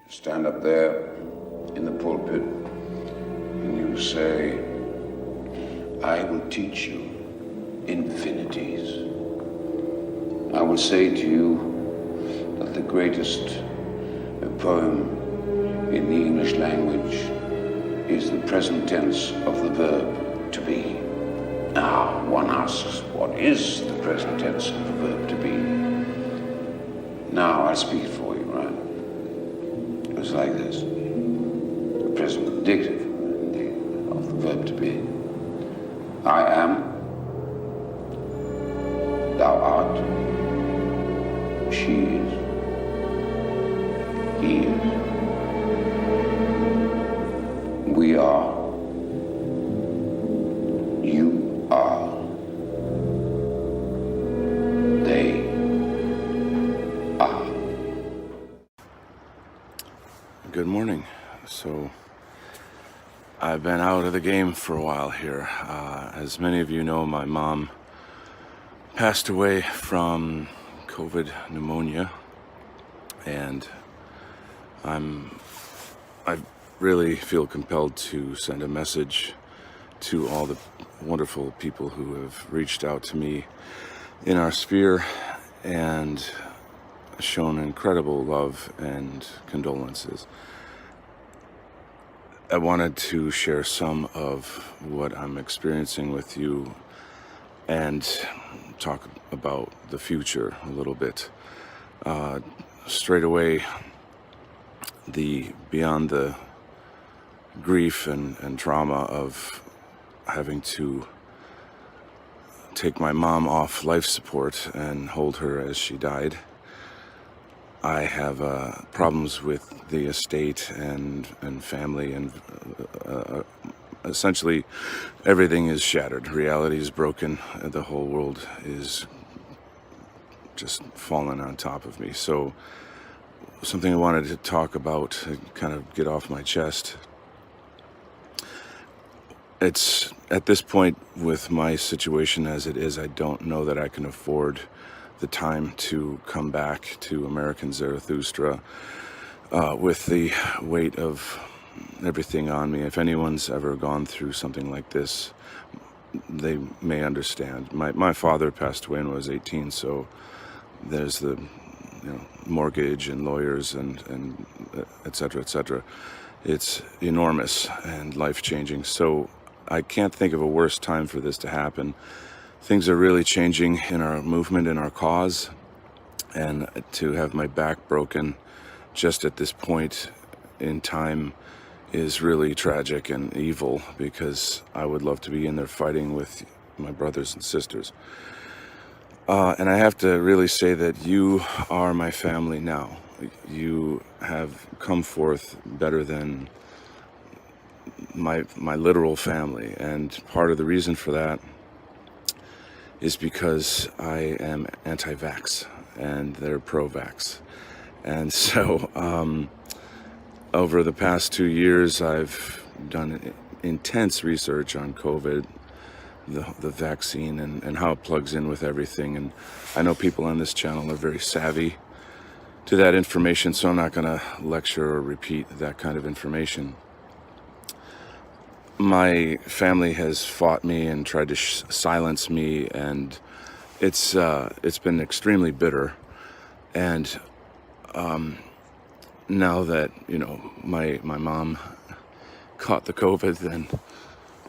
stand up there in the pulpit and you say, I will teach you infinities. I will say to you that the greatest poem in the English language is the present tense of the verb to be. Now, one asks, what is the present tense of the verb to be? Now, I'll speak it for you, right? It's like this. The present indicative of the verb to be. I am, thou art, she is, he is, we are, you are, they are. Good morning. So I've been out of the game for a while here. As many of you know, my mom passed away from COVID pneumonia, and I really feel compelled to send a message to all the wonderful people who have reached out to me in our sphere and shown incredible love and condolences. I wanted to share some of what I'm experiencing with you and talk about the future a little bit. Straight away, beyond the grief and trauma of having to take my mom off life support and hold her as she died, I have problems with the estate and family, and essentially everything is shattered. Reality is broken. The whole world is just falling on top of me. So something I wanted to talk about, to kind of get off my chest. It's at this point with my situation as it is, I don't know that I can afford the time to come back to American Zarathustra with the weight of everything on me. If anyone's ever gone through something like this, they may understand. My father passed away when I was 18, so there's the mortgage and lawyers and et cetera, et cetera. It's enormous and life-changing. So I can't think of a worse time for this to happen. Things are really changing in our movement, in our cause, and to have my back broken just at this point in time is really tragic and evil, because I would love to be in there fighting with my brothers and sisters. And I have to really say that you are my family now. You have come forth better than my literal family, and part of the reason for that is because I am anti-vax and they're pro-vax. And so over the past 2 years, I've done intense research on COVID, the vaccine, and how it plugs in with everything. And I know people on this channel are very savvy to that information, so I'm not going to lecture or repeat that kind of information. My family has fought me and tried to silence me, and it's been extremely bitter. And now that my mom caught the COVID, then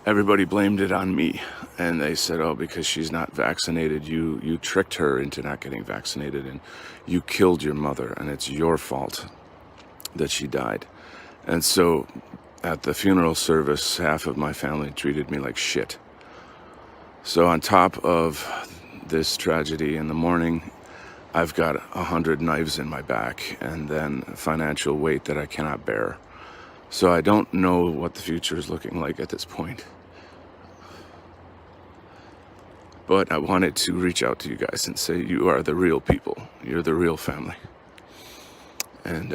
everybody blamed it on me, and they said, "Oh, because she's not vaccinated, you tricked her into not getting vaccinated, and you killed your mother, and it's your fault that she died." And so at the funeral service, half of my family treated me like shit. So on top of this tragedy in the morning, I've got 100 knives in my back, and then financial weight that I cannot bear. So I don't know what the future is looking like at this point. But I wanted to reach out to you guys and say you are the real people. You're the real family. And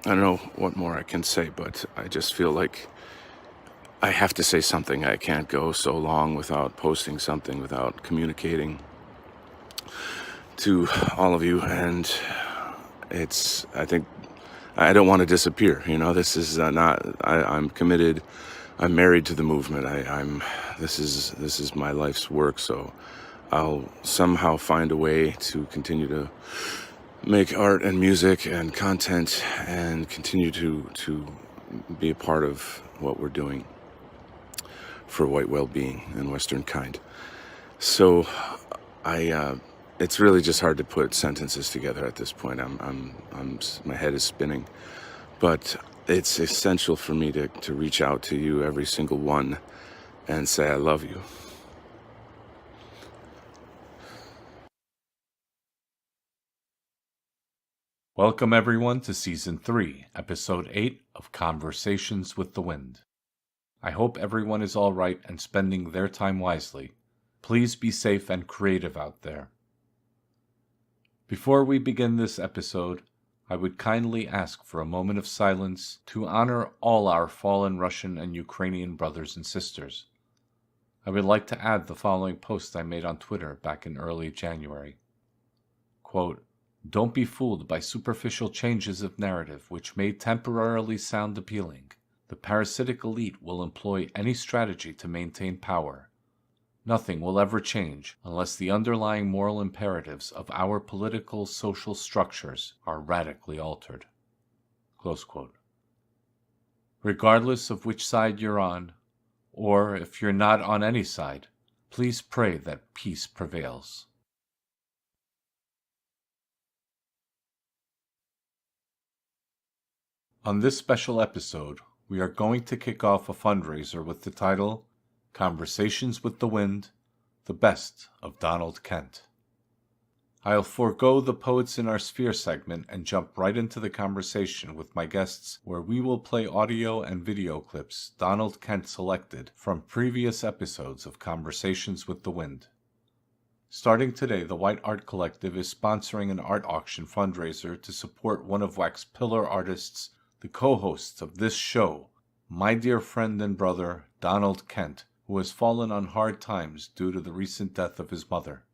I don't know what more I can say, but I just feel like I have to say something. I can't go so long without posting something, without communicating to all of you. And I think I don't want to disappear. This is not. I'm committed. I'm married to the movement. I'm. This is my life's work. So I'll somehow find a way to continue to make art and music and content and continue to be a part of what we're doing for white well-being and Western kind. So it's really just hard to put sentences together at this point. My head is spinning, but it's essential for me to reach out to you, every single one, and say I love you. Welcome everyone to Season 3, Episode 8 of Conversations with the Wind. I hope everyone is all right and spending their time wisely. Please be safe and creative out there. Before we begin this episode, I would kindly ask for a moment of silence to honor all our fallen Russian and Ukrainian brothers and sisters. I would like to add the following post I made on Twitter back in early January. Quote, "Don't be fooled by superficial changes of narrative which may temporarily sound appealing. The parasitic elite will employ any strategy to maintain power. Nothing will ever change unless the underlying moral imperatives of our political social structures are radically altered." Close quote. Regardless of which side you're on, or if you're not on any side, please pray that peace prevails. On this special episode, we are going to kick off a fundraiser with the title, Conversations with the Wind, The Best of Donald Kent. I'll forego the Poets in Our Sphere segment and jump right into the conversation with my guests, where we will play audio and video clips Donald Kent selected from previous episodes of Conversations with the Wind. Starting today, the White Art Collective is sponsoring an art auction fundraiser to support one of WAC's pillar artists, the co-hosts of this show, my dear friend and brother, Donald Kent, who has fallen on hard times due to the recent death of his mother.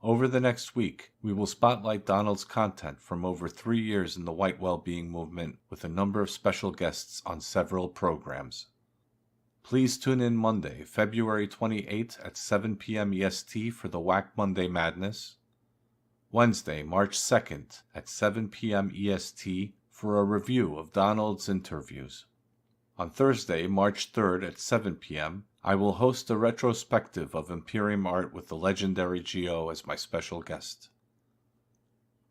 Over the next week, we will spotlight Donald's content from over 3 years in the white well-being movement with a number of special guests on several programs. Please tune in Monday, February 28th at 7 p.m. EST for the WAC Monday Madness, Wednesday, March 2nd at 7 p.m. EST for a review of Donald's interviews. On Thursday, March 3rd at 7 p.m., I will host a retrospective of Imperium art with the legendary Gio as my special guest.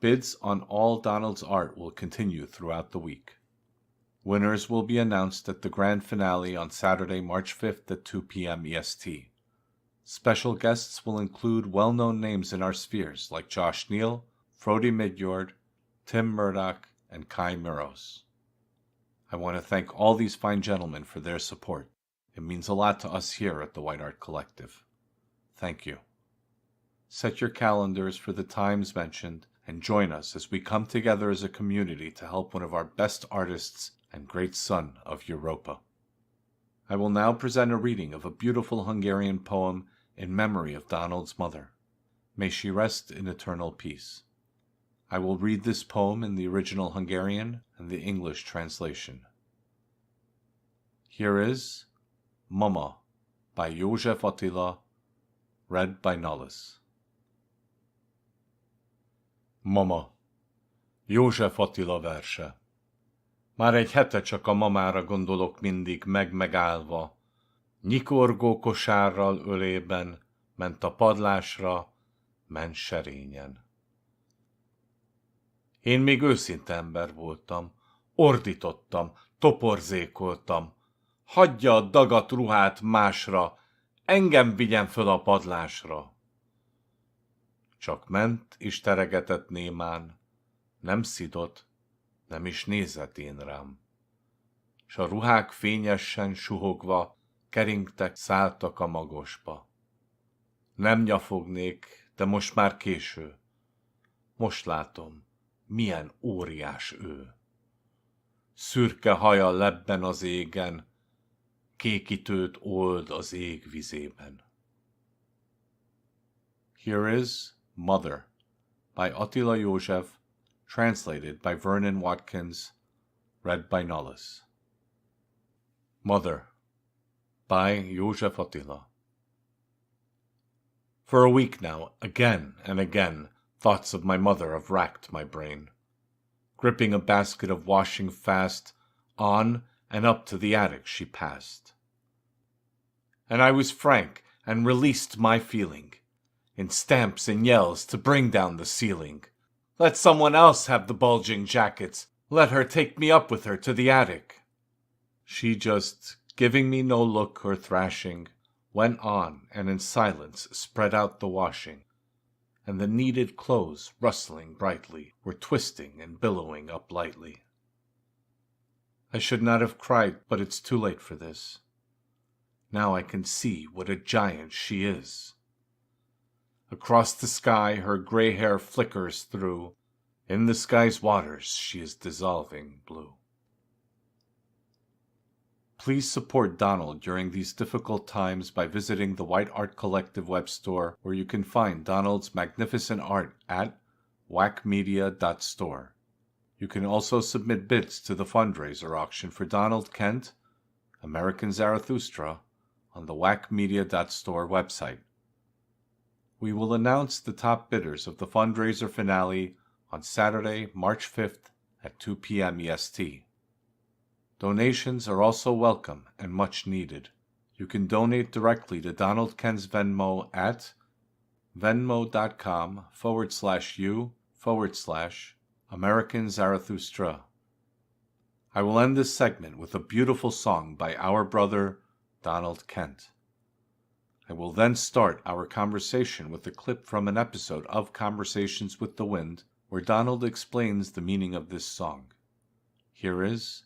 Bids on all Donald's art will continue throughout the week. Winners will be announced at the grand finale on Saturday, March 5th at 2 p.m. EST. Special guests will include well-known names in our spheres like Josh Neal, Frody Midjord, Tim Murdoch, and Kai Miros. I want to thank all these fine gentlemen for their support. It means a lot to us here at the White Art Collective. Thank you. Set your calendars for the times mentioned and join us as we come together as a community to help one of our best artists and great son of Europa. I will now present a reading of a beautiful Hungarian poem in memory of Donald's mother. May she rest in eternal peace. I will read this poem in the original Hungarian and the English translation. Here is Mama by József Attila, read by Nullis. Mama, József Attila verse. Már egy hete csak a mamára gondolok mindig megállva. Nyikorgó kosárral ölében, ment a padlásra, ment serényen. Én még őszinte ember voltam, ordítottam, toporzékoltam. Hagyja a dagat ruhát másra, engem vigyen föl a padlásra. Csak ment és teregetett némán, nem szidott, nem is nézett én rám. S a ruhák fényesen suhogva, keringtek, szálltak a magosba. Nem nyafognék, de most már késő. Most látom, milyen óriás ő. Szürke haja lebben az égen, kékítőt old az ég vizében. Here is Mother by Attila József, translated by Vernon Watkins, read by Nullis. Mother, by József Attila. For a week now, again and again, thoughts of my mother have racked my brain. Gripping a basket of washing fast, on and up to the attic she passed. And I was frank and released my feeling, in stamps and yells to bring down the ceiling. Let someone else have the bulging jackets, let her take me up with her to the attic. She just, giving me no look or thrashing, went on and in silence spread out the washing, and the kneaded clothes, rustling brightly, were twisting and billowing up lightly. I should not have cried, but it's too late for this. Now I can see what a giant she is. Across the sky her gray hair flickers through. In the sky's waters she is dissolving blue. Please support Donald during these difficult times by visiting the White Art Collective web store, where you can find Donald's magnificent art at whackmedia.store. You can also submit bids to the fundraiser auction for Donald Kent, American Zarathustra, on the whackmedia.store website. We will announce the top bidders of the fundraiser finale on Saturday, March 5th at 2 p.m. EST. Donations are also welcome and much needed. You can donate directly to Donald Kent's Venmo at venmo.com/u/American Zarathustra. I will end this segment with a beautiful song by our brother, Donald Kent. I will then start our conversation with a clip from an episode of Conversations with the Wind, where Donald explains the meaning of this song. Here is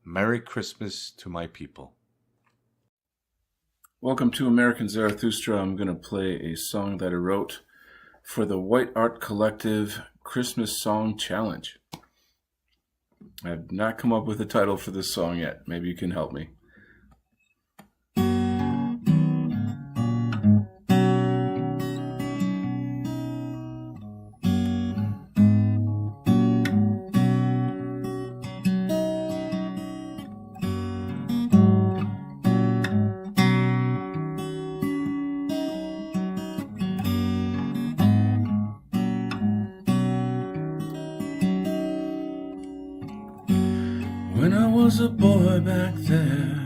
Merry Christmas to My People. Welcome to American Zarathustra. I'm going to play a song that I wrote for the White Art Collective Christmas Song Challenge. I have not come up with a title for this song yet. Maybe you can help me. When I was a boy back there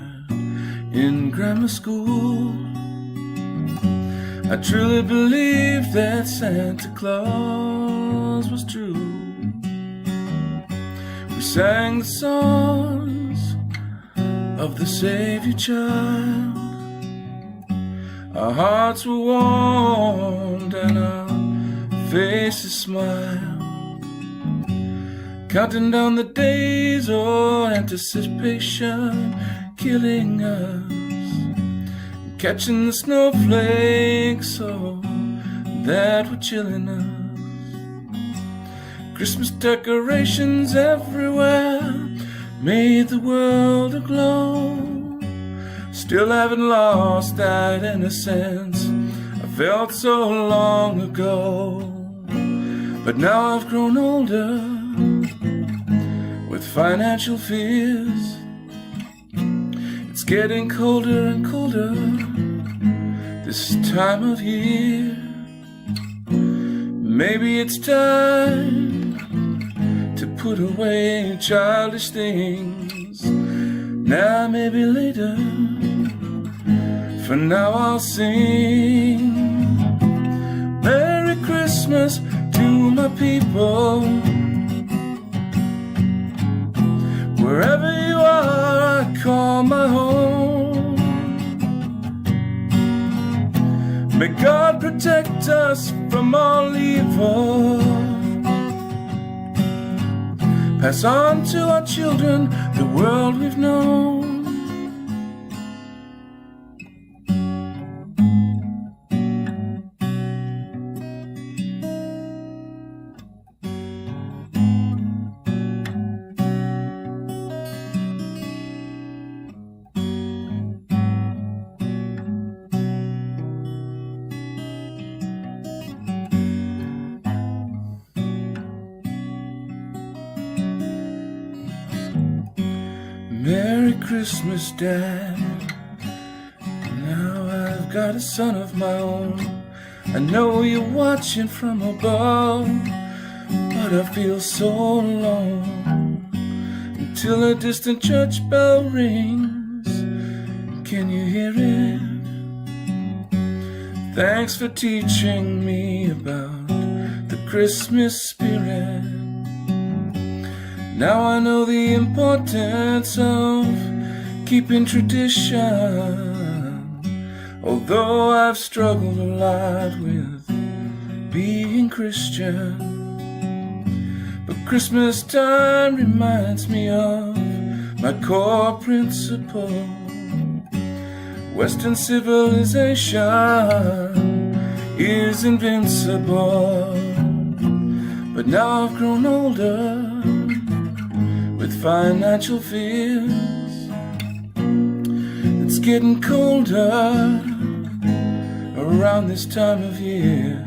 in grammar school, I truly believed that Santa Claus was true. We sang the songs of the Savior child. Our hearts were warmed and our faces smiled, counting down the days, oh, anticipation killing us, catching the snowflakes, oh, that were chilling us. Christmas decorations everywhere made the world aglow. Still haven't lost that innocence I felt so long ago. But now I've grown older, with financial fears. It's getting colder and colder this time of year. Maybe it's time to put away childish things. Now, maybe later. For now I'll sing Merry Christmas to my people. Wherever you are, I call my home. May God protect us from all evil. Pass on to our children the world we've known. Christmas, Dad. Now I've got a son of my own. I know you're watching from above, but I feel so alone. Until a distant church bell rings, can you hear it? Thanks for teaching me about the Christmas spirit. Now I know the importance of keeping tradition, although I've struggled a lot with being Christian. But Christmas time reminds me of my core principle. Western civilization is invincible. But now I've grown older with financial fears. It's getting colder around this time of year.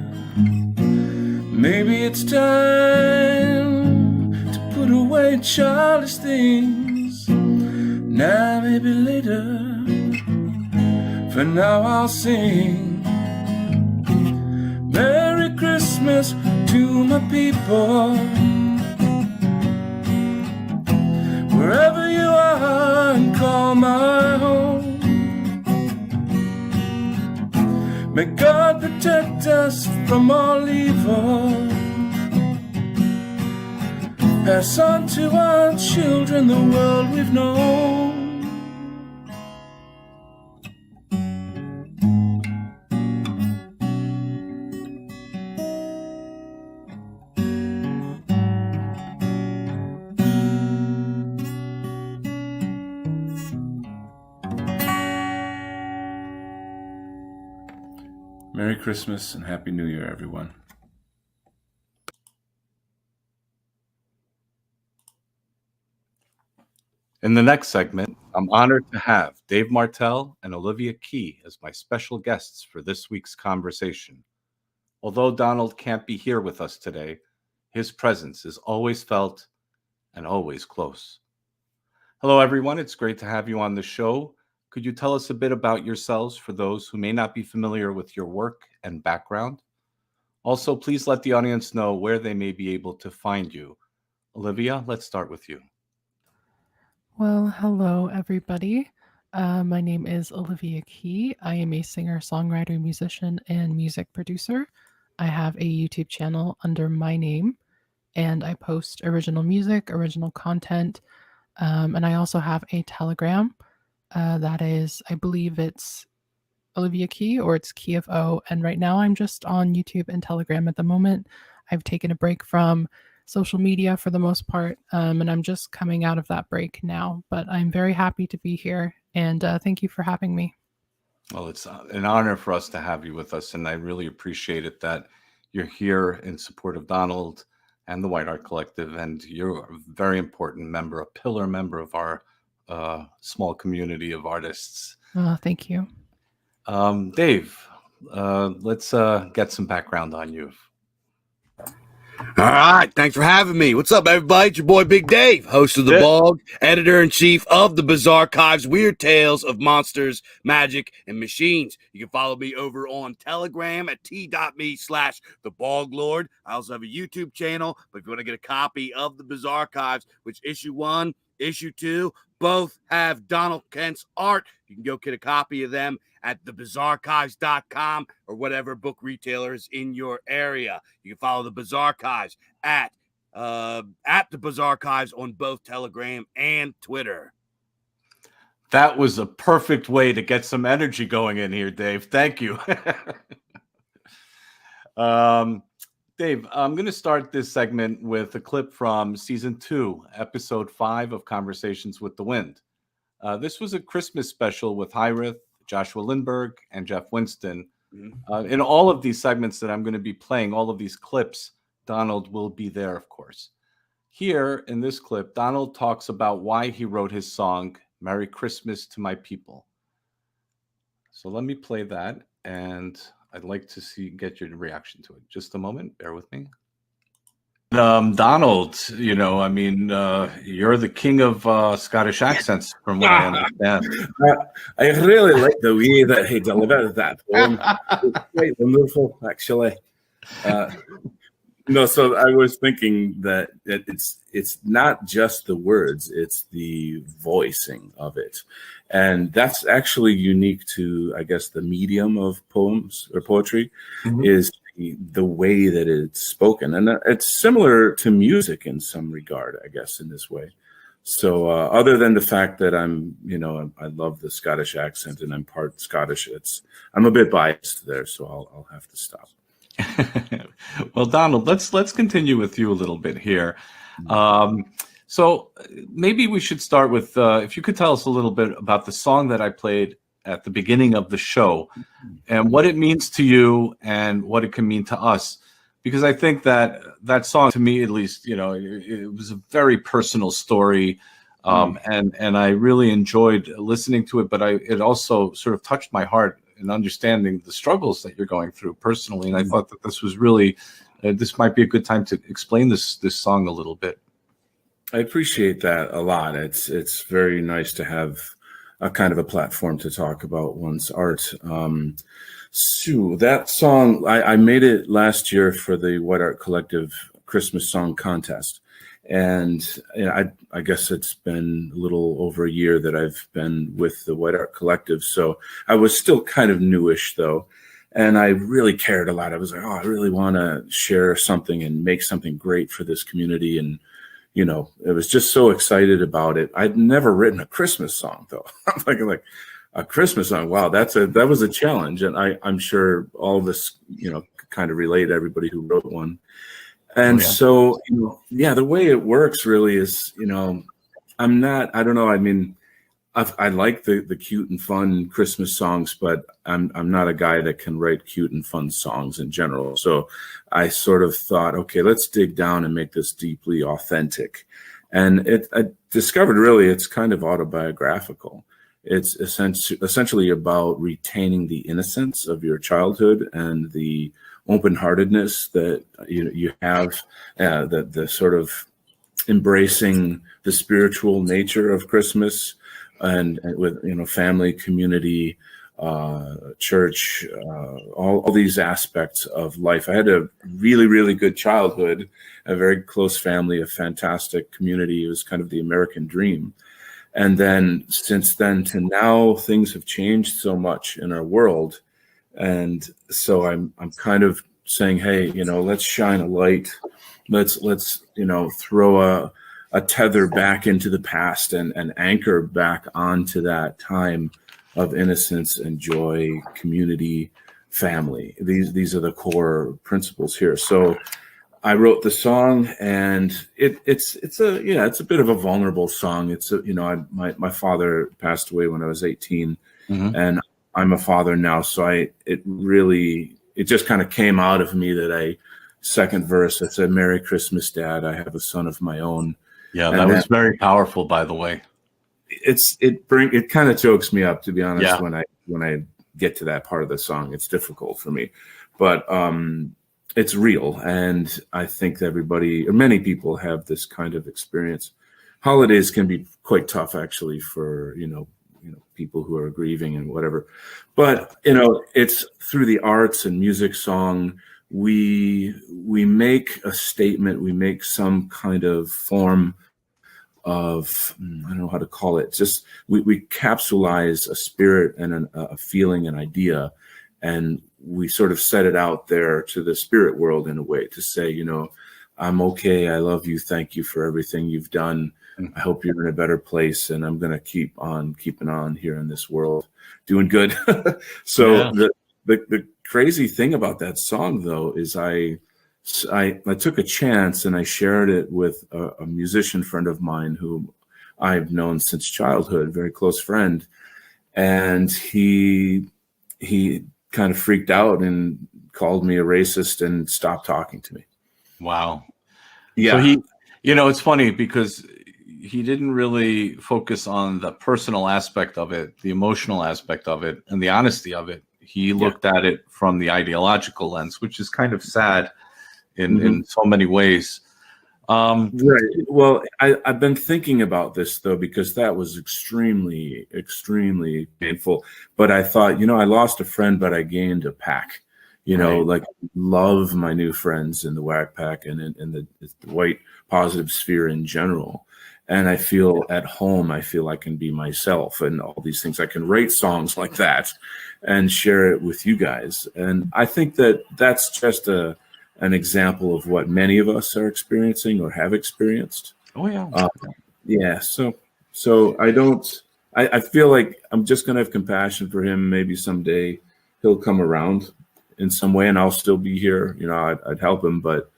Maybe it's time to put away childish things. Now, maybe later. For now I'll sing Merry Christmas to my people. Wherever you are and call my home. May God protect us from all evil. Pass on to our children the world we've known. Merry Christmas and Happy New Year, everyone. In the next segment, I'm honored to have Dave Martell and Olivia Key as my special guests for this week's conversation. Although Donald can't be here with us today, his presence is always felt and always close. Hello, everyone. It's great to have you on the show. Could you tell us a bit about yourselves for those who may not be familiar with your work and background? Also, please let the audience know where they may be able to find you. Olivia, let's start with you. Well, hello, everybody. My name is Olivia Key. I am a singer, songwriter, musician, and music producer. I have a YouTube channel under my name, and I post original music, original content, and I also have a Telegram. That is, I believe it's Olivia Key or it's Key of O. And right now I'm just on YouTube and Telegram at the moment. I've taken a break from social media for the most part, and I'm just coming out of that break now. But I'm very happy to be here, and thank you for having me. Well, it's an honor for us to have you with us, and I really appreciate it that you're here in support of Donald and the White Art Collective, and you're a very important member, a pillar member of our small community of artists. Thank you. Dave, let's get some background on you. All right, thanks for having me. What's up, everybody? It's your boy Big Dave, host of The Bog, editor-in-chief of the Bizarchives, Weird Tales of Monsters, Magic, and Machines. You can follow me over on Telegram at t.me/theBogLord. I also have a YouTube channel, but if you want to get a copy of the Bizarchives, which issue 1, issue 2, both have Donald Kent's art, you can go get a copy of them at thebizarchives.com or whatever book retailer is in your area. You can follow the Bizarchives at the Bizarchives on both Telegram and Twitter. That was a perfect way to get some energy going in here, Dave. Thank you. Dave, I'm going to start this segment with a clip from Season 2, Episode 5 of Conversations with the Wind. This was a Christmas special with Hyrith, Joshua Lindbergh, and Jeff Winston. In all of these segments that I'm going to be playing, all of these clips, Donald will be there, of course. Here, in this clip, Donald talks about why he wrote his song, Merry Christmas to My People. So let me play that, and I'd like to get your reaction to it. Just a moment. Bear with me. Donald, I mean, you're the king of Scottish accents, from what I understand. I really like the way that he delivered that poem. It's quite wonderful, actually. No, so I was thinking that it's not just the words, it's the voicing of it. And that's actually unique to, I guess, the medium of poems or poetry, is the way that it's spoken. And it's similar to music in some regard, I guess, in this way. So other than the fact that I love the Scottish accent and I'm part Scottish, I'm a bit biased there, so I'll have to stop. Well, Donald, let's continue with you a little bit here. So maybe we should start with if you could tell us a little bit about the song that I played at the beginning of the show and what it means to you and what it can mean to us. Because I think that song, to me at least, it was a very personal story. And I really enjoyed listening to it, but it also sort of touched my heart in understanding the struggles that you're going through personally. And I thought that this was really, this might be a good time to explain this song a little bit. I appreciate that a lot. It's very nice to have a kind of a platform to talk about one's art. So that song, I made it last year for the White Art Collective Christmas Song Contest. And I guess it's been a little over a year that I've been with the White Art Collective. So I was still kind of newish, though. And I really cared a lot. I was like, I really want to share something and make something great for this community. And, I was just so excited about it. I'd never written a Christmas song, though. I'm like a Christmas song. Wow, that was a challenge. And I'm sure all of us, kind of relate to everybody who wrote one. And so, the way it works really is, I don't know. I mean, I like the cute and fun Christmas songs, but I'm not a guy that can write cute and fun songs in general. So I sort of thought, okay, let's dig down and make this deeply authentic. And I discovered really it's kind of autobiographical. It's essentially about retaining the innocence of your childhood and the open-heartedness that you have, the sort of embracing the spiritual nature of Christmas, and with family, community, church, all these aspects of life. I had a really, really good childhood, a very close family, a fantastic community. It was kind of the American dream. And then since then to now, things have changed so much in our world. And so I'm kind of saying, hey, let's shine a light. Let's throw a tether back into the past and anchor back onto that time of innocence and joy, community, family. These are the core principles here. So I wrote the song, and it's a bit of a vulnerable song. It's my father passed away when I was 18, and I'm a father now, so it just kind of came out of me that second verse, I said, "Merry Christmas, Dad. I have a son of my own." Yeah, that was very powerful, by the way. It kind of chokes me up, to be honest. When I get to that part of the song, it's difficult for me, but it's real, and I think everybody or many people have this kind of experience. Holidays can be quite tough, actually, for people who are grieving and whatever, but it's through the arts and music, song, we make a statement, we make some kind of form of, I don't know how to call it, just we capsulize a spirit and a feeling, an idea, and we sort of set it out there to the spirit world in a way to say, I'm okay, I love you, thank you for everything you've done. I hope you're in a better place, and I'm going to keep on keeping on here in this world, doing good. So the crazy thing about that song, though, is I took a chance and I shared it with a musician friend of mine who I've known since childhood, very close friend, and he kind of freaked out and called me a racist and stopped talking to me. Wow. Yeah. So he, it's funny because he didn't really focus on the personal aspect of it, the emotional aspect of it, and the honesty of it. He looked at it from the ideological lens, which is kind of sad in so many ways. Right. Well, I've been thinking about this though, because that was extremely, extremely painful. But I thought, I lost a friend, but I gained a pack. Right. Like love my new friends in the Whack Pack and in the white positive sphere in general. And I feel at home. I feel I can be myself and all these things. I can write songs like that and share it with you guys. And I think that that's just an example of what many of us are experiencing or have experienced. Oh yeah. Yeah. So I feel like I'm just going to have compassion for him. Maybe someday he'll come around in some way and I'll still be here. I'd help him, but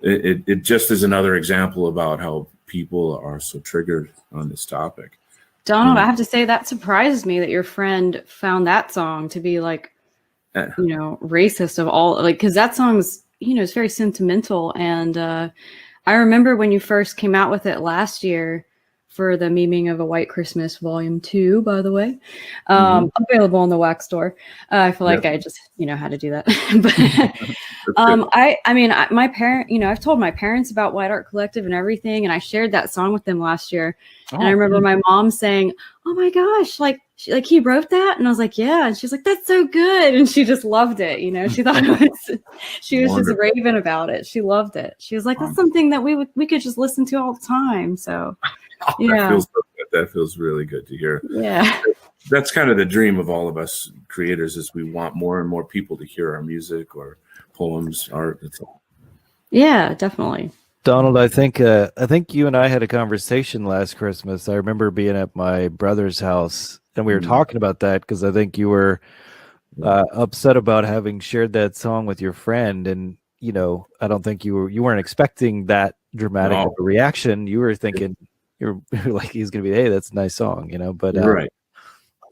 it just is another example about how people are so triggered on this topic. Donald, I have to say that surprises me that your friend found that song to be like, racist of all, like, because that song's, it's very sentimental. And I remember when you first came out with it last year for the Memeing of a White Christmas Volume 2, by the way, available on the Wax Store. I feel like I just, had to do that. But my parent, I've told my parents about White Art Collective and everything, and I shared that song with them last year. And I remember my mom saying, "Oh my gosh, like he wrote that?" And I was like, "Yeah." And she's like, "That's so good." And she just loved it. She thought she was just raving about it. She loved it. She was like, "That's something that we could just listen to all the time." So yeah, that feels really good to hear. Yeah, that's kind of the dream of all of us creators, is we want more and more people to hear our music or poems, art. That's all. Yeah, definitely. Donald, I think you and I had a conversation last Christmas. I remember being at my brother's house and we were talking about that because I think you were upset about having shared that song with your friend, and I don't think you weren't expecting that dramatic of a reaction. You were thinking you're like, he's gonna be, hey, that's a nice song, But right.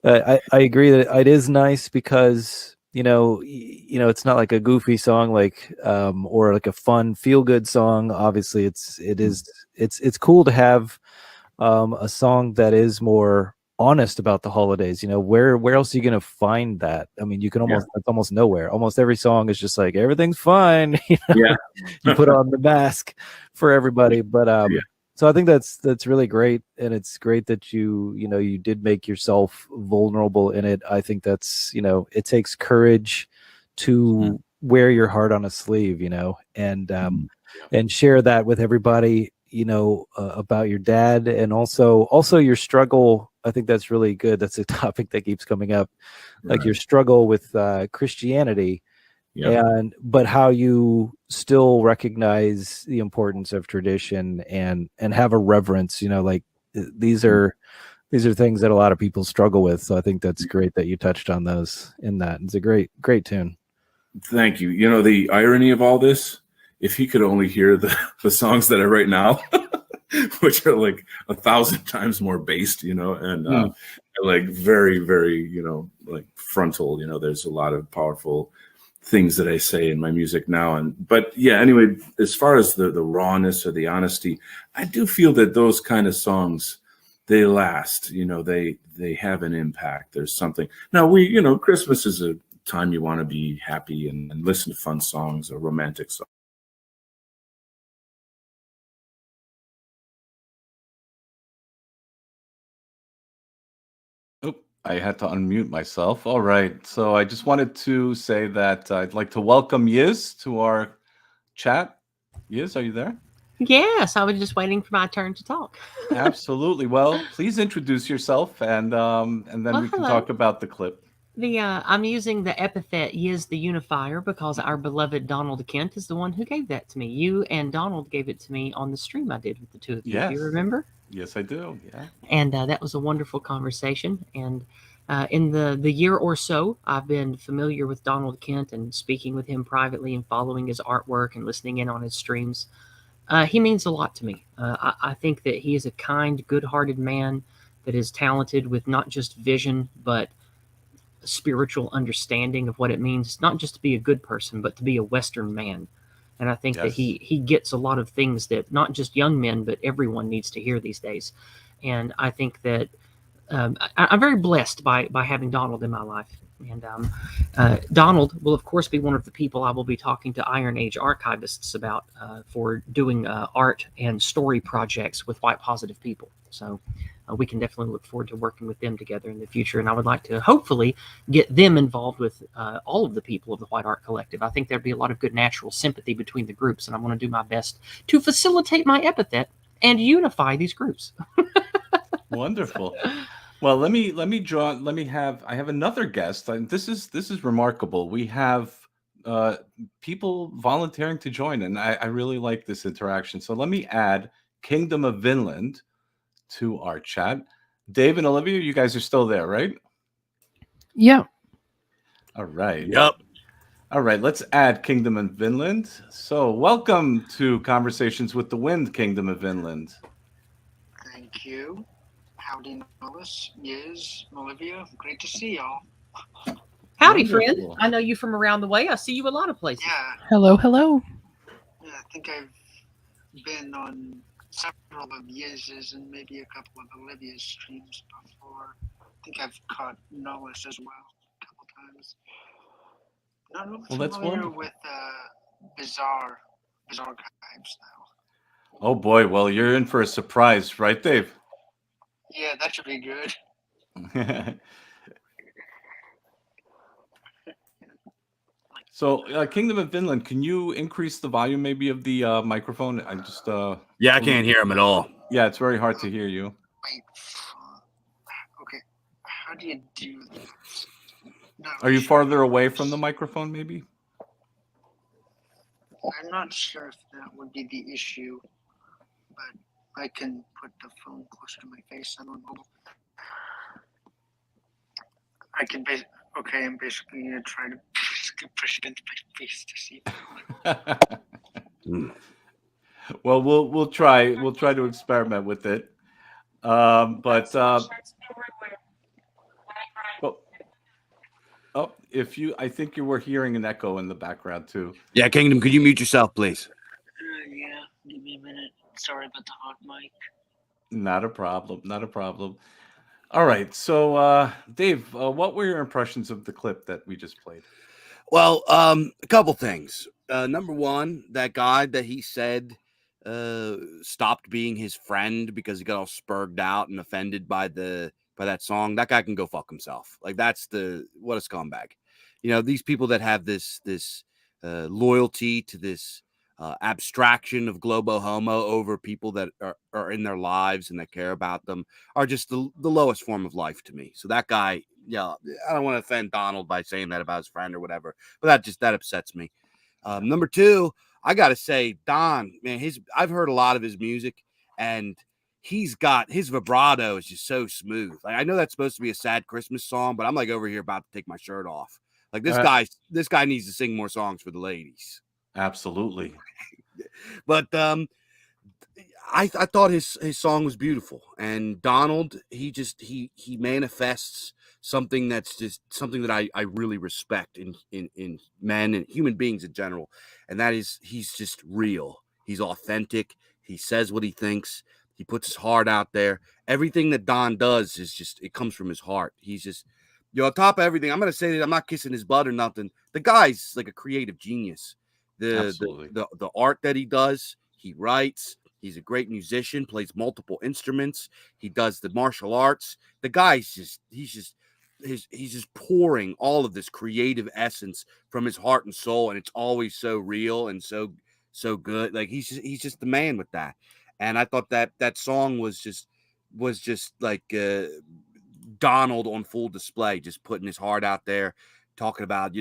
I agree that it is nice because it's not like a goofy song or like a fun feel good song. Obviously it's cool to have a song that is more honest about the holidays. Where else are you gonna find that? I mean, you can it's almost nowhere. Almost every song is just like everything's fine. You put on the mask for everybody, but so I think that's really great, and it's great that you did make yourself vulnerable in it. I think that's it takes courage to wear your heart on a sleeve, and share that with everybody, about your dad, and also your struggle. I think that's really good. That's a topic that keeps coming up, like your struggle with Christianity. But how you still recognize the importance of tradition and have a reverence, these are things that a lot of people struggle with. So I think that's great that you touched on those in that. It's a great tune. Thank you. The irony of all this, if he could only hear the songs that I write now, which are like 1,000 times more based, and like very, very, like frontal, there's a lot of powerful things that I say in my music now. But anyway, as far as the rawness or the honesty, I do feel that those kind of songs, they last, they have an impact. There's something. Now Christmas is a time you want to be happy and listen to fun songs or romantic songs. I had to unmute myself. All right. So I just wanted to say that I'd like to welcome Yiz to our chat. Yiz, are you there? Yes, I was just waiting for my turn to talk. Absolutely. Well, please introduce yourself, and then we can talk about the clip. I'm using the epithet Yiz the Unifier because our beloved Donald Kent is the one who gave that to me. You and Donald gave it to me on the stream I did with the two of you. Yes. Do you remember? Yes, I do. Yeah. And that was a wonderful conversation. And in the year or so, I've been familiar with Donald Kent and speaking with him privately and following his artwork and listening in on his streams. He means a lot to me. I think that he is a kind, good-hearted man that is talented with not just vision, but spiritual understanding of what it means, not just to be a good person, but to be a Western man. And I think that he gets a lot of things that not just young men, but everyone needs to hear these days. And I think that I'm very blessed by having Donald in my life. And Donald will, of course, be one of the people I will be talking to Iron Age archivists about for doing art and story projects with white positive people. So we can definitely look forward to working with them together in the future. And I would like to hopefully get them involved with all of the people of the White Art Collective. I think there'd be a lot of good natural sympathy between the groups, and I want to do my best to facilitate my epithet and unify these groups. Wonderful. Well, I have another guest. This is remarkable. We have people volunteering to join, and I really like this interaction. So let me add Kingdom of Vinland to our chat. Dave and Olivia, you guys are still there, right? Yeah. All right. Yep. All right, let's add Kingdom of Vinland. So welcome to Conversations with the Wind, Kingdom of Vinland. Thank you. Howdy, Nolis, Yiz, Olivia. Great to see y'all. Howdy, Wonderful. friend. I know you from around the way. I see you a lot of places. Yeah, Hello, hello. yeah, I think I've been on several of Yiz's and maybe a couple of Olivia's streams before. I think I've caught Nolis as well a couple times. Not really Well, that's familiar wonderful. with Bizarre Archives now. Oh boy, well, you're in for a surprise, right, Dave? Yeah, that should be good. So, Kingdom of Vinland, can you increase the volume maybe of the microphone? I just Yeah, I can't hear him at all. yeah, it's very hard to hear you. Wait. Okay, how do you do this? Not Are you really sure. farther away from the microphone maybe? I'm not sure if that would be the issue, but I can put the phone closer to my face. I'm on mobile. I can okay, I'm basically gonna try to push it into my face to see if Well, we'll try to experiment with it. But oh, I think you were hearing an echo in the background too. Yeah, Kingdom, could you mute yourself, please? yeah, give me a minute. Sorry about the hot mic. Not a problem. Not a problem. All right. So, Dave, what were your impressions of the clip that we just played? Well, a couple things. Number one, that guy that he said stopped being his friend because he got all spurred out and offended by that song. That guy can go fuck himself. Like, what a scumbag. You know, these people that have this loyalty to this abstraction of globo homo over people that are in their lives and that care about them are just the lowest form of life to me. So that guy, yeah, I don't want to offend Donald by saying that about his friend or whatever, but that upsets me. Number two, I gotta say, Don, man, I've heard a lot of his music, and he's got his vibrato is just so smooth. Like, I know that's supposed to be a sad Christmas song, but I'm like over here about to take my shirt off. Like, this guy needs to sing more songs for the ladies. Absolutely. But I thought his song was beautiful, and Donald, he manifests something that's just something that I really respect in men and human beings in general, and that is he's just real. He's authentic. He says what he thinks. He puts his heart out there. Everything that Don does is just, it comes from his heart. He's just, on top of everything, I'm gonna say that I'm not kissing his butt or nothing. The guy's like a creative genius. The art that he does, he writes. He's a great musician, plays multiple instruments. He does the martial arts. The guy's he's just pouring all of this creative essence from his heart and soul, and it's always so real and so good. Like, he's just the man with that. And I thought that song was just like Donald on full display, just putting his heart out there, talking about,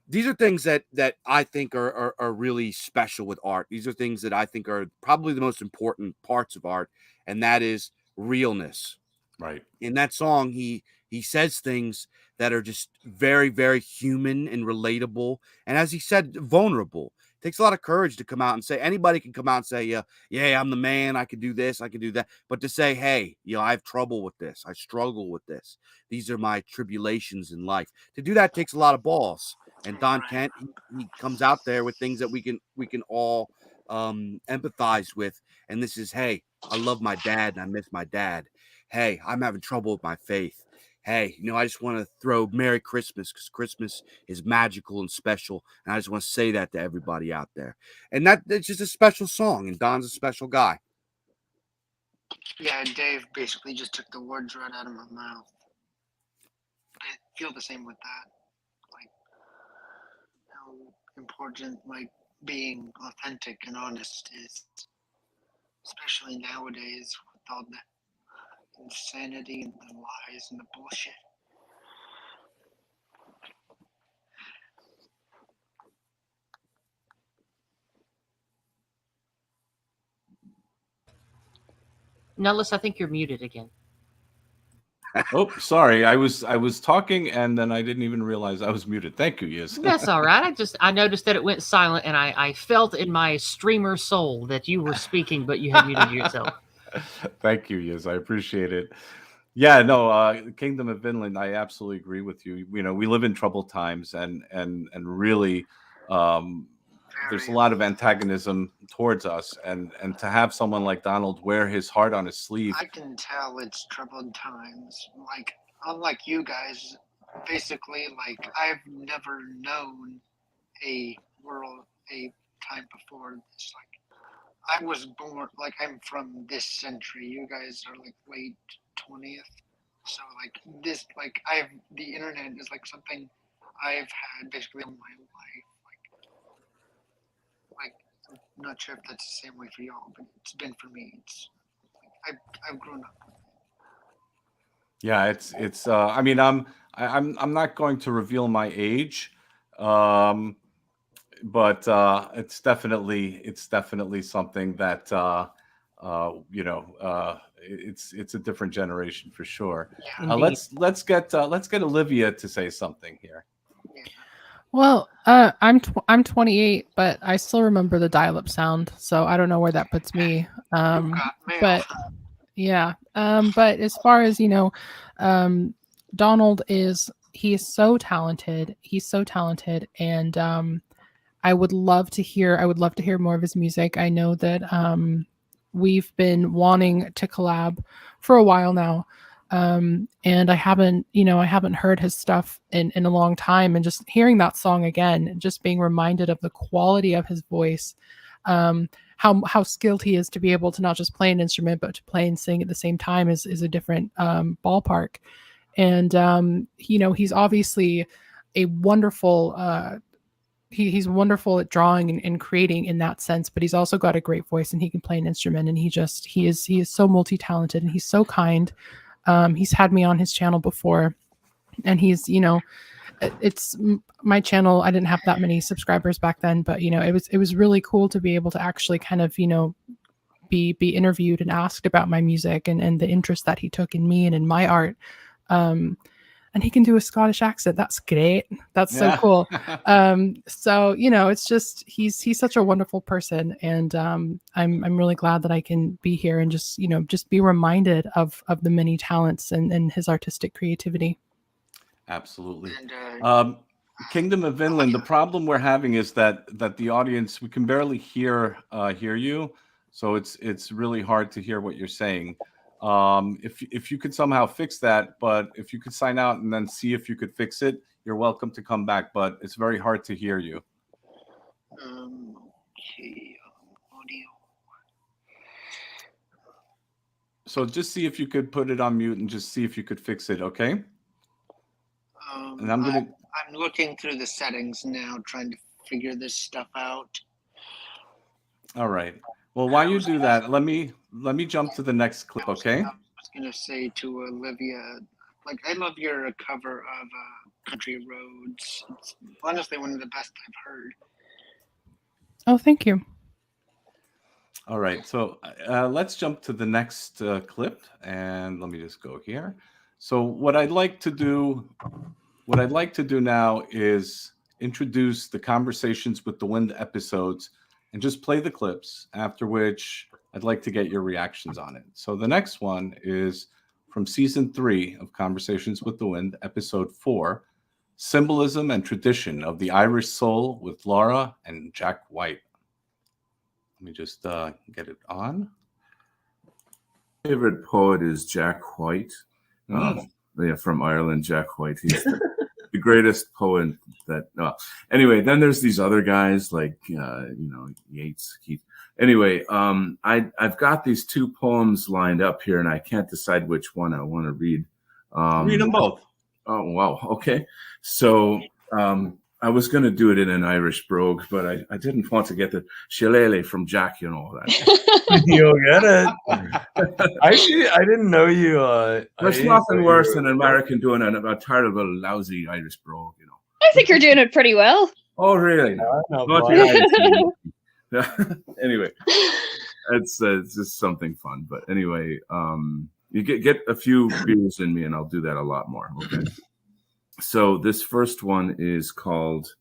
these are things that I think are really special with art. These are things that I think are probably the most important parts of art, and that is realness. Right. In that song, he says things that are just very, very human and relatable, and as he said, vulnerable. It takes a lot of courage to come out and say, anybody can come out and say, yeah, I'm the man, I can do this, I can do that. But to say, hey, I have trouble with this, I struggle with this, these are my tribulations in life. To do that takes a lot of balls. And Don Kent, he comes out there with things that we can all empathize with. And this is, hey, I love my dad and I miss my dad. Hey, I'm having trouble with my faith. Hey, I just want to throw Merry Christmas because Christmas is magical and special. And I just want to say that to everybody out there. And that's just a special song. And Don's a special guy. Yeah, Dave basically just took the words right out of my mouth. I feel the same with that. Like how important like being authentic and honest is, especially nowadays with all the insanity and the lies and the bullshit. Nellis, I think you're muted again. Oh, sorry. I was talking and then I didn't even realize I was muted. Thank you, Yes. That's all right. I noticed that it went silent, and I felt in my streamer soul that you were speaking, but you had muted yourself. Thank you, Yes. I appreciate it. Yeah, no, Kingdom of Vinland, I absolutely agree with you. We live in troubled times, and really, there's a lot of antagonism towards us, and to have someone like Donald wear his heart on his sleeve. I can tell it's troubled times. Like, unlike you guys, basically, like, I've never known a time before this. Like, I was born, like, I'm from this century. You guys are, like, late 20th. So, like, the internet is, like, something I've had basically all my life. Like, I'm not sure if that's the same way for y'all, but it's been for me. It's I've grown up. Yeah, it's. I mean, I'm not going to reveal my age, but it's definitely something that it's a different generation for sure. Let's get Olivia to say something here. Well, I'm 28, but I still remember the dial-up sound, so I don't know where that puts me. But yeah, but as far as Donald he's so talented. He's so talented, and I would love to hear more of his music. I know that we've been wanting to collab for a while now. And I haven't heard his stuff in a long time, and just hearing that song again, just being reminded of the quality of his voice, how skilled he is to be able to not just play an instrument, but to play and sing at the same time is a different ballpark. And he's obviously a wonderful he's wonderful at drawing and creating in that sense, but he's also got a great voice, and he can play an instrument, and he is so multi-talented, and he's so kind. He's had me on his channel before, and he's, it's my channel. I didn't have that many subscribers back then, but it was really cool to be able to actually kind of, be interviewed and asked about my music and the interest that he took in me and in my art. And he can do a Scottish accent. That's great. That's so cool. So, it's just, he's such a wonderful person. And I'm really glad that I can be here and just be reminded of the many talents and his artistic creativity. Absolutely. Kingdom of Vinland, the problem we're having is that the audience, we can barely hear you. So it's really hard to hear what you're saying. If you could somehow fix that, but if you could sign out and then see if you could fix it, you're welcome to come back, but it's very hard to hear you. Okay, audio. So just see if you could put it on mute and just see if you could fix it, okay? And I'm looking through the settings now, trying to figure this stuff out. All right. Well, while you do that, let me jump to the next clip, okay? I was gonna say to Olivia, like, I love your cover of Country Roads. It's honestly one of the best I've heard. Oh, thank you. All right, so let's jump to the next clip, and let me just go here. So what I'd like to do now is introduce the Conversations with the Wind episodes and just play the clips, after which I'd like to get your reactions on it. So the next one is from season 3 of Conversations with the Wind, episode 4, Symbolism and Tradition of the Irish Soul, with Laura and Jack White. Let me just get it on. favorite poet is Jack White. Yeah, from Ireland, Jack White. He's the greatest poet that. Anyway, then there's these other guys like Yeats, Keith. Anyway, I've got these two poems lined up here, and I can't decide which one I want to read. Read them both. Oh wow, okay. So I was going to do it in an Irish brogue, but I didn't want to get the shillelagh from Jack, that. You'll get it. Actually, I didn't know you. There's nothing worse than an American doing a terrible, lousy Irish brogue, I think you're doing it pretty well. Oh, really? No, Anyway, it's just something fun. But anyway, you get a few beers in me, and I'll do that a lot more. Okay. So this first one is called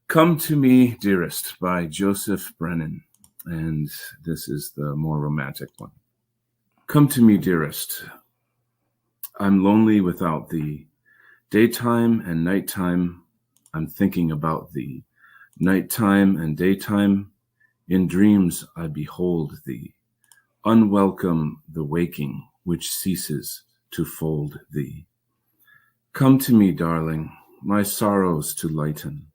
"Come to Me, Dearest" by Joseph Brennan, and this is the more romantic one. Come to me, dearest. I'm lonely without thee. Daytime and nighttime, I'm thinking about thee. Nighttime and daytime, in dreams I behold thee. Unwelcome the waking which ceases to fold thee. Come to me, darling, my sorrows to lighten.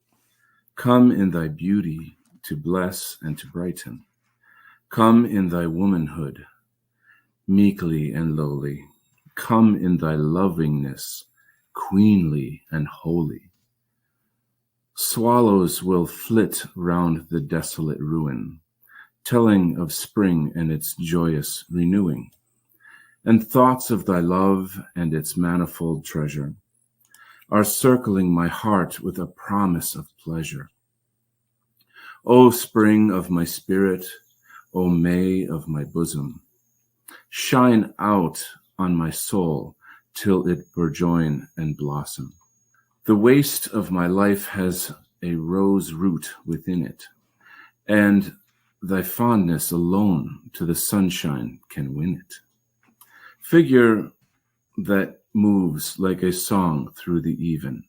Come in thy beauty to bless and to brighten. Come in thy womanhood, meekly and lowly. Come in thy lovingness, queenly and holy. Swallows will flit round the desolate ruin, telling of spring and its joyous renewing, and thoughts of thy love and its manifold treasure are circling my heart with a promise of pleasure. O spring of my spirit, O May of my bosom, shine out on my soul till it burgeon and blossom. The waste of my life has a rose root within it, and thy fondness alone to the sunshine can win it. Figure that moves like a song through the even,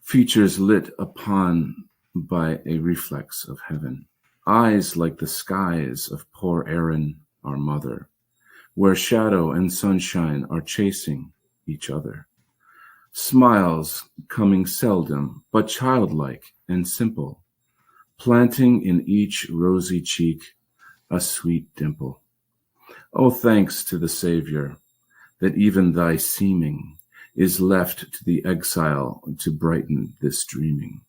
features lit upon by a reflex of heaven, eyes like the skies of poor Erin, our mother, where shadow and sunshine are chasing each other. Smiles coming seldom, but childlike and simple, planting in each rosy cheek a sweet dimple. Oh, thanks to the Savior, that even thy seeming is left to the exile to brighten this dreaming.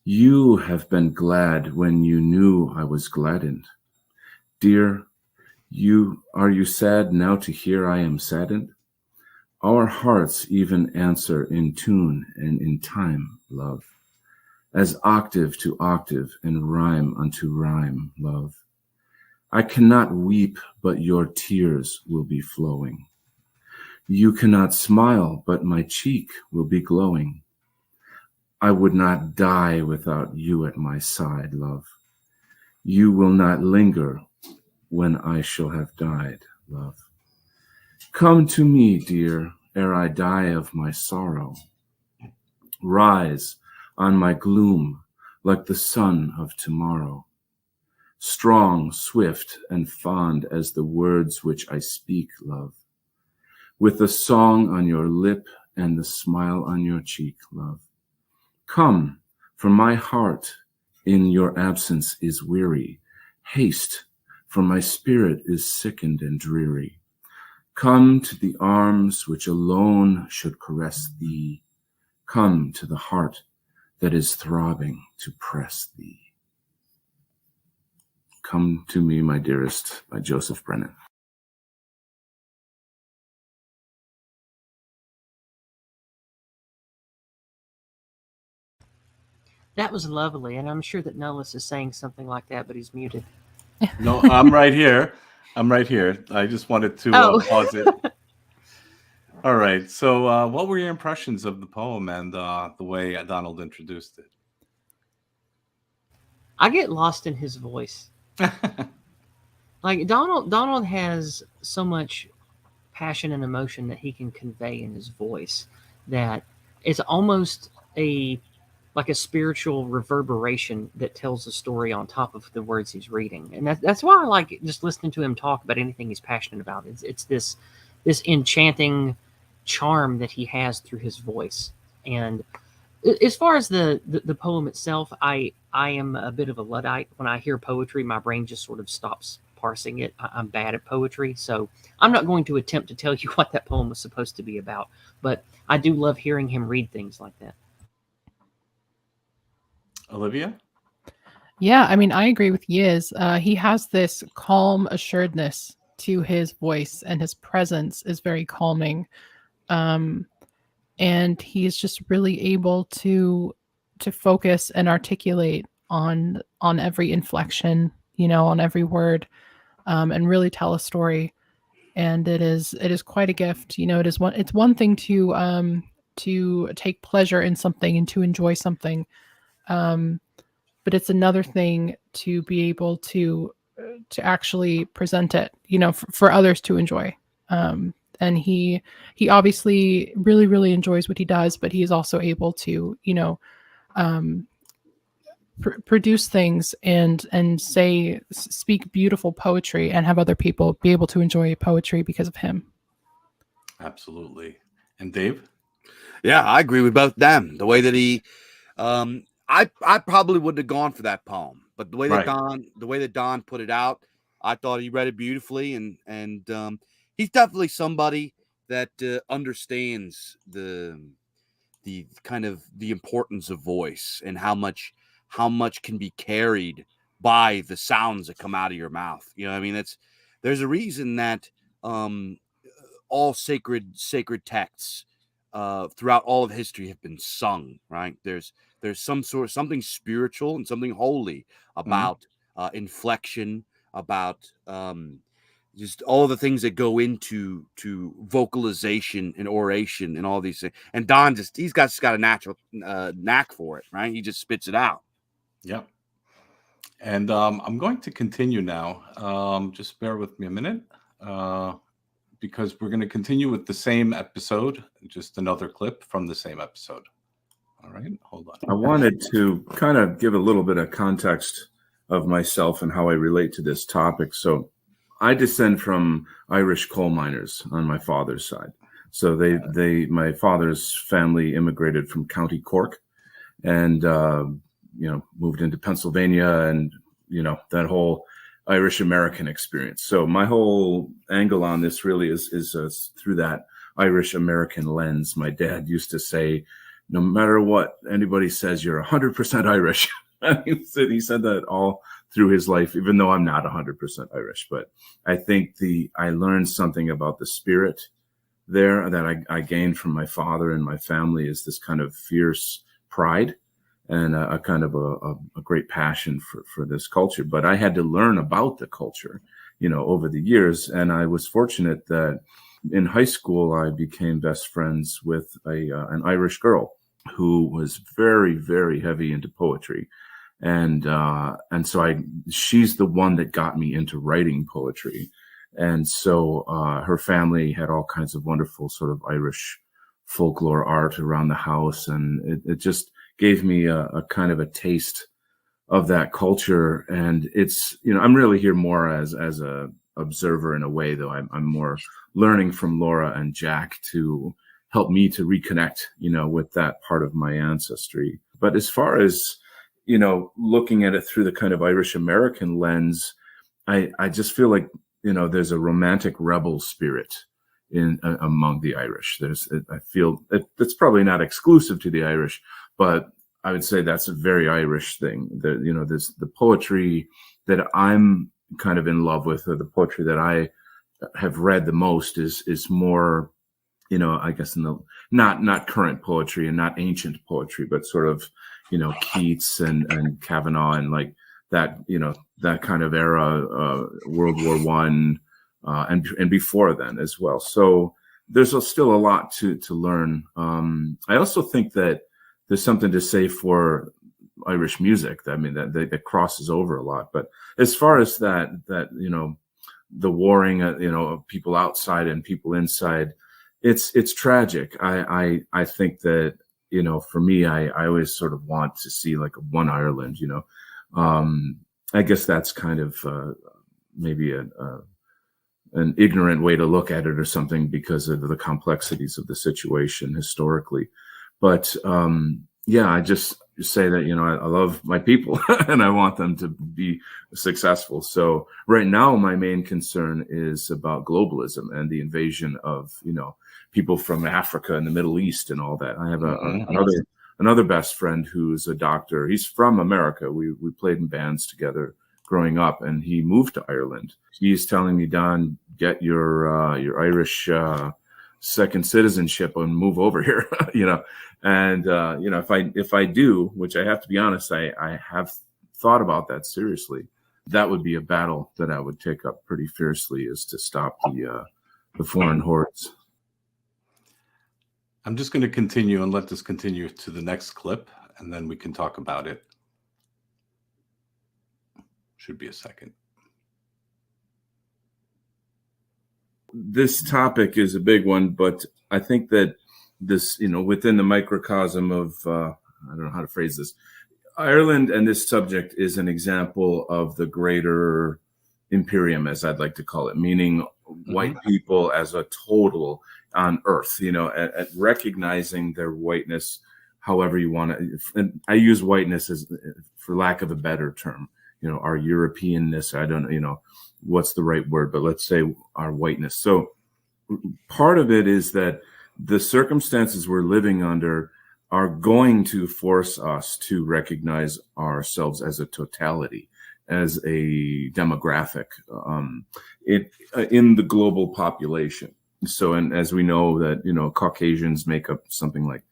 You have been glad when you knew I was gladdened. Dear, are you sad now to hear I am saddened? Our hearts even answer in tune and in time, love, as octave to octave and rhyme unto rhyme, love. I cannot weep, but your tears will be flowing. You cannot smile, but my cheek will be glowing. I would not die without you at my side, love. You will not linger when I shall have died, love. Come to me, dear, ere I die of my sorrow. Rise on my gloom like the sun of tomorrow. Strong, swift, and fond as the words which I speak, love. With the song on your lip and the smile on your cheek, love. Come, for my heart in your absence is weary. Haste, for my spirit is sickened and dreary. Come to the arms which alone should caress thee. Come to the heart that is throbbing to press thee. Come to Me, My Dearest by Joseph Brennan. That was lovely, and I'm sure that Nullis is saying something like that, but he's muted. No, I'm right here. I just wanted to pause it. All right. So what were your impressions of the poem and the way Donald introduced it? I get lost in his voice. Like Donald has so much passion and emotion that he can convey in his voice that it's almost a like a spiritual reverberation that tells the story on top of the words he's reading. And that's why I like just listening to him talk about anything he's passionate about. It's this enchanting charm that he has through his voice. And as far as the poem itself, I am a bit of a Luddite. When I hear poetry, my brain just sort of stops parsing it. I'm bad at poetry, so I'm not going to attempt to tell you what that poem was supposed to be about. But I do love hearing him read things like that. Olivia? Yeah, I mean, I agree with Yiz. He has this calm assuredness to his voice, and his presence is very calming. And he's just really able to focus and articulate on every inflection, on every word, and really tell a story. And it is quite a gift. It's one thing to take pleasure in something and to enjoy something. But it's another thing to be able to actually present it, for others to enjoy. And he obviously really, really enjoys what he does, but he is also able to, produce things and speak beautiful poetry and have other people be able to enjoy poetry because of him. Absolutely. And Dave? Yeah, I agree with both them. The way that he, I probably wouldn't have gone for that poem, but the way that Don put it out, I thought he read it beautifully, and he's definitely somebody that understands the kind of the importance of voice and how much can be carried by the sounds that come out of your mouth. I mean, there's a reason that all sacred texts throughout all of history have been sung, right? There's something spiritual and something holy about inflection, about just all the things that go into vocalization and oration and all these things. And Don he's just got a natural knack for it, right? He just spits it out. Yep. And I'm going to continue now. Just bear with me a minute, because we're going to continue with the same episode, just another clip from the same episode. All right, hold on. I wanted to kind of give a little bit of context of myself and how I relate to this topic. So I descend from Irish coal miners on my father's side. So my father's family immigrated from County Cork and, moved into Pennsylvania and, that whole Irish American experience. So my whole angle on this really is through that Irish American lens. My dad used to say, no matter what anybody says, you're 100% Irish. He said that all through his life, even though I'm not 100% Irish. But I think I learned something about the spirit there that I gained from my father and my family, is this kind of fierce pride and a kind of a great passion for this culture. But I had to learn about the culture, over the years. And I was fortunate that in high school, I became best friends with an Irish girl who was very, very heavy into poetry. And so she's the one that got me into writing poetry. And so her family had all kinds of wonderful sort of Irish folklore art around the house. And it just gave me a kind of a taste of that culture. And it's, I'm really here more as a observer in a way, though I'm more learning from Laura and Jack to help me to reconnect, with that part of my ancestry. But as far as, looking at it through the kind of Irish American lens, I just feel like, there's a romantic rebel spirit among the Irish. I feel it's probably not exclusive to the Irish, but I would say that's a very Irish thing. There's the poetry that I'm kind of in love with, or the poetry that I have read the most is more, I guess in the not current poetry and not ancient poetry, but sort of, Keats and Kavanaugh and like that, that kind of era, World War I, and before then as well. So there's still a lot to learn. I also think that there's something to say for Irish music. I mean, that crosses over a lot. But as far as that the warring, of people outside and people inside, it's tragic. I think that, for me, I always sort of want to see like a one Ireland, I guess that's kind of maybe an ignorant way to look at it or something because of the complexities of the situation historically. But I just say that, I love my people and I want them to be successful. So right now, my main concern is about globalism and the invasion of, people from Africa and the Middle East and all that. I have another best friend who's a doctor. He's from America. We played in bands together growing up, and he moved to Ireland. He's telling me, Don, get your Irish second citizenship and move over here, And if I do, which I have to be honest, I have thought about that seriously. That would be a battle that I would take up pretty fiercely, is to stop the foreign hordes. I'm just going to continue and let this continue to the next clip, and then we can talk about it. Should be a second. This topic is a big one, but I think that this, within the microcosm of, I don't know how to phrase this, Ireland and this subject is an example of the greater imperium, as I'd like to call it, meaning white people as a total on Earth, at recognizing their whiteness, however you want to. And I use whiteness as, for lack of a better term, our Europeanness. I don't know, what's the right word, but let's say our whiteness. So part of it is that the circumstances we're living under are going to force us to recognize ourselves as a totality, as a demographic in the global population. So, and as we know that, Caucasians make up something like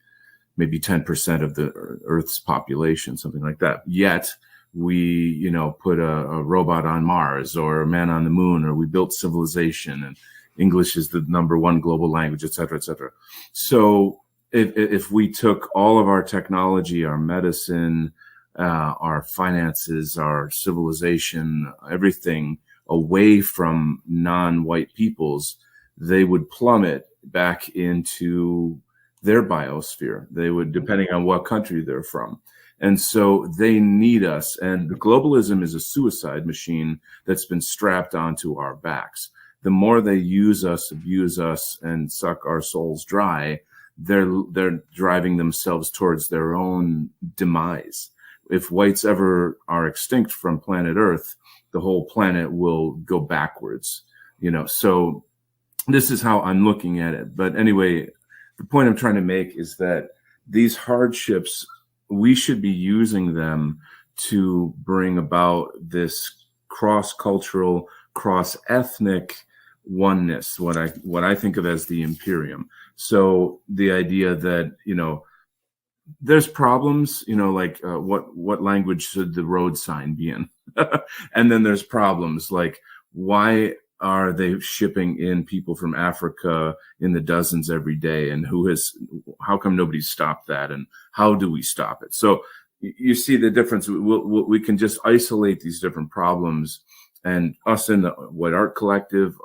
maybe 10% of the Earth's population, something like that. Yet we, put a robot on Mars or a man on the moon, or we built civilization, and English is the number one global language, et cetera, et cetera. So if we took all of our technology, our medicine, our finances, our civilization, everything away from non-white peoples, they would plummet back into their biosphere. They would, depending on what country they're from. And so they need us. And globalism is a suicide machine that's been strapped onto our backs. The more they use us, abuse us, and suck our souls dry, they're driving themselves towards their own demise. If whites ever are extinct from planet Earth, the whole planet will go backwards. So this is how I'm looking at it. But anyway, the point I'm trying to make is that these hardships, we should be using them to bring about this cross-cultural, cross-ethnic oneness, what I think of as the imperium. So the idea that, there's problems, like what language should the road sign be in? And then there's problems like, why are they shipping in people from Africa in the dozens every day? And how come nobody's stopped that? And how do we stop it? So you see the difference. We can just isolate these different problems, and us in the White Art Collective,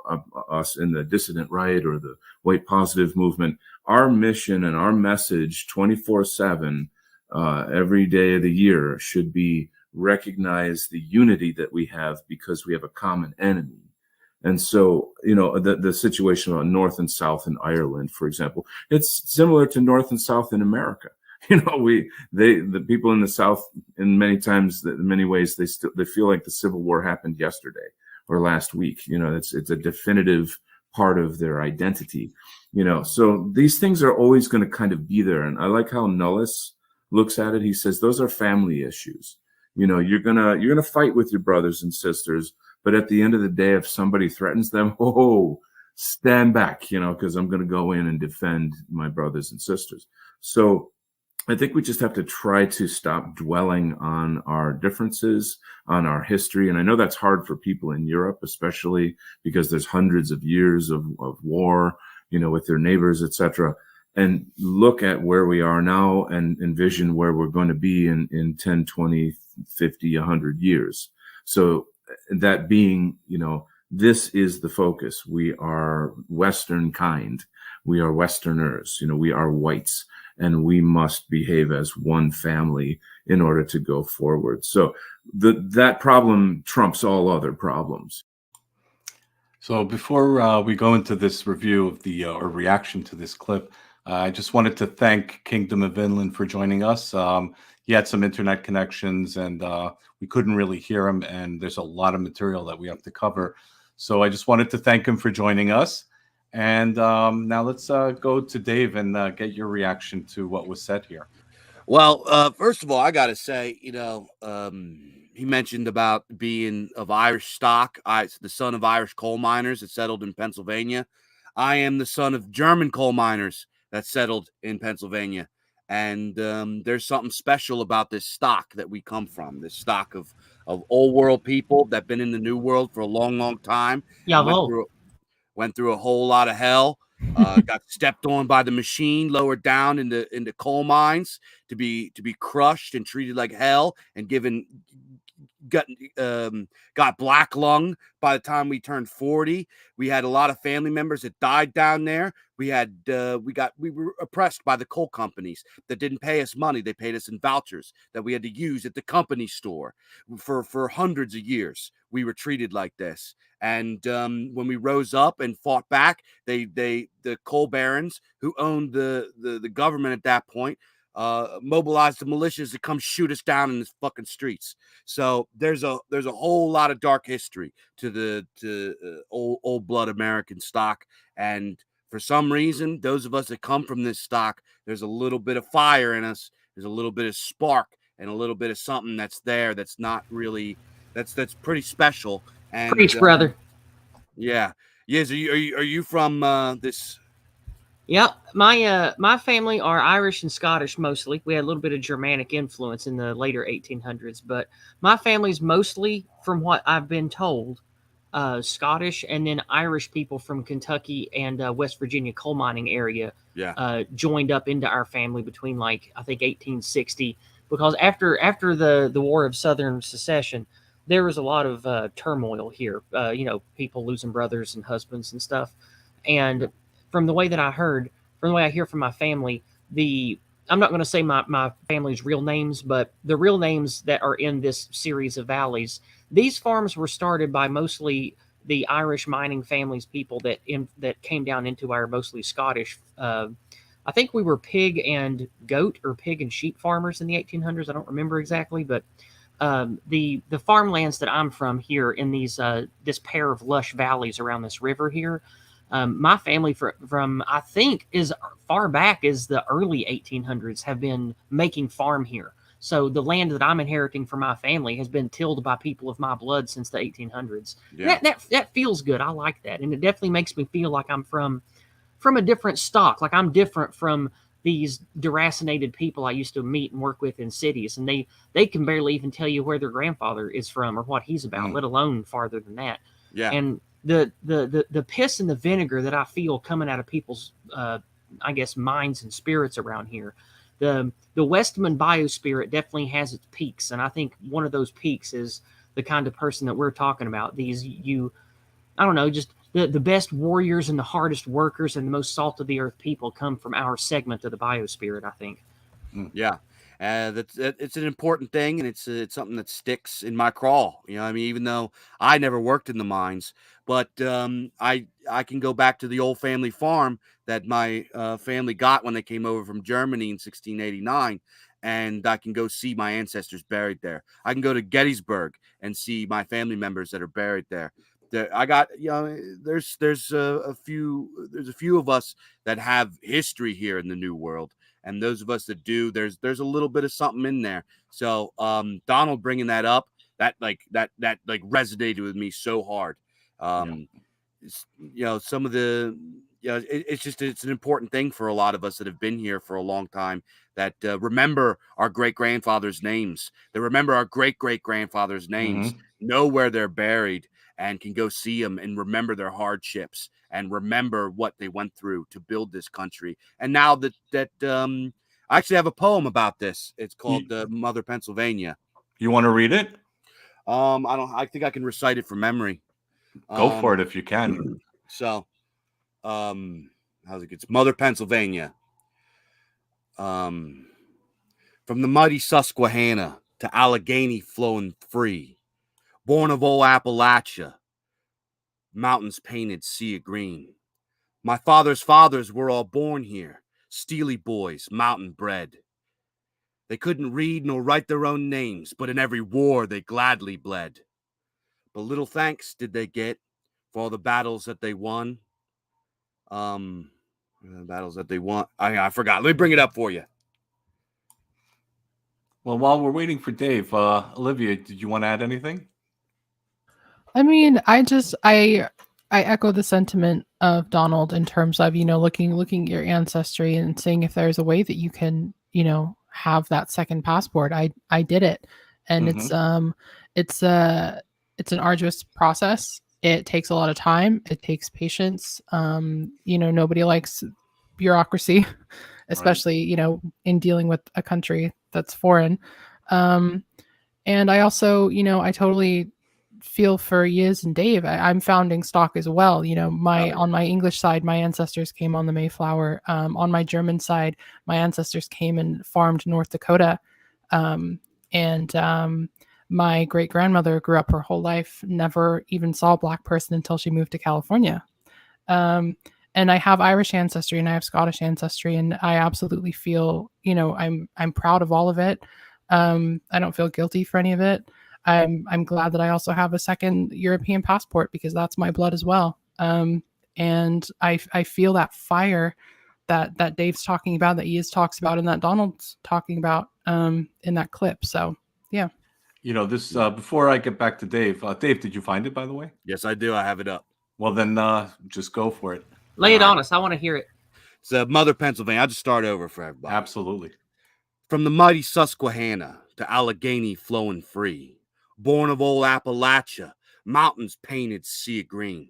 us in the dissident right or the white positive movement, our mission and our message 24/7, every day of the year should be recognize the unity that we have because we have a common enemy. And so, the situation about North and South in Ireland, for example, it's similar to North and South in America. The people in the South, in many ways, they feel like the Civil War happened yesterday or last week. It's a definitive part of their identity. So these things are always going to kind of be there. And I like how Nullis looks at it. He says those are family issues. You're gonna fight with your brothers and sisters, but at the end of the day, if somebody threatens them, stand back, because I'm going to go in and defend my brothers and sisters. So I think we just have to try to stop dwelling on our differences, on our history. And I know that's hard for people in Europe, especially because there's hundreds of years of war, with their neighbors, etc. And look at where we are now and envision where we're going to be in 10, 20, 50, 100 years. So that being, this is the focus. We are Western kind. We are Westerners. We are whites. and we must behave as one family in order to go forward. So that problem trumps all other problems. So before we go into this review of the or reaction to this clip, I just wanted to thank Kingdom of Inland for joining us. He had some internet connections and we couldn't really hear him, and there's a lot of material that we have to cover. So I just wanted to thank him for joining us. And now let's go to Dave and get your reaction to what was said here. Well, first of all, I got to say, he mentioned about being of Irish stock. The son of Irish coal miners that settled in Pennsylvania. I am the son of German coal miners that settled in Pennsylvania. And there's something special about this stock that we come from, this stock of old world people that have been in the new world for a long, long time. Yeah, Went through a whole lot of hell. Got stepped on by the machine, lowered down into coal mines to be crushed and treated like hell, and got black lung by the time we turned 40. We had a lot of family members that died down there. We were oppressed by the coal companies that didn't pay us money. They paid us in vouchers that we had to use at the company store for hundreds of years. We were treated like this. And when we rose up and fought back, the coal barons who owned the government at that point mobilized the militias to come shoot us down in the fucking streets. So there's a whole lot of dark history to old blood American stock, and for some reason, those of us that come from this stock, there's a little bit of fire in us. There's a little bit of spark and a little bit of something that's there that's not really that's pretty special. And preach, brother. Yeah. Yes. Are you from this? Yep, my family are Irish and Scottish mostly. We had a little bit of Germanic influence in the later 1800s, but my family's mostly, from what I've been told, Scottish, and then Irish people from Kentucky and West Virginia coal mining area joined up into our family between, like, I think 1860, because after the War of Southern Secession, there was a lot of turmoil here. People losing brothers and husbands and stuff, and from the way that I heard, from the way I hear from my family, I'm not going to say my family's real names, but the real names that are in this series of valleys, these farms were started by mostly the Irish mining families, people that came down into our mostly Scottish. I think we were pig and goat or pig and sheep farmers in the 1800s. I don't remember exactly, but the farmlands that I'm from here in this pair of lush valleys around this river here. My family from I think as far back as the early 1800s have been making farm here. So the land that I'm inheriting from my family has been tilled by people of my blood since the 1800s. Yeah. That feels good. I like that, and it definitely makes me feel like I'm from a different stock. Like I'm different from these deracinated people I used to meet and work with in cities, and they can barely even tell you where their grandfather is from or what he's about, let alone farther than that. Yeah. And the piss and the vinegar that I feel coming out of people's I guess minds and spirits around here. The Westman biospirit definitely has its peaks, and I think one of those peaks is the kind of person that we're talking about. I don't know, just the best warriors and the hardest workers and the most salt of the earth people come from our segment of the biospirit, I think. Yeah. It's an important thing, and it's something that sticks in my craw. I mean, even though I never worked in the mines, but I can go back to the old family farm that my family got when they came over from Germany in 1689, and I can go see my ancestors buried there. I can go to Gettysburg and see my family members that are buried there. I got, there's a few of us that have history here in the New World. And those of us that do, there's a little bit of something in there. So Donald bringing that up, that resonated with me so hard. Some of the, it's an important thing for a lot of us that have been here for a long time, that remember our great grandfathers' names. They remember our great great grandfathers' names, know where they're buried, and can go see them and remember their hardships and remember what they went through to build this country. And now that I actually have a poem about this. It's called Mother Pennsylvania. You want to read it? I think I can recite it from memory. Go for it if you can. So, how's it? It's Mother Pennsylvania. From the mighty Susquehanna to Allegheny flowing free, born of old Appalachia, mountains painted sea of green. My father's fathers were all born here, steely boys, mountain bred. They couldn't read nor write their own names, but in every war they gladly bled. But little thanks did they get for all the battles that they won. I forgot. Let me bring it up for you. Well, while we're waiting for Dave, Olivia, did you want to add anything? I mean, I echo the sentiment of Donald in terms of, looking at your ancestry and seeing if there's a way that you can, have that second passport. I did it. And it's an arduous process. It takes a lot of time. It takes patience. Nobody likes bureaucracy, especially, in dealing with a country that's foreign. And I also, I totally feel for Yiz and Dave. I'm founding stock as well. On my English side, my ancestors came on the Mayflower. On my German side, my ancestors came and farmed North Dakota. My great grandmother grew up her whole life, never even saw a Black person until she moved to California. And I have Irish ancestry and I have Scottish ancestry, and I absolutely feel, I'm proud of all of it. I don't feel guilty for any of it. I'm glad that I also have a second European passport because that's my blood as well. And I feel that fire that Dave's talking about, that Yiz talks about, and that Donald's talking about in that clip. So yeah. This before I get back to Dave. Dave, did you find it, by the way? Yes, I do. I have it up. Well, then just go for it. Lay it on us. I want to hear it. It's Mother Pennsylvania. I'll just start over for everybody. Absolutely. From the mighty Susquehanna to Allegheny flowing free, born of old Appalachia, mountains painted sea of green.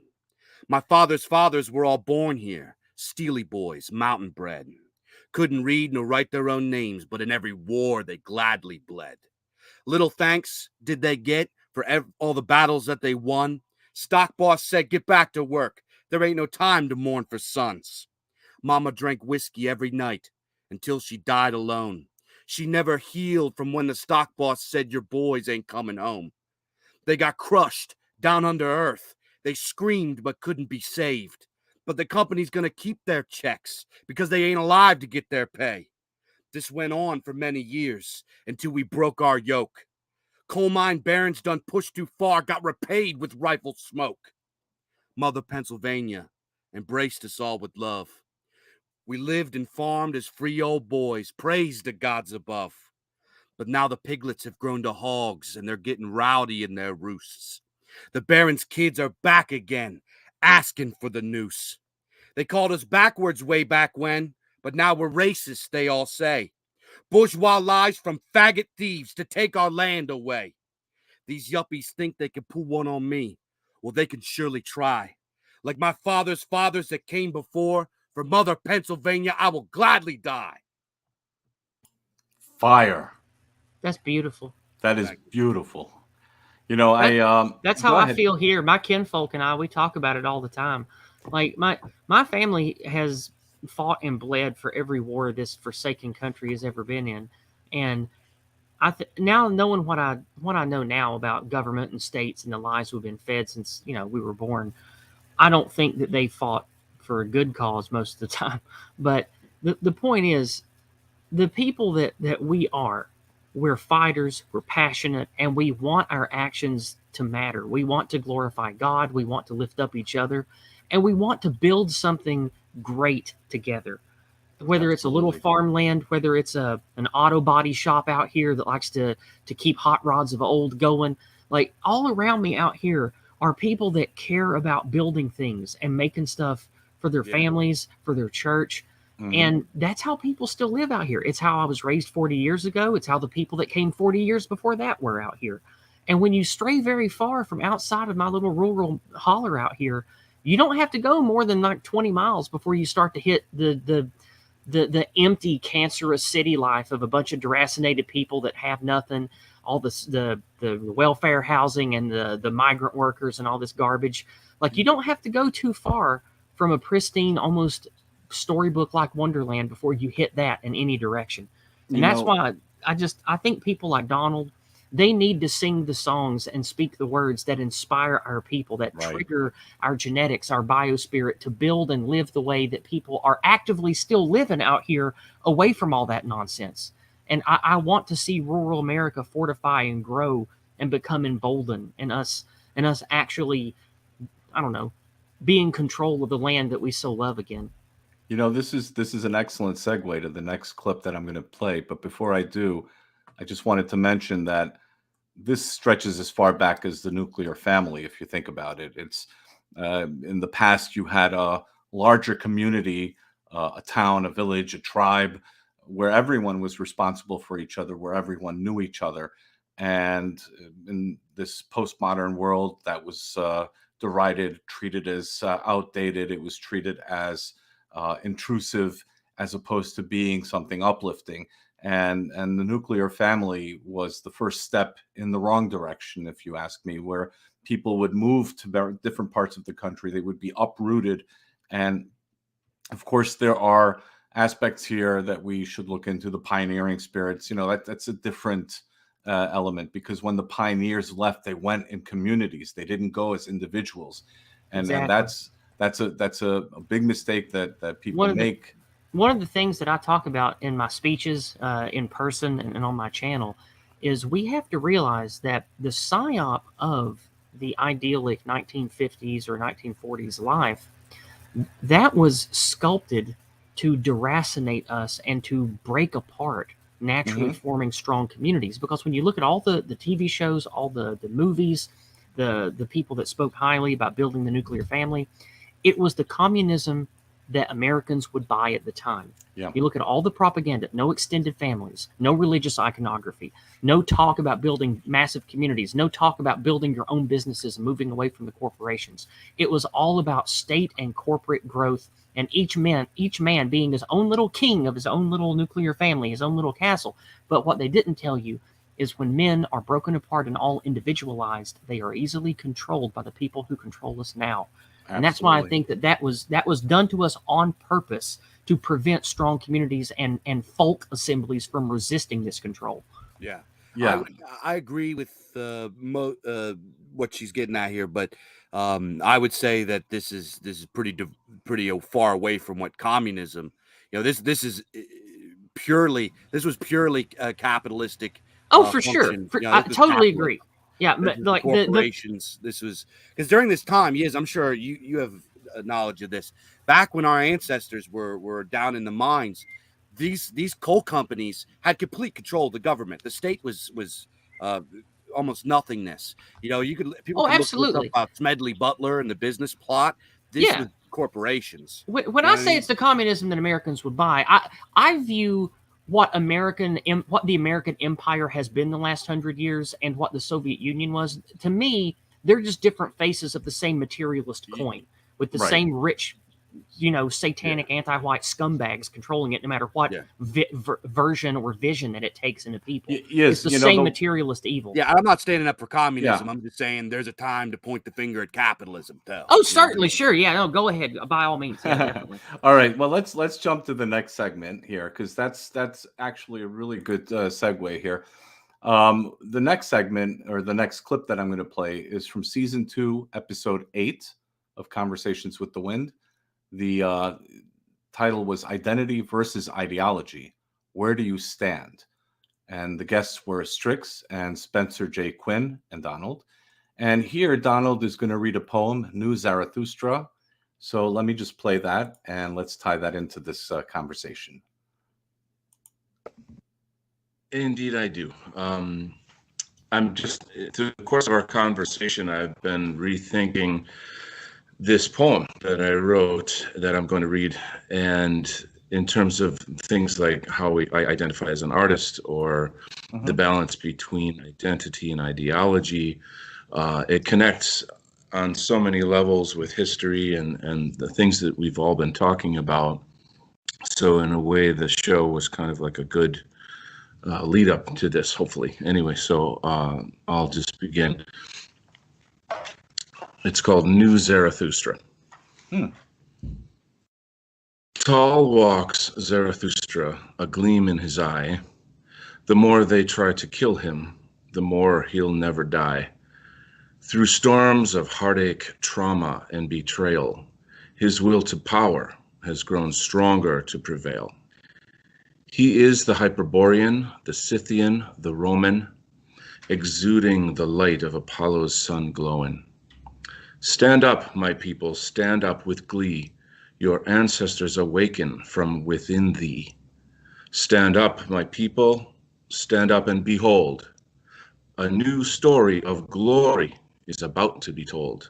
My father's fathers were all born here, steely boys, mountain bred. Couldn't read nor write their own names, but in every war they gladly bled. Little thanks did they get for all the battles that they won. Stock boss said, get back to work. There ain't no time to mourn for sons. Mama drank whiskey every night until she died alone. She never healed from when the stock boss said, your boys ain't coming home. They got crushed down under earth. They screamed but couldn't be saved. But the company's gonna keep their checks because they ain't alive to get their pay. This went on for many years until we broke our yoke. Coal mine barons done pushed too far, got repaid with rifle smoke. Mother Pennsylvania embraced us all with love. We lived and farmed as free old boys, praised the gods above. But now the piglets have grown to hogs and they're getting rowdy in their roosts. The baron's kids are back again, asking for the noose. They called us backwards way back when, but now we're racist, they all say. Bourgeois lies from faggot thieves to take our land away. These yuppies think they can pull one on me. Well, they can surely try. Like my father's fathers that came before, for Mother Pennsylvania, I will gladly die. Fire. That's beautiful. That is beautiful. That's how I feel here. My kinfolk and I, we talk about it all the time. Like my family has fought and bled for every war this forsaken country has ever been in, and now knowing what I know now about government and states and the lies we've been fed since we were born, I don't think that they fought for a good cause most of the time. But the point is, the people that we are, we're fighters, we're passionate, and we want our actions to matter. We want to glorify God, we want to lift up each other, and we want to build something great together. Whether it's a little farmland, whether it's an auto body shop out here that likes to keep hot rods of old going, like all around me out here are people that care about building things and making stuff for their families, for their church. Mm-hmm. And that's how people still live out here. It's how I was raised 40 years ago. It's how the people that came 40 years before that were out here. And when you stray very far from outside of my little rural holler out here, you don't have to go more than like 20 miles before you start to hit the empty, cancerous city life of a bunch of deracinated people that have nothing, all this, the welfare housing and the migrant workers and all this garbage. Like, you don't have to go too far from a pristine, almost storybook like Wonderland before you hit that in any direction. And You that's know, why I think people like Donald, they need to sing the songs and speak the words that inspire our people, that Right. trigger our genetics, our biospirit to build and live the way that people are actively still living out here away from all that nonsense. And I want to see rural America fortify and grow and become emboldened, and us actually, I don't know, be in control of the land that we so love again. This is an excellent segue to the next clip that I'm going to play. But before I do, I just wanted to mention that this stretches as far back as the nuclear family. If you think about it, it's in the past you had a larger community, a town, a village, a tribe, where everyone was responsible for each other, where everyone knew each other. And in this postmodern world, that was derided, treated as outdated. It was treated as intrusive, as opposed to being something uplifting. And the nuclear family was the first step in the wrong direction, if you ask me, where people would move to different parts of the country. They would be uprooted. And of course, there are aspects here that we should look into, the pioneering spirits. That's a different element, because when the pioneers left, they went in communities. They didn't go as individuals. And Exactly. that's a big mistake that people make. One of the things that I talk about in my speeches, in person and on my channel, is we have to realize that the psyop of the idyllic 1950s or 1940s life, that was sculpted to deracinate us and to break apart naturally forming strong communities. Because when you look at all the TV shows, all the movies, the people that spoke highly about building the nuclear family, it was the communism that Americans would buy at the time. Yeah. You look at all the propaganda, no extended families, no religious iconography, no talk about building massive communities, no talk about building your own businesses and moving away from the corporations. It was all about state and corporate growth, and each man being his own little king of his own little nuclear family, his own little castle. But what they didn't tell you is when men are broken apart and all individualized, they are easily controlled by the people who control us now. And that's why I think that was done to us on purpose to prevent strong communities and folk assemblies from resisting this control. Yeah. Yeah. I agree with what she's getting at here, but I would say that this is pretty far away from what communism. This was purely capitalistic. Oh, for sure. Function. I totally agree. Yeah, but like corporations. This was because during this time, yes, I'm sure you have knowledge of this. Back when our ancestors were down in the mines, these coal companies had complete control of the government. The state was almost nothingness. People could absolutely. look up about Smedley Butler and the business plot. This was corporations. When I say it's the communism that Americans would buy, I view what the American empire has been the last 100 years and what the Soviet Union was. To me, they're just different faces of the same materialist coin, with the same rich, satanic anti-white scumbags controlling it, no matter what version or vision that it takes into people. Yes, it's the same materialist evil. Yeah, I'm not standing up for communism. Yeah. I'm just saying there's a time to point the finger at capitalism, though. Oh, certainly, sure. Yeah, no, go ahead. By all means. Yeah, definitely. All right. Well, let's jump to the next segment here, because that's actually a really good segue here. The next segment, or the next clip that I'm going to play, is from season 2, episode 8 of Conversations with the Wind. The title was Identity versus Ideology. Where do you stand? And the guests were Strix and Spencer J. Quinn and Donald. And here Donald is going to read a poem, New Zarathustra. So let me just play that, and let's tie that into this conversation. Indeed, I do. I'm just, through the course of our conversation, I've been rethinking this poem that I wrote that I'm going to read, and in terms of things like how I identify as an artist, or the balance between identity and ideology, it connects on so many levels with history and the things that we've all been talking about. So in a way, the show was kind of like a good lead up to this, hopefully. Anyway, so I'll just begin. It's called New Zarathustra. Tall walks Zarathustra, a gleam in his eye. The more they try to kill him, the more he'll never die. Through storms of heartache, trauma, and betrayal, his will to power has grown stronger to prevail. He is the Hyperborean, the Scythian, the Roman, exuding the light of Apollo's sun glowing. Stand up, my people, stand up with glee. Your ancestors awaken from within thee. Stand up, my people, stand up and behold. A new story of glory is about to be told.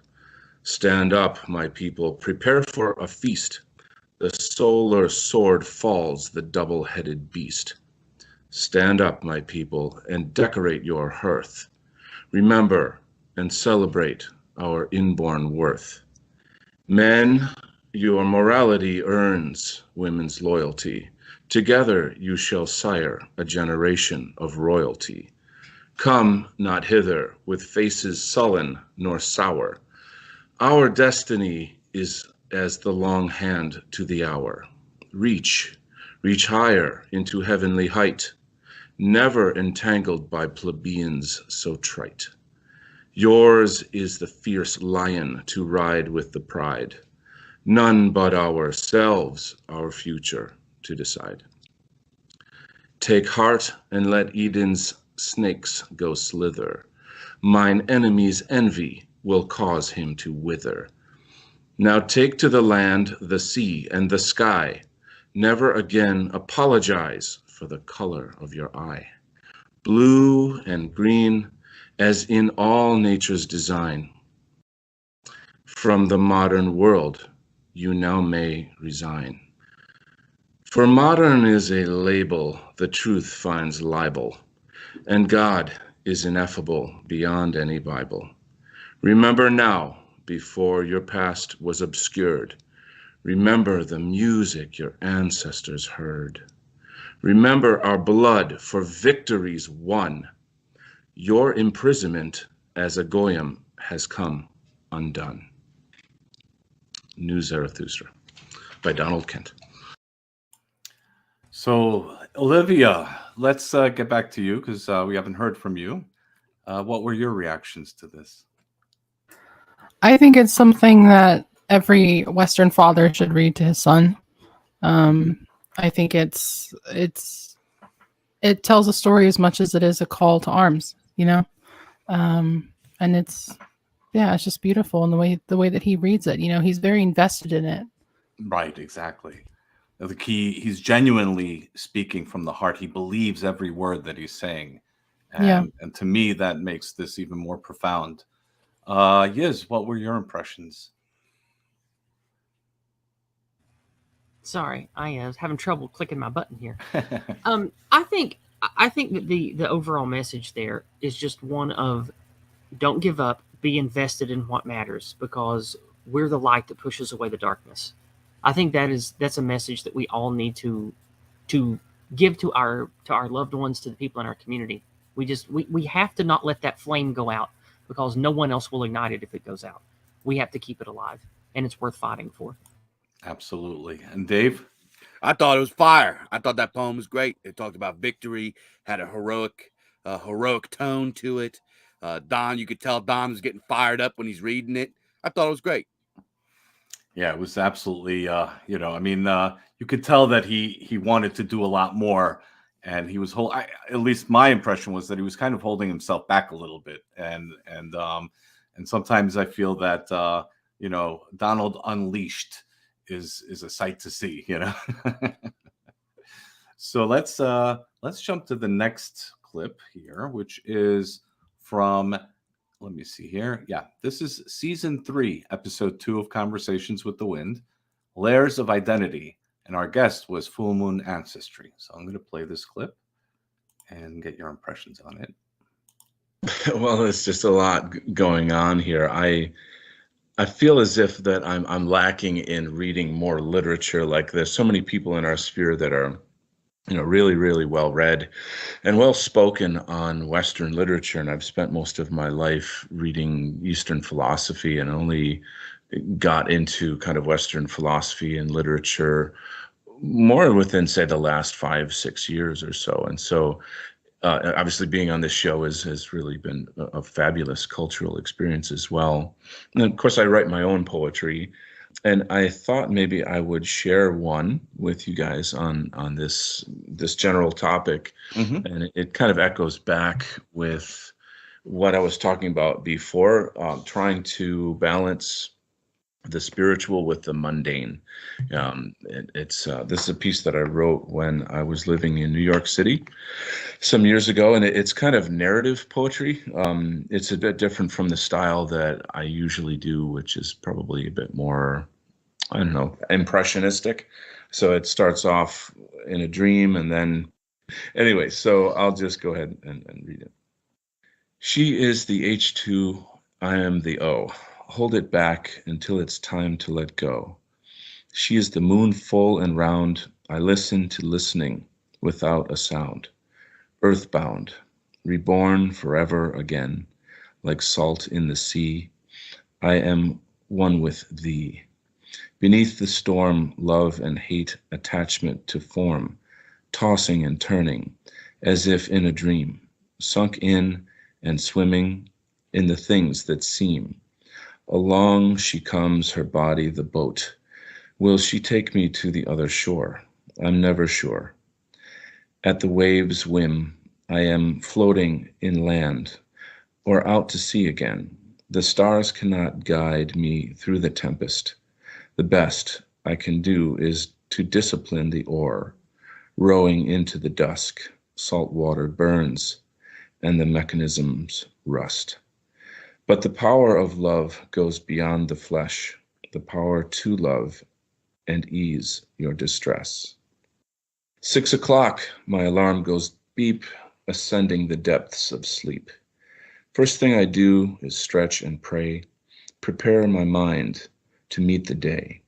Stand up, my people, prepare for a feast. The solar sword falls, the double-headed beast. Stand up, my people, and decorate your hearth. Remember and celebrate our inborn worth. Men, your morality earns women's loyalty. Together you shall sire a generation of royalty. Come not hither with faces sullen nor sour. Our destiny is as the long hand to the hour. Reach higher into heavenly height, never entangled by plebeians so trite. Yours is the fierce lion to ride with the pride, none but ourselves our future to decide. Take heart and let Eden's snakes go slither. Mine enemy's envy will cause him to wither. Now take to the land, the sea, and the sky. Never again apologize for the color of your eye. Blue and green, as in all nature's design. From the modern world, you now may resign. For modern is a label, the truth finds libel, and God is ineffable beyond any Bible. Remember now, before your past was obscured. Remember the music your ancestors heard. Remember our blood for victories won. Your imprisonment as a goyim has come undone. New Zarathustra by Donald Kent. So, Olivia, let's get back to you because we haven't heard from you. What were your reactions to this? I think it's something that every Western father should read to his son. I think it tells a story as much as it is a call to arms, you know? And it's just beautiful in the way that he reads it. You know, he's very invested in it. Right, exactly. The key, he's genuinely speaking from the heart. He believes every word that he's saying. And to me, that makes this even more profound. Yiz, what were your impressions? Sorry, I was having trouble clicking my button here. I think that the overall message there is just one of don't give up, be invested in what matters, because we're the light that pushes away the darkness. I think that's a message that we all need to give to our loved ones, to the people in our community. We have to not let that flame go out, because no one else will ignite it if it goes out. We have to keep it alive, and it's worth fighting for. Absolutely. And Dave? I thought it was fire. I thought that poem was great. It talked about victory, had a heroic tone to it. Don, you could tell Don was getting fired up when he's reading it. I thought it was great. Yeah, it was absolutely, you could tell that he wanted to do a lot more, and he was at least my impression was that he was kind of holding himself back a little bit, and sometimes I feel that Donald Unleashed is a sight to see, you know. So let's jump to the next clip here, which is from, let me see here. Yeah, this is season 3, episode 2 of Conversations with the Wind, Layers of Identity, and our guest was Full Moon Ancestry. So I'm going to play this clip and get your impressions on it. Well, there's just a lot going on here. I feel as if that I'm lacking in reading more literature like this. So many people in our sphere that are, really, really well read and well spoken on Western literature. And I've spent most of my life reading Eastern philosophy and only got into kind of Western philosophy and literature more within, say, the last 5-6 years or so. And so obviously being on this show has really been a fabulous cultural experience as well. And of course, I write my own poetry, and I thought maybe I would share one with you guys on this general topic. And it kind of echoes back with what I was talking about before, trying to balance the spiritual with the mundane. This is a piece that I wrote when I was living in New York City some years ago, and it's kind of narrative poetry. It's a bit different from the style that I usually do, which is probably a bit more, I don't know, impressionistic. So it starts off in a dream, and then anyway, so I'll just go ahead and read it. She is the H2, I am the O. Hold it back until it's time to let go. She is the moon full and round. I listen to listening without a sound. Earthbound, reborn forever again, like salt in the sea. I am one with thee. Beneath the storm, love and hate, attachment to form, tossing and turning, as if in a dream, sunk in and swimming in the things that seem. Along she comes, her body the boat. Will she take me to the other shore? I'm never sure. At the waves' whim, I am floating inland or out to sea again. The stars cannot guide me through the tempest. The best I can do is to discipline the oar, rowing into the dusk. Salt water burns and the mechanisms rust. But the power of love goes beyond the flesh, the power to love and ease your distress. 6 o'clock, my alarm goes beep, ascending the depths of sleep. First thing I do is stretch and pray, prepare my mind to meet the day,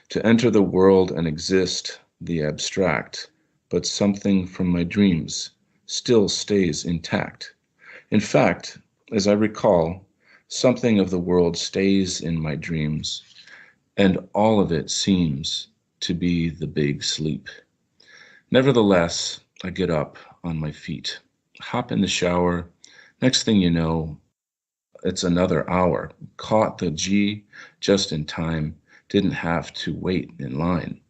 to enter the world and exist the abstract, but something from my dreams still stays intact. In fact, as I recall, something of the world stays in my dreams, and all of it seems to be the big sleep. Nevertheless, I get up on my feet, hop in the shower. Next thing you know, it's another hour. Caught the G just in time, didn't have to wait in line.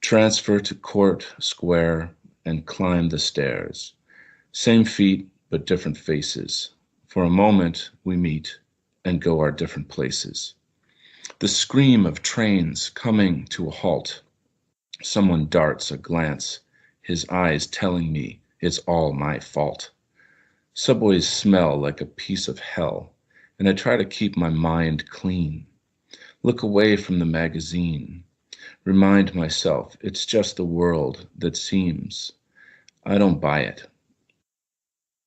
Transfer to court square and climb the stairs. Same feet, but different faces. For a moment, we meet and go our different places. The scream of trains coming to a halt. Someone darts a glance, his eyes telling me it's all my fault. Subways smell like a piece of hell, and I try to keep my mind clean. Look away from the magazine. Remind myself it's just the world that seems. I don't buy it.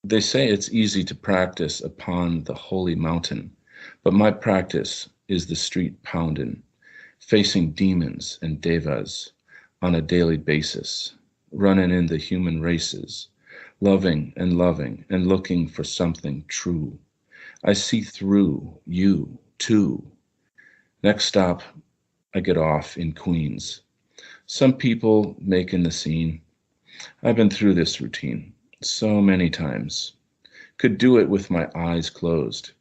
They say it's easy to practice upon the holy mountain, but my practice is the street poundin', facing demons and devas on a daily basis, running in the human races, loving and looking for something true. I see through you too. Next stop, I get off in Queens. Some people making the scene. I've been through this routine so many times. Could do it with my eyes closed.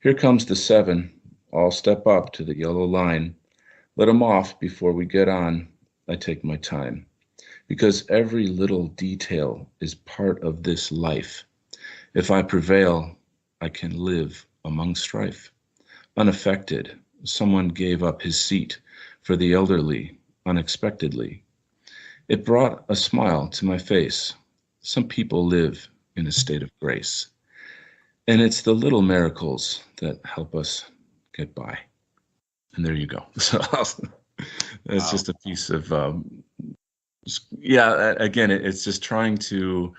Here comes the 7. I'll step up to the yellow line. Let them off before we get on. I take my time, because every little detail is part of this life. If I prevail, I can live among strife. Unaffected, someone gave up his seat for the elderly unexpectedly. It brought a smile to my face. Some people live in a state of grace. And it's the little miracles that help us get by. And there you go. So that's just a piece of, again, it's just trying to,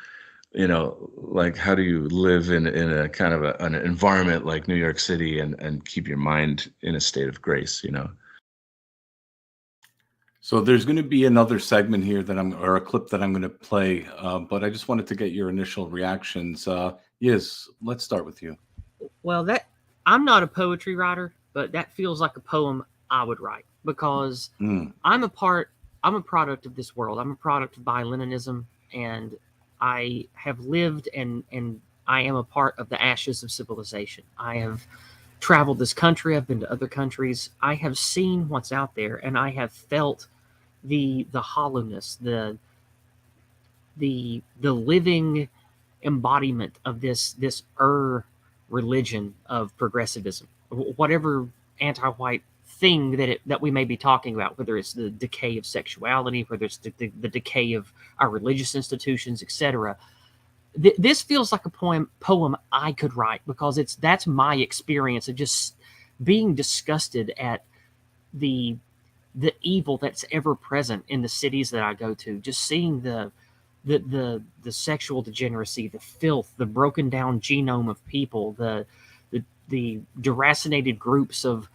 like, how do you live in a kind of an environment like New York City and keep your mind in a state of grace, So there's going to be another segment here or a clip that I'm going to play, but I just wanted to get your initial reactions. Yes, let's start with you. Well, I'm not a poetry writer. but that feels like a poem I would write because Mm. I'm a product of this world. I'm a product of bi-Leninism, and I have lived and I am a part of the ashes of civilization. I have traveled this country. I've been to other countries. I have seen what's out there, and I have felt the hollowness, the living embodiment of this religion of progressivism, whatever anti-white thing that we may be talking about, whether it's the decay of sexuality, whether it's the decay of our religious institutions, etc. This feels like a poem I could write because that's my experience of just being disgusted at the the evil that's ever present in the cities that I go to. Just seeing the sexual degeneracy, the filth, the broken down genome of people, the deracinated groups of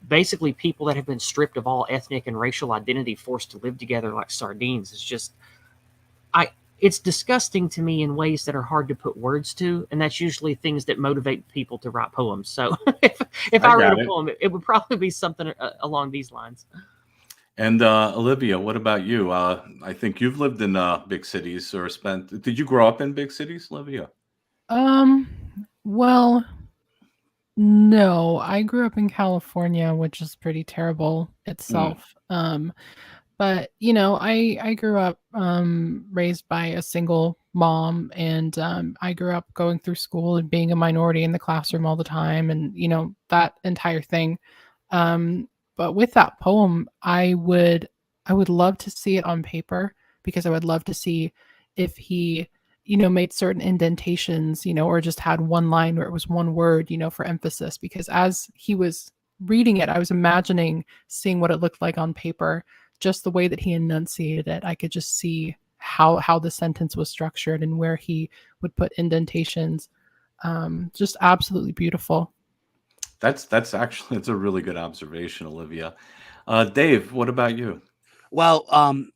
basically people that have been stripped of all ethnic and racial identity, forced to live together like sardines. It's just it's disgusting to me in ways that are hard to put words to, and that's usually things that motivate people to write poems. So if I wrote a poem, it would probably be something along these lines. And Olivia, what about you? I think you've lived in big cities or spent. Did you grow up in big cities, Olivia? Well, no, I grew up in California, which is pretty terrible itself. But I grew up raised by a single mom, and I grew up going through school and being a minority in the classroom all the time, and that entire thing. But with that poem, I would love to see it on paper, because I would love to see if he made certain indentations, or just had one line where it was one word, for emphasis, because as he was reading it, I was imagining seeing what it looked like on paper. Just the way that he enunciated it, I could just see how the sentence was structured and where he would put indentations. Just absolutely beautiful. That's actually it's a really good observation, Olivia. Dave, what about you? Well,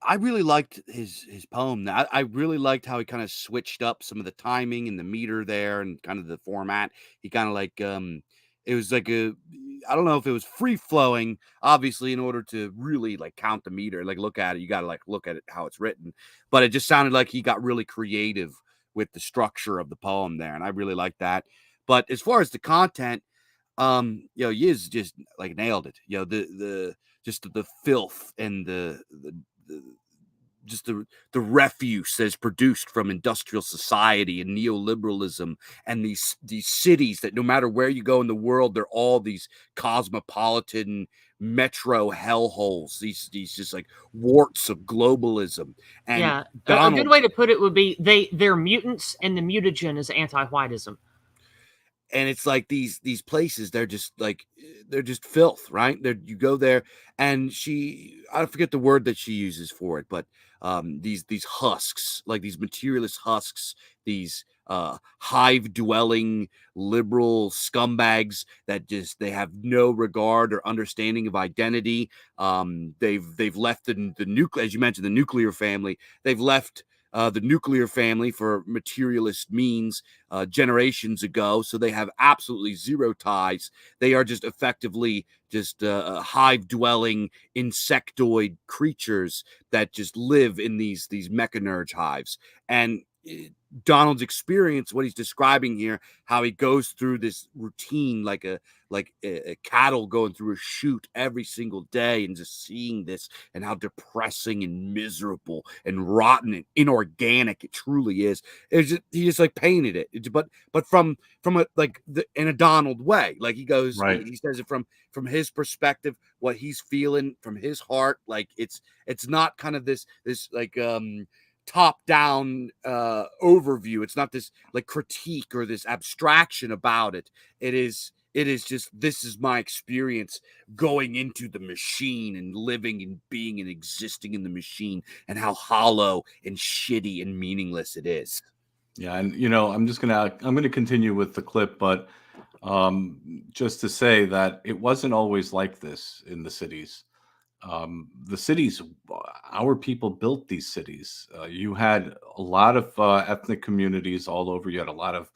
I really liked his poem. I really liked how he kind of switched up some of the timing and the meter there, and kind of the format. He kind of like it was like I don't know if it was free flowing. Obviously, in order to really like count the meter, like look at it, you got to like look at it how it's written. But it just sounded like he got really creative with the structure of the poem there, and I really liked that. But as far as the content, Yiz just like nailed it. The just the filth and the just the refuse that is produced from industrial society and neoliberalism, and these cities that no matter where you go in the world, they're all these cosmopolitan metro hellholes, these just like warts of globalism. And Yeah, a good Donald, way to put it would be they're mutants, and the mutagen is anti-whiteism. and it's like these places, they're just filth, right? You go there, and I forget the word that she uses for it, but these husks, like these materialist husks, these hive dwelling liberal scumbags that just they have no regard or understanding of identity. They've left the nuclear, as you mentioned, the nuclear family. They've left the nuclear family for materialist means generations ago, so they have absolutely zero ties. They are just effectively just hive dwelling insectoid creatures that just live in these mechanurge hives. And Donald's experience, what he's describing here, how he goes through this routine like a cattle going through a chute every single day, and just seeing this, and how depressing and miserable and rotten and inorganic it truly is. He just like painted it, but from a in a Donald way. Like he goes, Right. he says it from his perspective, what he's feeling from his heart. Like it's not kind of this like top down overview. It's not this like critique or this abstraction about it. It is just, this is my experience going into the machine and living and being and existing in the machine, and how hollow and shitty and meaningless it is. Yeah, and I'm gonna continue with the clip, but just to say that it wasn't always like this in the cities. The cities, our people built these cities. You had a lot of ethnic communities all over. You had a lot of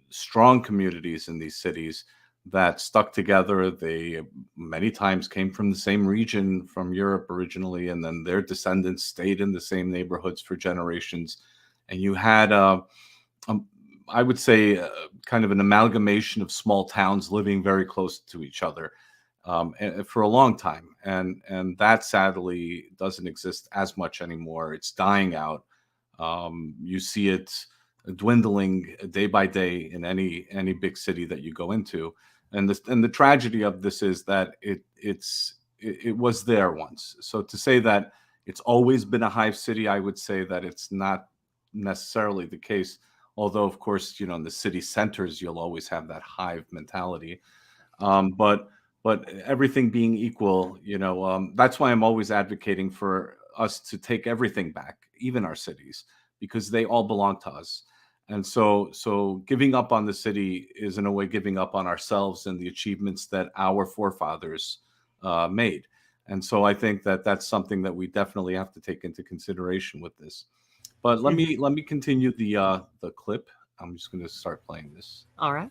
strong communities in these cities that stuck together. They many times came from the same region, from Europe originally, and then their descendants stayed in the same neighborhoods for generations. And you had, I would say, kind of an amalgamation of small towns living very close to each other and for a long time. And that sadly doesn't exist as much anymore. It's dying out. You see it dwindling day by day in any big city that you go into. And the tragedy of this is that it was there once. So to say that it's always been a hive city, I would say that it's not necessarily the case. Although, of course, in the city centers, you'll always have that hive mentality. But everything being equal, that's why I'm always advocating for us to take everything back, even our cities, because they all belong to us. And so giving up on the city is in a way giving up on ourselves and the achievements that our forefathers made. And so I think that that's something that we definitely have to take into consideration with this. But let me continue the clip. I'm just going to start playing this. All right.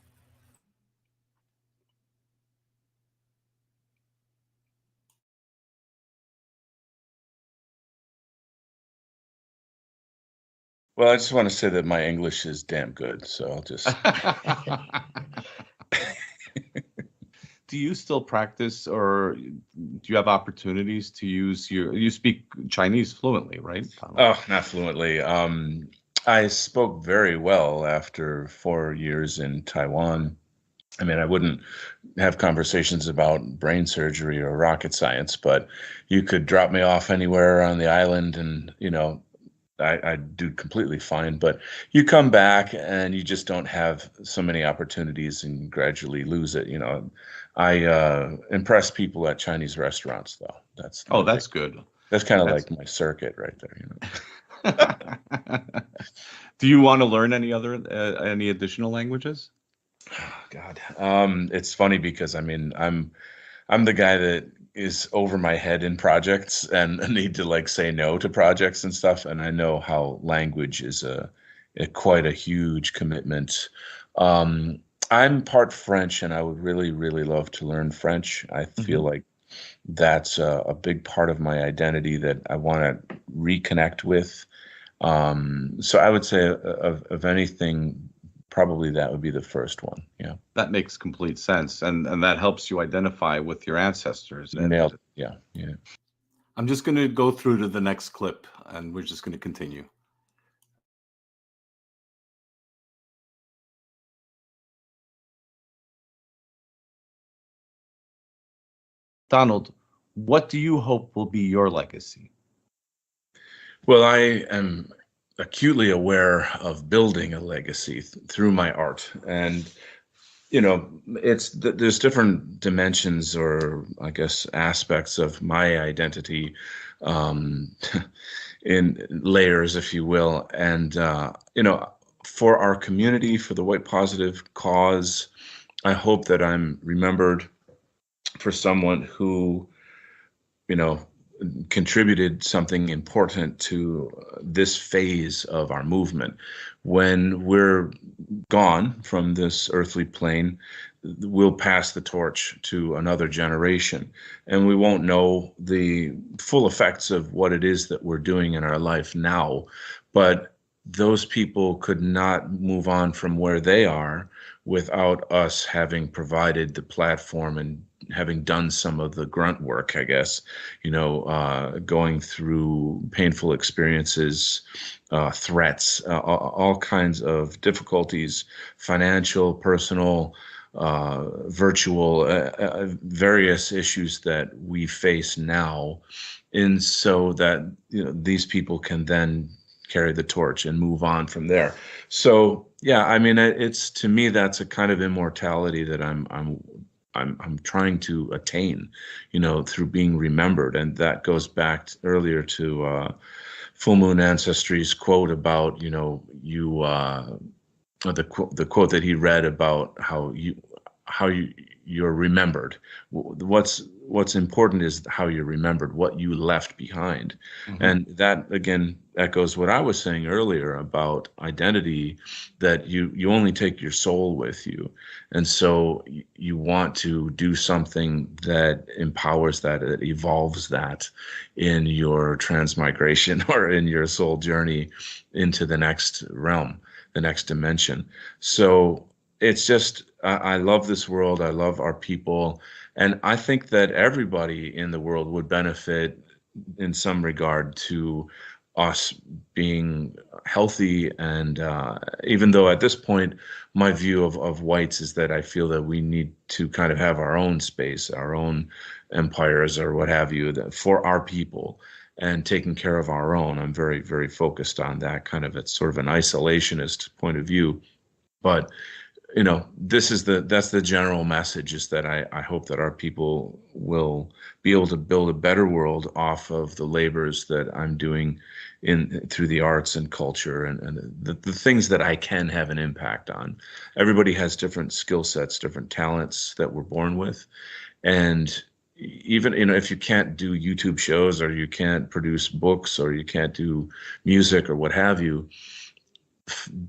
Well, I just want to say that my English is damn good, so I'll just. Do you still practice, or do you have opportunities to use you speak Chinese fluently, right? Oh, not fluently. I spoke very well after 4 years in Taiwan. I mean, I wouldn't have conversations about brain surgery or rocket science, but you could drop me off anywhere on the island and, I do completely fine. But you come back and you just don't have so many opportunities and gradually lose it. I impress people at Chinese restaurants, though. That's good. That's kind of like my circuit right there. Do you want to learn any additional languages? Oh, God, it's funny because I'm the guy that is over my head in projects and need to say no to projects and stuff. And I know how language is quite a huge commitment. I'm part French, and I would really, really love to learn French. I feel like that's a big part of my identity that I want to reconnect with. So I would say of anything, probably that would be the first one. Yeah. That makes complete sense. And that helps you identify with your ancestors. Nailed it. Yeah. I'm just going to go through to the next clip, and we're just going to continue. Donald, what do you hope will be your legacy? Well, I am acutely aware of building a legacy through my art, and there's different dimensions, or I guess aspects of my identity in layers, if you will. And for our community, for the white positive cause, I hope that I'm remembered for someone who contributed something important to this phase of our movement. When we're gone from this earthly plane, we'll pass the torch to another generation, and we won't know the full effects of what it is that we're doing in our life now. But those people could not move on from where they are without us having provided the platform and having done some of the grunt work, I guess, going through painful experiences, threats, all kinds of difficulties, financial, personal, virtual, various issues that we face now. And so that, these people can then carry the torch and move on from there. So, yeah, I mean, it's, to me, that's a kind of immortality that I'm trying to attain, through being remembered. And that goes back earlier to Full Moon Ancestry's quote about, the quote that he read about how you're remembered. What's important is how you're remembered, what you left behind. And that again echoes what I was saying earlier about identity, that you only take your soul with you. And so you want to do something that empowers that evolves that in your transmigration or in your soul journey into the next realm, the next dimension. So it's just, I love this world. I love our people. And I think that everybody in the world would benefit in some regard to us being healthy. And even though at this point, my view of whites is that I feel that we need to kind of have our own space, our own empires or what have you, that for our people and taking care of our own. I'm very, very focused on that kind of, it's sort of an isolationist point of view. But that's the general message, is that I hope that our people will be able to build a better world off of the labors that I'm doing through the arts and culture and the things that I can have an impact on. Everybody has different skill sets, different talents that we're born with. And even, if you can't do YouTube shows, or you can't produce books, or you can't do music or what have you,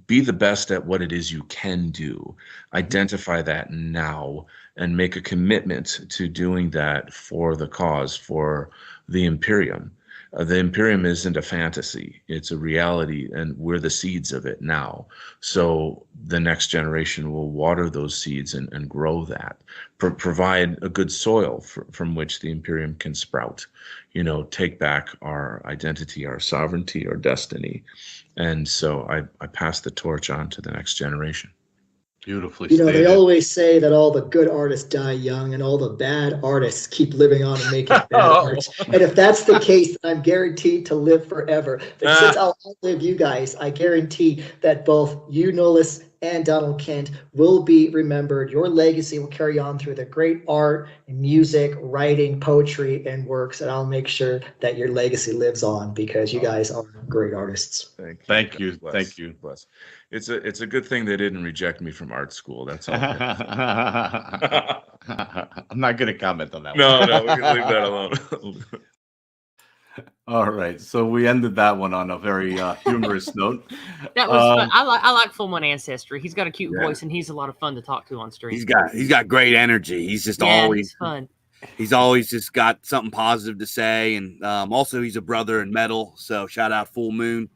be the best at what it is you can do. Identify that now and make a commitment to doing that for the cause, for the Imperium. The Imperium isn't a fantasy, it's a reality, and we're the seeds of it now. So the next generation will water those seeds and grow that, provide a good soil from which the Imperium can sprout, take back our identity, our sovereignty, our destiny. And so I pass the torch on to the next generation. Beautifully stated. They stated. always say that all the good artists die young and all the bad artists keep living on and making bad art. And if that's the case, I'm guaranteed to live forever. But since I'll outlive you guys, I guarantee that both you, Nolis, and Donald Kent will be remembered. Your legacy will carry on through the great art, music, writing, poetry, and works. And I'll make sure that your legacy lives on, because you guys are great artists. Thank you. Thank you. Bless. It's a good thing they didn't reject me from art school. That's all. I'm not going to comment on that. No, we can leave that alone. All right, so we ended that one on a very humorous note. That was fun. I like Full Moon Ancestry. He's got a cute voice, and he's a lot of fun to talk to on stream. He's got great energy. He's just always fun. He's always just got something positive to say, and also he's a brother in metal. So shout out Full Moon.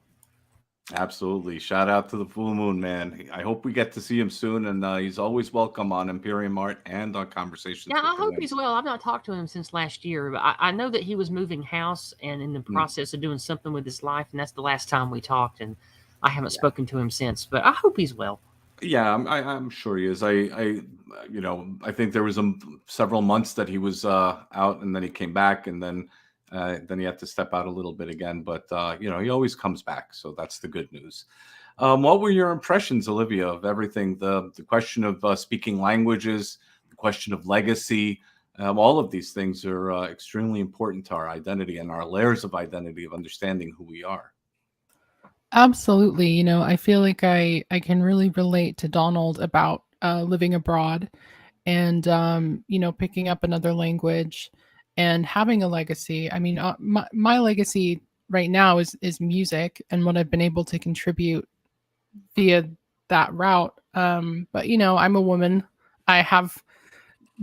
Absolutely. Shout out to the Full Moon, man. I hope we get to see him soon, and he's always welcome on Imperium Art and on Conversations. Yeah, I hope he's well. I've not talked to him since last year, but I know that he was moving house and in the process of doing something with his life, and that's the last time we talked, and I haven't spoken to him since, but I hope he's well. Yeah, I'm sure he is. I think there was several months that he was out, and then he came back, and then he had to step out a little bit again, but he always comes back, so that's the good news. What were your impressions, Olivia, of everything? The question of speaking languages, the question of legacy, all of these things are extremely important to our identity and our layers of identity, of understanding who we are. Absolutely. I feel like I can really relate to Donald about living abroad and, picking up another language and having a legacy. I mean, my legacy right now is music and what I've been able to contribute via that route. But I'm a woman. I have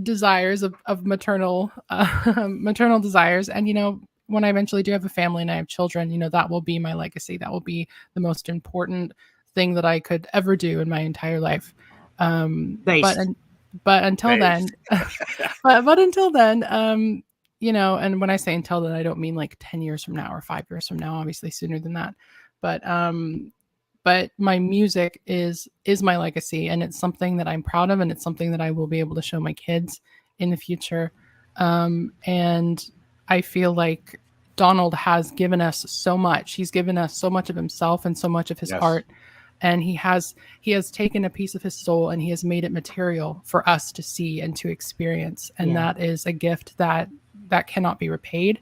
desires of maternal maternal desires, and when I eventually do have a family and I have children, that will be my legacy. That will be the most important thing that I could ever do in my entire life. But until then, but until then, and when I say until then, I don't mean like 10 years from now or 5 years from now, obviously sooner than that. But my music is my legacy, and it's something that I'm proud of, and it's something that I will be able to show my kids in the future. And I feel like Donald has given us so much. He's given us so much of himself and so much of his art. And he has taken a piece of his soul and he has made it material for us to see and to experience. And that is a gift that cannot be repaid.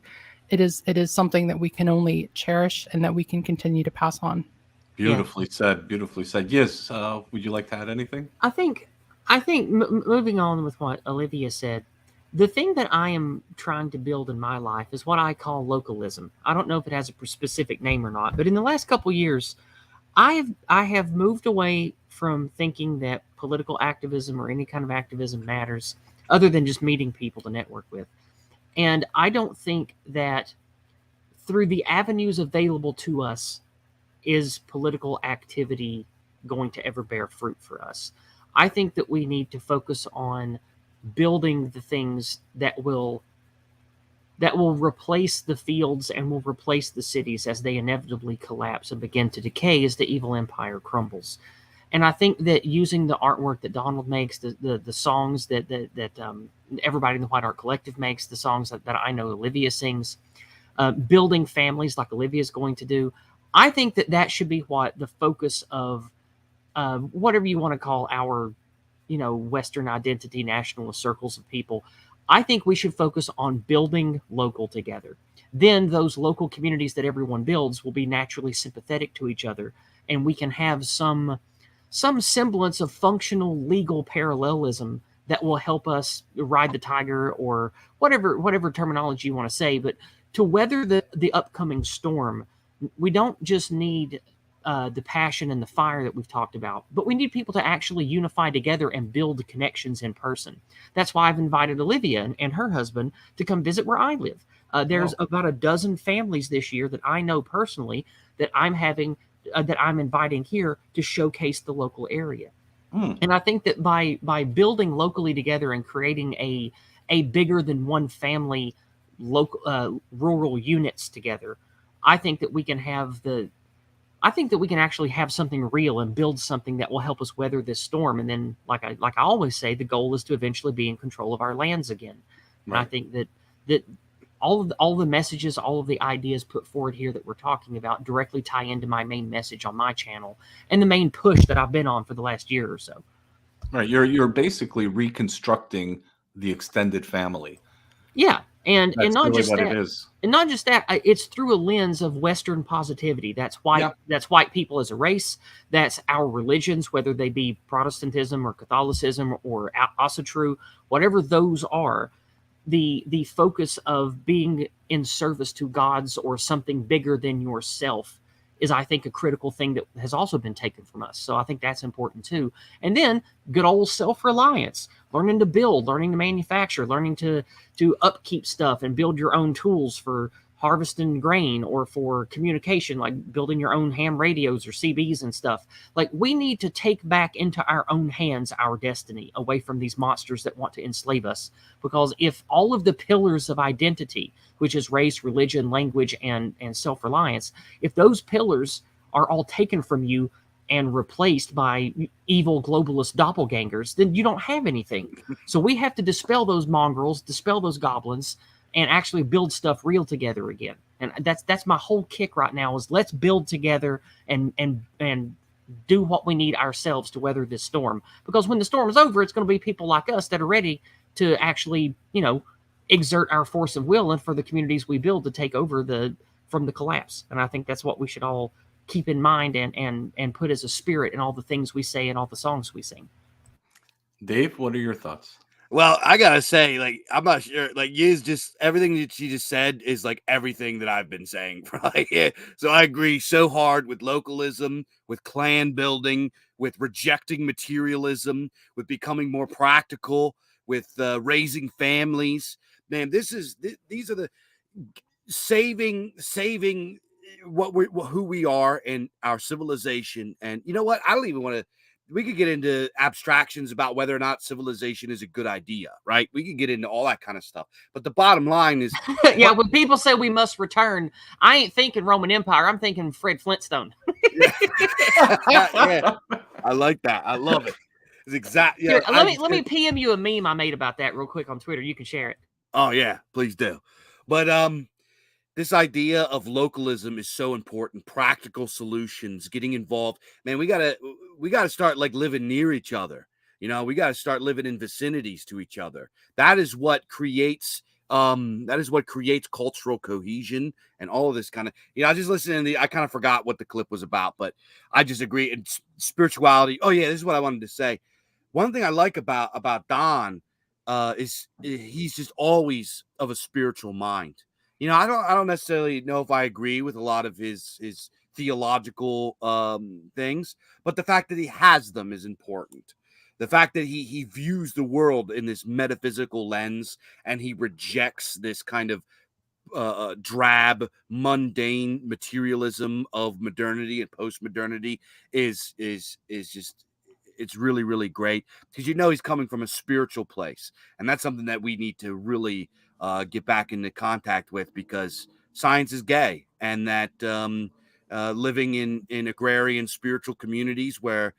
It is something that we can only cherish and that we can continue to pass on. Beautifully said. Beautifully said. Yes. Would you like to add anything? I think I think moving on with what Olivia said, the thing that I am trying to build in my life is what I call localism. I don't know if it has a specific name or not, but in the last couple years, I have moved away from thinking that political activism or any kind of activism matters, other than just meeting people to network with. And I don't think that through the avenues available to us is political activity going to ever bear fruit for us. I think that we need to focus on building the things that will replace the fields and will replace the cities as they inevitably collapse and begin to decay as the evil empire crumbles. And I think that using the artwork that Donald makes, the songs that everybody in the White Art Collective makes, the songs that I know Olivia sings, building families like Olivia is going to do, I think that that should be what the focus of whatever you want to call our, Western identity nationalist circles of people. I think we should focus on building local together. Then those local communities that everyone builds will be naturally sympathetic to each other, and we can have some semblance of functional legal parallelism that will help us ride the tiger, or whatever terminology you want to say. But to weather the upcoming storm, we don't just need the passion and the fire that we've talked about, but we need people to actually unify together and build connections in person. That's why I've invited Olivia and her husband to come visit where I live. There's about a dozen families this year that I know personally that I'm inviting here to showcase the local area. And I think that by building locally together and creating a bigger than one family local rural units together, I think that we can actually have something real and build something that will help us weather this storm. And then, like I always say, the goal is to eventually be in control of our lands again. And I think that all the messages, all of the ideas put forward here that we're talking about directly tie into my main message on my channel and the main push that I've been on for the last year or so. Right, you're basically reconstructing the extended family. Yeah, and That's not really just what that. it is. And not just that, it's through a lens of Western positivity. That's white people as a race. That's our religions, whether they be Protestantism or Catholicism or Asatru, whatever those are. The focus of being in service to gods or something bigger than yourself is, I think, a critical thing that has also been taken from us. So I think that's important too. And then good old self-reliance, learning to build, learning to manufacture, learning to upkeep stuff and build your own tools for harvesting grain or for communication, like building your own ham radios or CBs and stuff. Like, we need to take back into our own hands our destiny away from these monsters that want to enslave us. Because if all of the pillars of identity, which is race, religion, language, and self-reliance, if those pillars are all taken from you and replaced by evil globalist doppelgangers, then you don't have anything. So we have to dispel those mongrels, dispel those goblins, and actually build stuff real together again. And that's my whole kick right now, is let's build together and do what we need ourselves to weather this storm. Because when the storm is over, it's going to be people like us that are ready to actually, exert our force of will and for the communities we build to take over from the collapse. And I think that's what we should all keep in mind and put as a spirit in all the things we say and all the songs we sing. Dave, what are your thoughts? Well, I gotta say, like, I'm not sure. Like, just everything that she just said is like everything that I've been saying. Right? So I agree so hard with localism, with clan building, with rejecting materialism, with becoming more practical, with raising families. Man, these are the saving who we are and our civilization. And you know what? I don't even want to. We could get into abstractions about whether or not civilization is a good idea, right? We could get into all that kind of stuff. But the bottom line is, yeah, when people say we must return, I ain't thinking Roman Empire. I'm thinking Fred Flintstone. yeah, I like that. I love it. It's exactly. Yeah, let me PM you a meme I made about that real quick on Twitter. You can share it. Oh yeah, please do. But this idea of localism is so important. Practical solutions, getting involved. Man, we gotta start like living near each other. We gotta start living in vicinities to each other. That is what creates cultural cohesion and all of this kind of. I just listened to I kind of forgot what the clip was about, but I just agree. And spirituality. Oh yeah, this is what I wanted to say. one thing I like about Don is he's just always of a spiritual mind. You know, I don't necessarily know if I agree with a lot of his theological things, but the fact that he has them is important. The fact that he views the world in this metaphysical lens, and he rejects this kind of drab, mundane materialism of modernity and post-modernity is just, it's really, really great, because you know he's coming from a spiritual place, and that's something that we need to really get back into contact with, because science is gay, and that living in agrarian spiritual communities where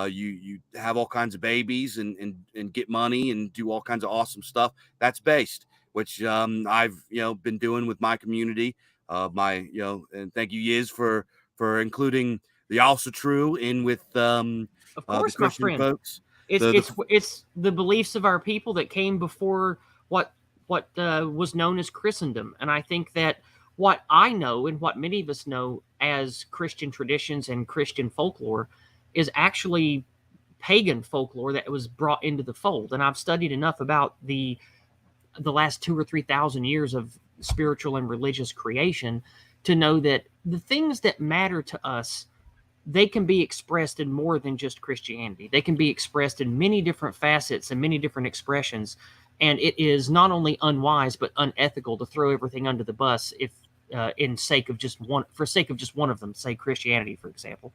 you have all kinds of babies and get money and do all kinds of awesome stuff, that's based, which I've been doing with my community. And thank you, Yiz, for including the Also True in with Of the course, my Christian friend. folks. It's the beliefs of our people that came before what was known as Christendom, and I think that what I know and what many of us know as Christian traditions and Christian folklore is actually pagan folklore that was brought into the fold. And I've studied enough about the last 2,000 or 3,000 years of spiritual and religious creation to know that the things that matter to us, they can be expressed in more than just Christianity. They can be expressed in many different facets and many different expressions. And it is not only unwise but unethical to throw everything under the bus if for sake of just one of them, say Christianity, for example.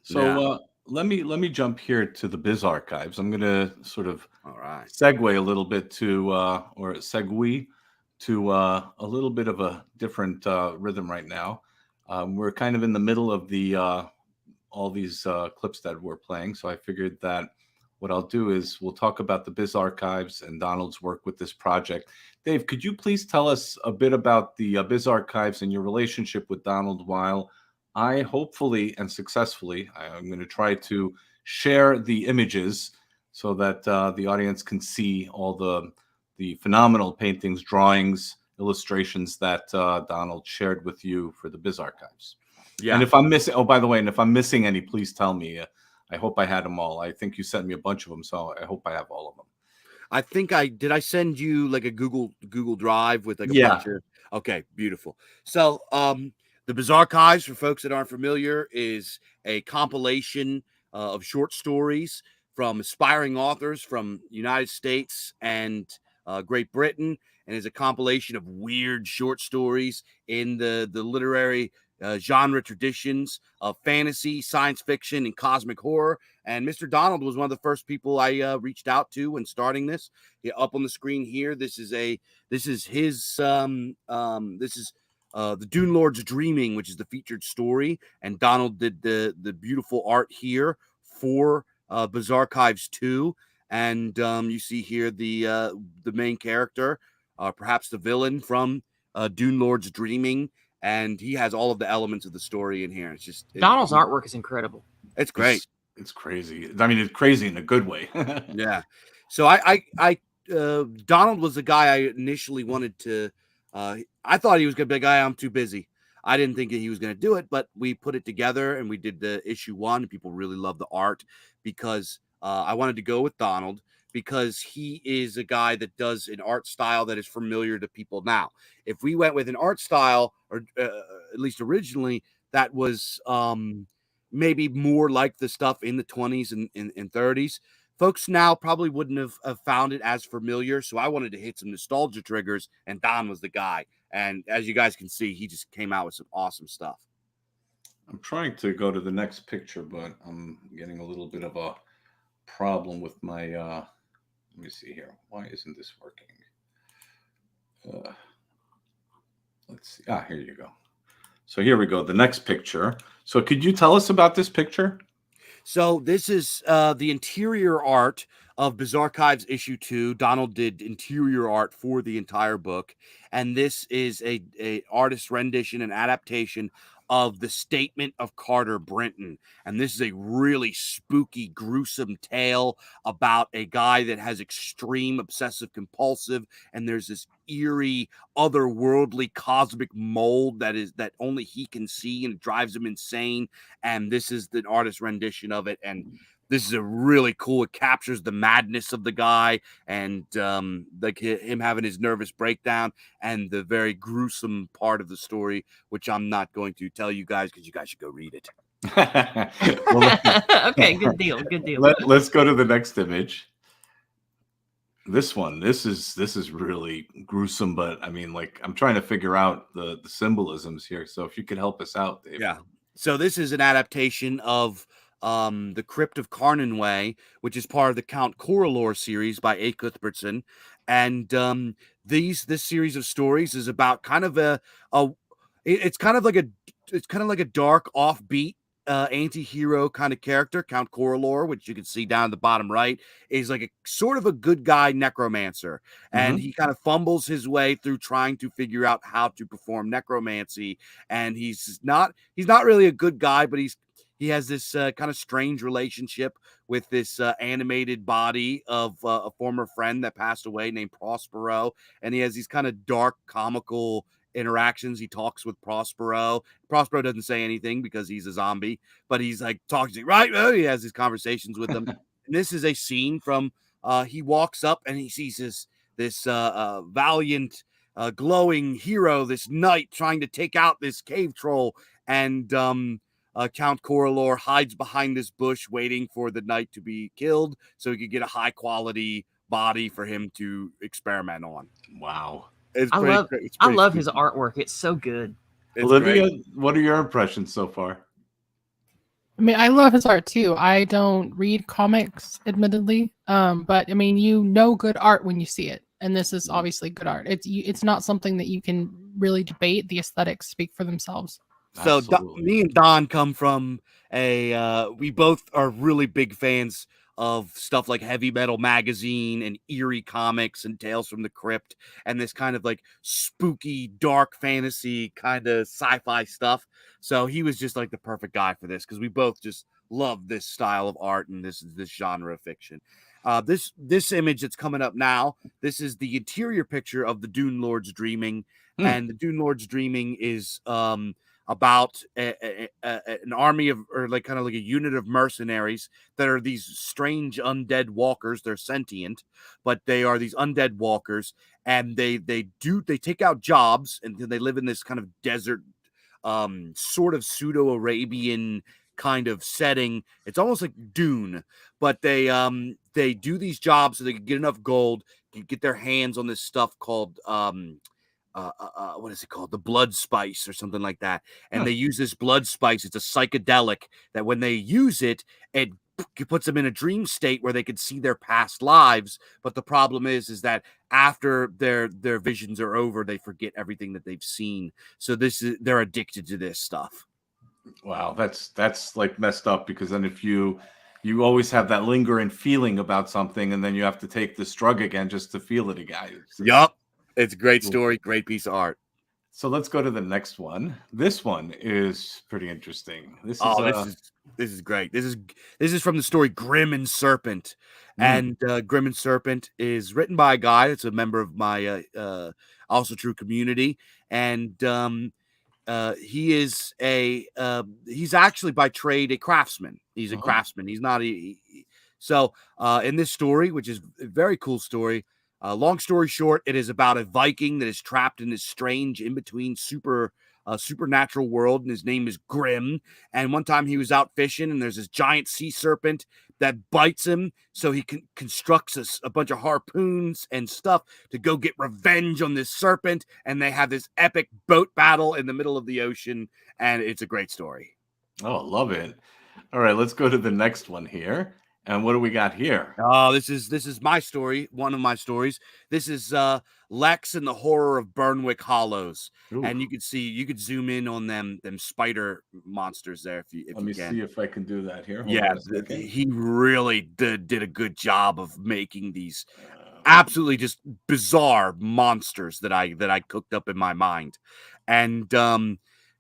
So let me jump here to the Biz Archives. I'm going to sort of segue a little bit to or segue to a little bit of a different rhythm right now. We're kind of in the middle of the all these clips that we're playing, so I figured that what I'll do is we'll talk about the Biz Archives and Donald's work with this project. Dave, could you please tell us a bit about the Biz Archives and your relationship with Donald while I hopefully and successfully, I'm going to try to share the images so that the audience can see all the phenomenal paintings, drawings, illustrations that Donald shared with you for the Biz Archives. Yeah. And if I'm missing, oh, by the way, and if I'm missing any, please tell me. I hope I had them all. I think you sent me a bunch of them, so I hope I have all of them. I think I send you like a Google Drive with like a bunch of. Okay, beautiful. So the Biz Archives, for folks that aren't familiar, is a compilation of short stories from aspiring authors from the United States and Great Britain, and is a compilation of weird short stories in the literary genre traditions of fantasy, science fiction, and cosmic horror. And Mr. Donald was one of the first people I reached out to when starting this. Up on the screen here, this is his the Dune Lord's Dreaming, which is the featured story, and Donald did the beautiful art here for Biz Archives 2. And you see here the main character, perhaps the villain from Dune Lord's Dreaming, and he has all of the elements of the story in here. It's just Donald's artwork is incredible. It's great. It's crazy. I mean, it's crazy in a good way. Yeah. So Donald was the guy I initially wanted to. I thought he was gonna be a guy. I'm too busy. I didn't think that he was going to do it, but we put it together and we did the issue 1. People really love the art because I wanted to go with Donald because he is a guy that does an art style that is familiar to people now. If we went with an art style, or at least originally, that was maybe more like the stuff in the 20s and 30s, folks now probably wouldn't have found it as familiar. So I wanted to hit some nostalgia triggers, and Don was the guy. And as you guys can see, he just came out with some awesome stuff. I'm trying to go to the next picture, but I'm getting a little bit of a problem with my, let me see here. Why isn't this working? Let's see. Here you go. So here we go. The next picture. So could you tell us about this picture? So this is the interior art of Biz Archives issue 2. Donald did interior art for the entire book. And this is a artist rendition and adaptation of The Statement of Carter Brinton. And this is a really spooky, gruesome tale about a guy that has extreme obsessive compulsive, and there's this eerie, otherworldly cosmic mold that only he can see, and it drives him insane. And this is the artist rendition of it. And this is a really cool. It captures the madness of the guy and like him having his nervous breakdown and the very gruesome part of the story, which I'm not going to tell you guys because you guys should go read it. Okay, good deal. Good deal. Let's go to the next image. This one, this is really gruesome, but I mean, like, I'm trying to figure out the symbolisms here. So if you could help us out, Dave. Yeah. So this is an adaptation of the Crypt of Carnanway, which is part of the Count Coralor series by A. Cuthbertson. And this series of stories is about kind of it's kind of like a dark, offbeat anti-hero kind of character. Count Coralor, which you can see down at the bottom right, is like a sort of a good guy necromancer, and he kind of fumbles his way through trying to figure out how to perform necromancy. And he's not really a good guy, but he has this kind of strange relationship with this animated body of a former friend that passed away named Prospero, and he has these kind of dark, comical interactions. He talks with Prospero. Prospero doesn't say anything because he's a zombie, but he's like talking, right? He has these conversations with them. And this is a scene from he walks up and he sees this valiant, glowing hero, this knight trying to take out this cave troll, and Count Coralor hides behind this bush waiting for the knight to be killed so he could get a high quality body for him to experiment on. Wow. I love his artwork. It's so good. It's Olivia, great. what are your impressions so far? I mean, I love his art too. I don't read comics, admittedly, but I mean, you know good art when you see it, and this is obviously good art. It's not something that you can really debate. The aesthetics speak for themselves. So me and Don come from we both are really big fans of stuff like Heavy Metal Magazine and Eerie Comics and Tales from the Crypt and this kind of like spooky, dark fantasy kind of sci-fi stuff. So he was just like the perfect guy for this because we both just love this style of art and this genre of fiction. This image that's coming up now, this is the interior picture of the Dune Lord's Dreaming, and the Dune Lord's Dreaming is about an army of, or like kind of like a unit of mercenaries that are these strange undead walkers. They're sentient, but they are these undead walkers, and they take out jobs, and they live in this kind of desert, sort of pseudo-Arabian kind of setting. It's almost like Dune, but they do these jobs so they can get enough gold, get their hands on this stuff called what is it called? The blood spice or something like that. And they use this blood spice. It's a psychedelic that when they use it, it puts them in a dream state where they can see their past lives. But the problem is that after their visions are over, they forget everything that they've seen. So they're addicted to this stuff. Wow, that's like messed up, because then if you always have that lingering feeling about something, and then you have to take this drug again just to feel it again. Yup. It's a great story, great piece of art. So let's go to the next one. This one is pretty interesting. This is great. This is from the story Grim and Serpent. And Grim and Serpent is written by a guy that's a member of my Also True community. And he is he's actually by trade a craftsman. He's a craftsman. He's not so in this story, which is a very cool story. Long story short, it is about a Viking that is trapped in this strange in-between supernatural world, and his name is Grim. And one time he was out fishing, and there's this giant sea serpent that bites him, so he constructs a bunch of harpoons and stuff to go get revenge on this serpent, and they have this epic boat battle in the middle of the ocean, and it's a great story. Oh, I love it. All right, let's go to the next one here. And what do we got here? Oh, this is my story, one of my stories. This is Lex and the Horror of Bernwick Hollows. Ooh. And you could zoom in on them spider monsters there if you can. Let me see if I can do that here. Hold he really did a good job of making these absolutely just bizarre monsters that I cooked up in my mind. And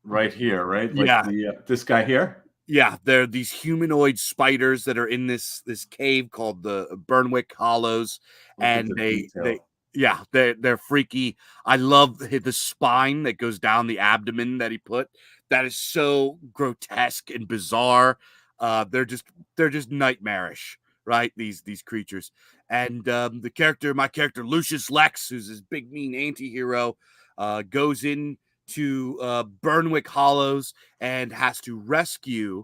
right here, right? Like this guy here? Yeah, they're these humanoid spiders that are in this cave called the Bernwick Hollows, and they're freaky. I love the spine that goes down the abdomen that he put. That is so grotesque and bizarre. they're just nightmarish, right? These creatures. And my character Lucius Lex, who's this big mean anti-hero, goes in to Bernwick Hollows and has to rescue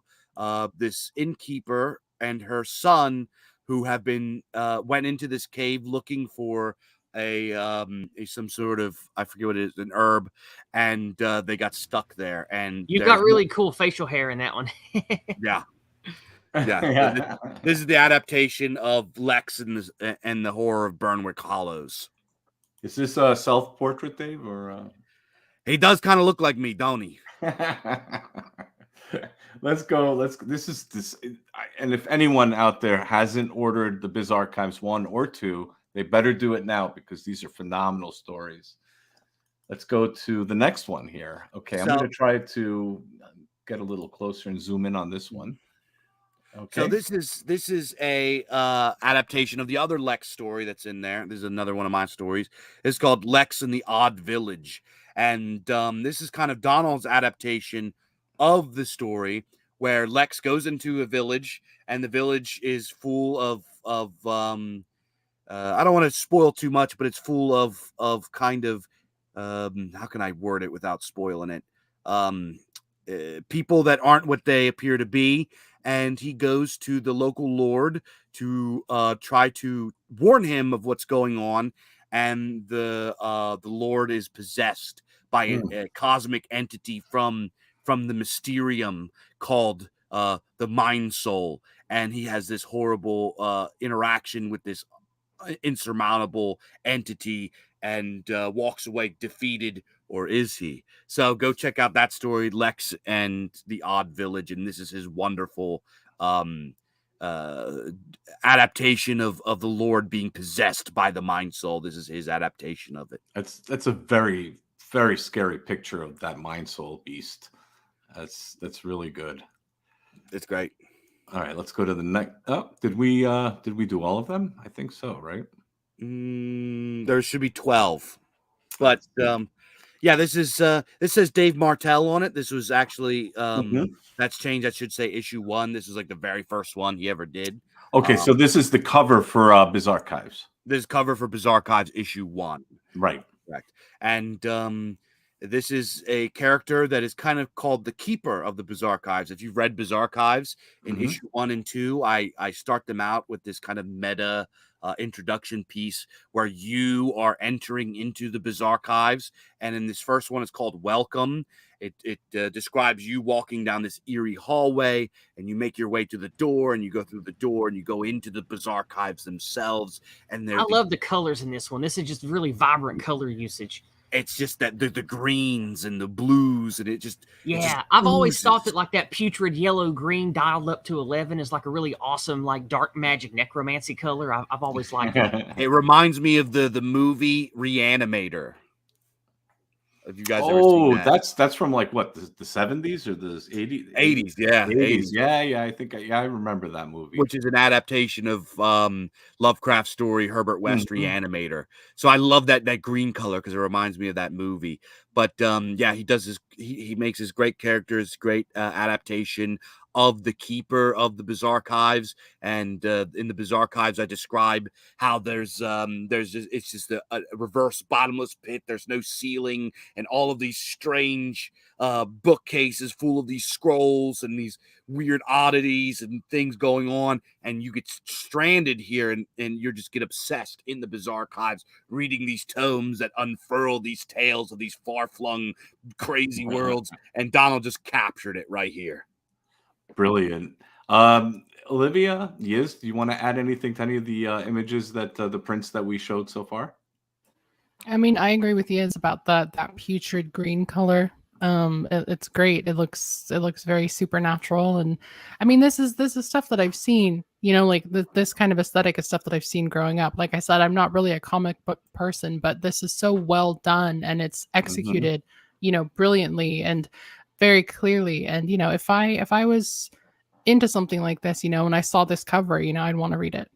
this innkeeper and her son, who have been went into this cave looking for some sort of, I forget what it is, an herb, and they got stuck there. And You've got really cool facial hair in that one. yeah. This is the adaptation of Lex and the horror of Bernwick Hollows. Is this a self-portrait, Dave, or? He does kind of look like me, don't he? Let's go. And if anyone out there hasn't ordered the Biz Archives 1 or 2, they better do it now, because these are phenomenal stories. Let's go to the next one here. Okay, I'm going to try to get a little closer and zoom in on this one. Okay. So this is a adaptation of the other Lex story that's in there. This is another one of my stories. It's called Lex and the Odd Village, and this is kind of Donald's adaptation of the story, where Lex goes into a village, and the village is full of I don't want to spoil too much, but it's full of kind of how can I word it without spoiling it? People that aren't what they appear to be. And he goes to the local lord to try to warn him of what's going on. And the lord is possessed by a cosmic entity from the Mysterium called the Mind Soul. And he has this horrible interaction with this insurmountable entity and walks away defeated. Or is he? So go check out that story, Lex and the Odd Village, and this is his wonderful adaptation of the Lord being possessed by the Mind Soul. This is his adaptation of it. That's a very, very scary picture of that Mind Soul beast. That's really good. It's great. All right, let's go to the next. Oh, did we do all of them? I think so, right? There should be 12, but yeah, this says Dave Martell on it. This was actually that's changed. I should say issue 1. This is like the very first one he ever did. Okay, so this is the cover for Biz Archives. This cover for Biz Archives issue 1. Right. Correct. And this is a character that is kind of called the keeper of the Biz Archives. If you've read Biz Archives in issue 1 and 2, I start them out with this kind of meta introduction piece where you are entering into the Biz Archives. And in this first one, it's called Welcome. It describes you walking down this eerie hallway, and you make your way to the door, and you go through the door, and you go into the Biz Archives themselves. And I love the colors in this one. This is just really vibrant color usage. It's just that the greens and the blues, and it just I've always thought that like that putrid yellow green dialed up to 11 is like a really awesome like dark magic necromancy color. I've always liked it. It reminds me of the movie Reanimator. Have you guys ever seen that? that's from like what, the 70s or the 80s? 80s, yeah. 80s. Yeah, I think I remember that movie. Which is an adaptation of Lovecraft's story, Herbert West Reanimator. So I love that green color because it reminds me of that movie. But he does he makes his great characters, great adaptation of the keeper of the Biz Archives. And in the Biz Archives, I describe how it's just a reverse bottomless pit. There's no ceiling, and all of these strange bookcases full of these scrolls and these weird oddities and things going on. And you get stranded here, and you just get obsessed in the Biz Archives, reading these tomes that unfurl these tales of these far-flung crazy worlds. And Donald just captured it right here. Brilliant. Olivia, Yiz, do you want to add anything to any of the images that the prints that we showed so far? I mean, I agree with Yiz about that putrid green color. It's great. It looks very supernatural, and I mean, this is stuff that I've seen. You know, like this kind of aesthetic is stuff that I've seen growing up. Like I said, I'm not really a comic book person, but this is so well done, and it's executed, brilliantly and very clearly. And if I was into something like this, and I saw this cover, I'd want to read it.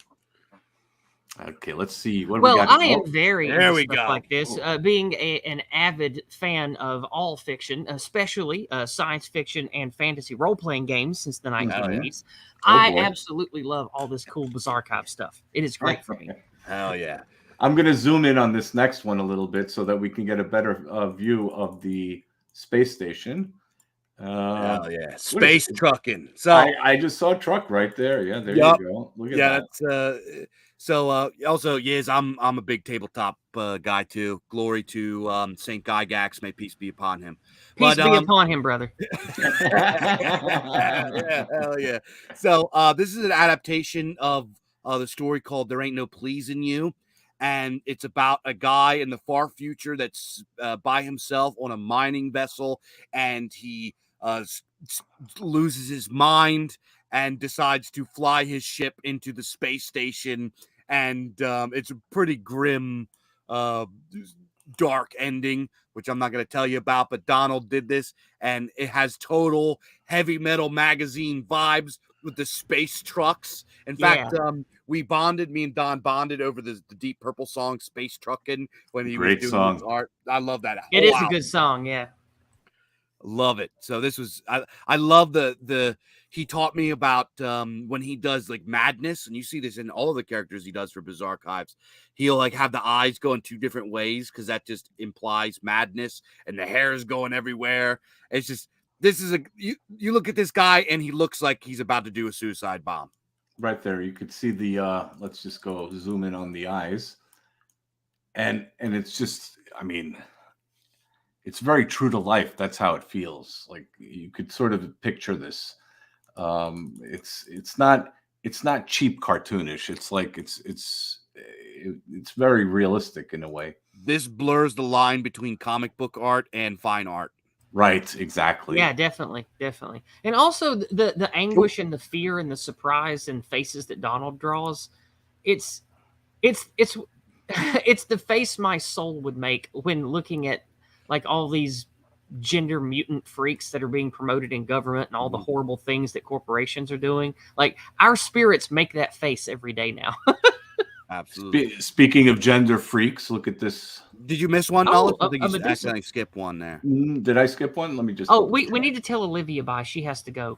Okay, let's see what Well, we got. I am very There into we stuff go. like this. Being an avid fan of all fiction, especially science fiction and fantasy role-playing games since the 1980s, I boy. absolutely love all this cool Bizarre stuff. It is great for me. Hell yeah. I'm going to zoom in on this next one a little bit so that we can get a better view of the space station. Hell yeah. Space trucking. So I just saw a truck right there. Yeah, there you go. Look at that. That's also, yes, I'm a big tabletop guy too. Glory to Saint Gygax, may peace be upon him. Peace be upon him, brother. Yeah, hell yeah. So this is an adaptation of the story called There Ain't No Pleasing You. And it's about a guy in the far future that's by himself on a mining vessel, and he loses his mind and decides to fly his ship into the space station. And it's a pretty grim, dark ending, which I'm not going to tell you about, but Donald did this, and it has total heavy metal magazine vibes with the space trucks. In fact, me and Don bonded over the Deep Purple song Space Truckin' when he was doing his art. I love that. It is a good song, yeah. Love it. So this was I love the he taught me about when he does like madness, and you see this in all of the characters he does for Bizarre Archives. He'll like have the eyes go in two different ways because that just implies madness, and the hair is going everywhere. It's just you look at this guy and he looks like he's about to do a suicide bomb. Right there, you could see the let's just go zoom in on the eyes. And it's just, I mean, it's very true to life. That's how it feels. Like you could sort of picture this. It's not cheap cartoonish. It's like it's very realistic in a way. This blurs the line between comic book art and fine art. Right, exactly. Yeah, definitely. And also the anguish and the fear and the surprise and faces that Donald draws, it's the face my soul would make when looking at like all these gender mutant freaks that are being promoted in government and all the horrible things that corporations are doing. Like our spirits make that face every day now. Absolutely. Speaking of gender freaks, look at this. Did you miss one? I think you accidentally skipped one there. Did I skip one? Let me just. Oh, we need to tell Olivia bye. She has to go.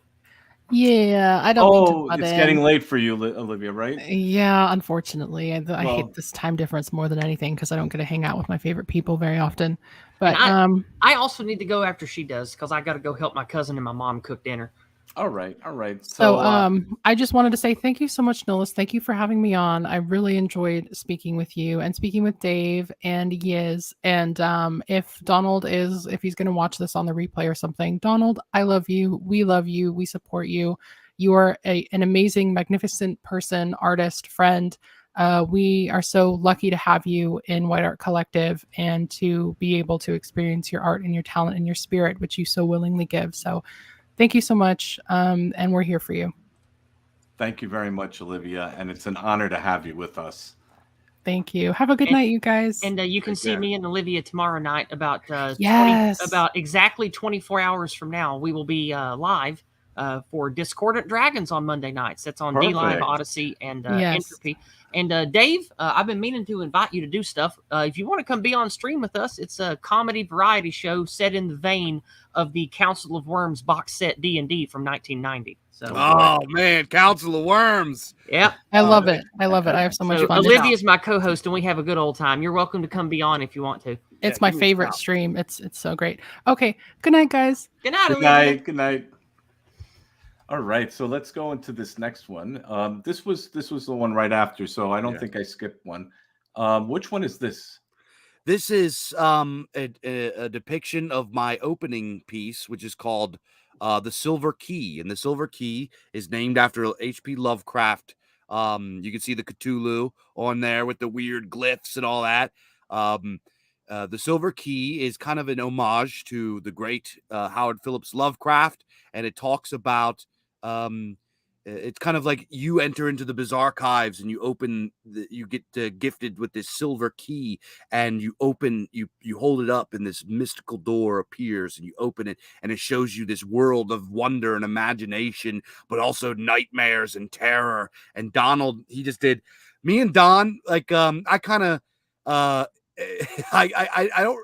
Yeah, I don't. Oh, it's getting late for you, Olivia, right? Yeah, unfortunately, I hate this time difference more than anything because I don't get to hang out with my favorite people very often. But I also need to go after she does because I got to go help my cousin and my mom cook dinner. All right. So I just wanted to say thank you so much, Nolus. Thank you for having me on. I really enjoyed speaking with you and speaking with Dave and Yiz. And if he's going to watch this on the replay or something, Donald, I love you. We love you. We support you. You are an amazing, magnificent person, artist, friend. We are so lucky to have you in White Art Collective and to be able to experience your art and your talent and your spirit, which you so willingly give. So thank you so much, and we're here for you. Thank you very much, Olivia, and it's an honor to have you with us. Thank you. Have a good night, you guys. And you can see me and Olivia tomorrow night about about exactly 24 hours from now. We will be live for Discordant Dragons on Monday nights. That's on D-Live, Odyssey, and Entropy. And Dave, I've been meaning to invite you to do stuff. If you want to come be on stream with us, it's a comedy variety show set in the vein of the Council of Worms box set D&D from 1990. So, man, Council of Worms. Yeah. I love it. I have so much fun. Olivia's my co-host, and we have a good old time. You're welcome to come be on if you want to. It's my favorite stream. It's so great. Okay. Good night, guys. Good night, Olivia. Good night. All right, so let's go into this next one. This was the one right after, so I don't think I skipped one. Which one is this? This is a depiction of my opening piece, which is called The Silver Key. And the Silver Key is named after H.P. Lovecraft. You can see the Cthulhu on there with the weird glyphs and all that. The Silver Key is kind of an homage to the great Howard Phillips Lovecraft, and it talks about it's kind of like you enter into the Bizarre Archives and you get gifted with this silver key, and you hold it up and this mystical door appears and you open it and it shows you this world of wonder and imagination, but also nightmares and terror. And Donald, he just did me and Don, like, I kind of, I don't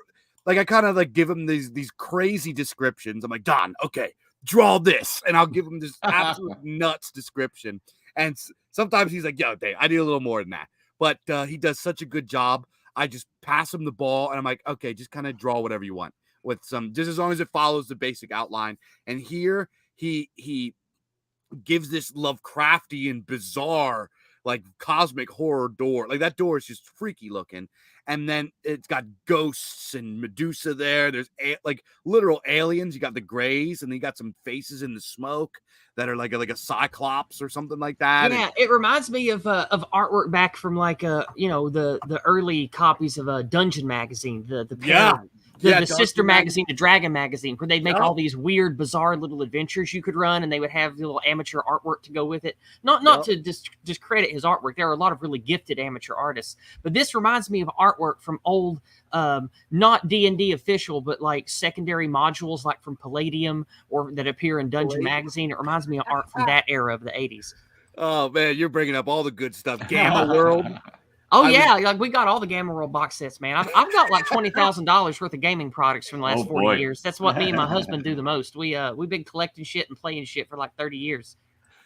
like, I kind of like give him these crazy descriptions. I'm like, Don, okay, draw this, and I'll give him this absolute nuts description. And sometimes he's like, yo, Dave, I need a little more than that. But he does such a good job. I just pass him the ball, and I'm like, okay, just kind of draw whatever you want with some, just as long as it follows the basic outline. And here he gives this Lovecraftian, bizarre, like cosmic horror door. Like that door is just freaky looking. And then it's got ghosts and Medusa there. There's like literal aliens. You got the Greys, and then you got some faces in the smoke that are like a cyclops or something like that. Yeah, it reminds me of artwork back from like the early copies of a Dungeon magazine, the sister magazine, the Dragon magazine, where they'd make all these weird, bizarre little adventures you could run, and they would have little amateur artwork to go with it. Not to discredit his artwork. There are a lot of really gifted amateur artists, but this reminds me of artwork from old, not D&D official, but like secondary modules, like from Palladium or that appear in Dungeon magazine. It reminds me of art from that era of the 80s. Oh man, you're bringing up all the good stuff. Gamma World. Oh yeah, like we got all the Gamma World box sets, man. I've got like $20,000 worth of gaming products from the last 40 years. That's what me and my husband do the most. We've been collecting shit and playing shit for like 30 years.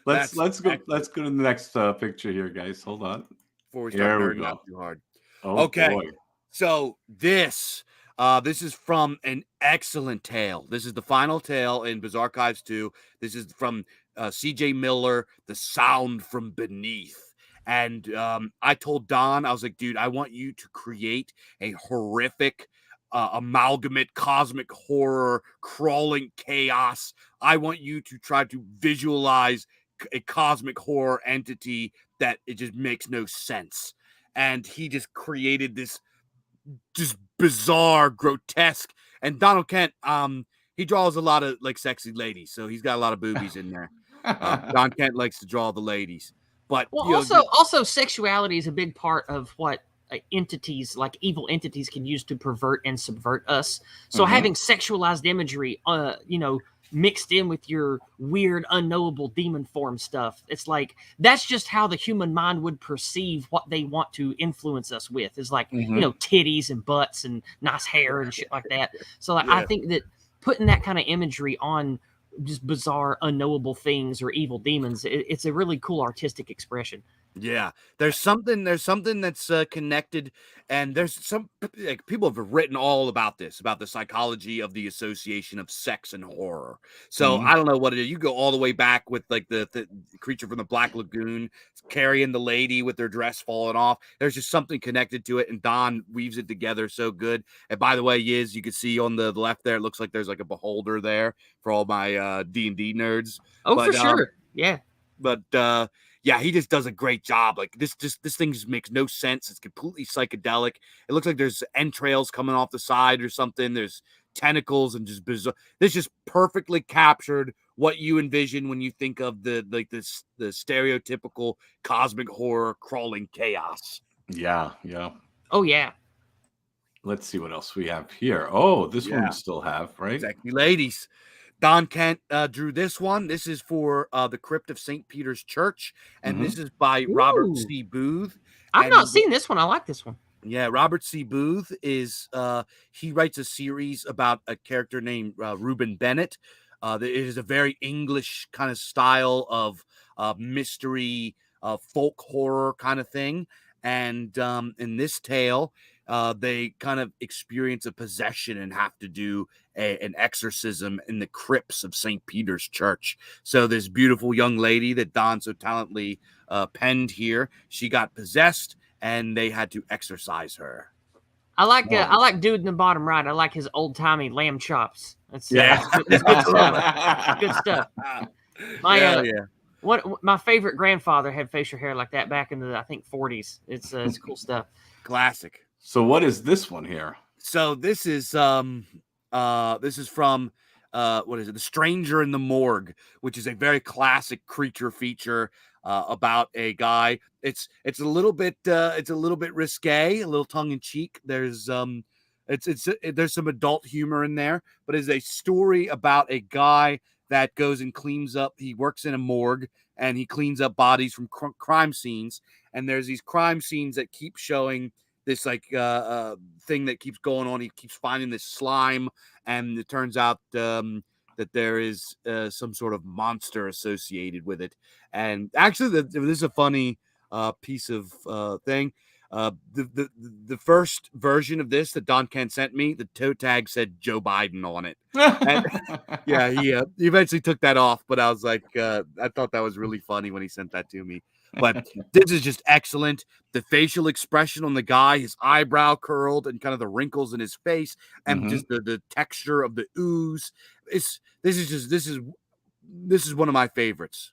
Let's go to the next picture here, guys. Hold on. Before we start nerding out too hard. Oh, okay, boy. So this is from an excellent tale. This is the final tale in Bizarre Archives 2. This is from C.J. Miller, The Sound from Beneath. And I told Don, I was like, dude, I want you to create a horrific amalgamate, cosmic horror, crawling chaos. I want you to try to visualize a cosmic horror entity that it just makes no sense. And he just created this just bizarre, grotesque. And Donald Kent, he draws a lot of like sexy ladies, so he's got a lot of boobies in there. Don Kent likes to draw the ladies. But also sexuality is a big part of what entities, like evil entities, can use to pervert and subvert us. So having sexualized imagery, mixed in with your weird, unknowable demon form stuff, it's like that's just how the human mind would perceive what they want to influence us with. Is like titties and butts and nice hair and shit like that. So like I think that putting that kind of imagery on just bizarre, unknowable things or evil demons, it's a really cool artistic expression. Yeah, there's something that's connected, and there's some like people have written all about this, about the psychology of the association of sex and horror. So I don't know what it is. You go all the way back with like the creature from the Black Lagoon carrying the lady with their dress falling off. There's just something connected to it, and Don weaves it together so good. And by the way, you can see on the left there, it looks like there's like a beholder there for all my D&D nerds. For sure, yeah. But yeah, he just does a great job. Like this thing just makes no sense. It's completely psychedelic. It looks like there's entrails coming off the side or something. There's tentacles and just bizarre. This just perfectly captured what you envision when you think of the stereotypical cosmic horror crawling chaos. Yeah. Oh yeah. Let's see what else we have here. Oh, this one we still have, right? Exactly, ladies. Don Kent drew this one. This is for the Crypt of St. Peter's Church, and this is by Robert C. Booth. I've not seen this one. I like this one. Yeah, Robert C. Booth is he writes a series about a character named Reuben Bennett. It is a very English kind of style of mystery, folk horror kind of thing. And in this tale, they kind of experience a possession and have to do an exorcism in the crypts of St. Peter's Church. So this beautiful young lady that Don so talently penned here, she got possessed and they had to exorcise her. I like dude in the bottom right. I like his old timey lamb chops. That's good stuff. Good stuff. My favorite grandfather had facial hair like that back in the 40s. It's cool stuff. Classic. So what is this one here? So this is from what is it? The Stranger in the Morgue, which is a very classic creature feature about a guy. It's a little bit risque, a little tongue in cheek. There's some adult humor in there, but it's a story about a guy that goes and cleans up. He works in a morgue and he cleans up bodies from crime scenes. and there's these crime scenes that keep showing this like thing that keeps going on. He keeps finding this slime, and it turns out that there is some sort of monster associated with it. And actually, this is a funny piece of thing. The first version of this that Don Kent sent me, the toe tag said Joe Biden on it. And, yeah, he eventually took that off, but I was like, I thought that was really funny when he sent that to me. But this is just excellent. The facial expression on the guy, his eyebrow curled, and kind of the wrinkles in his face, and just the texture of the ooze. This is one of my favorites.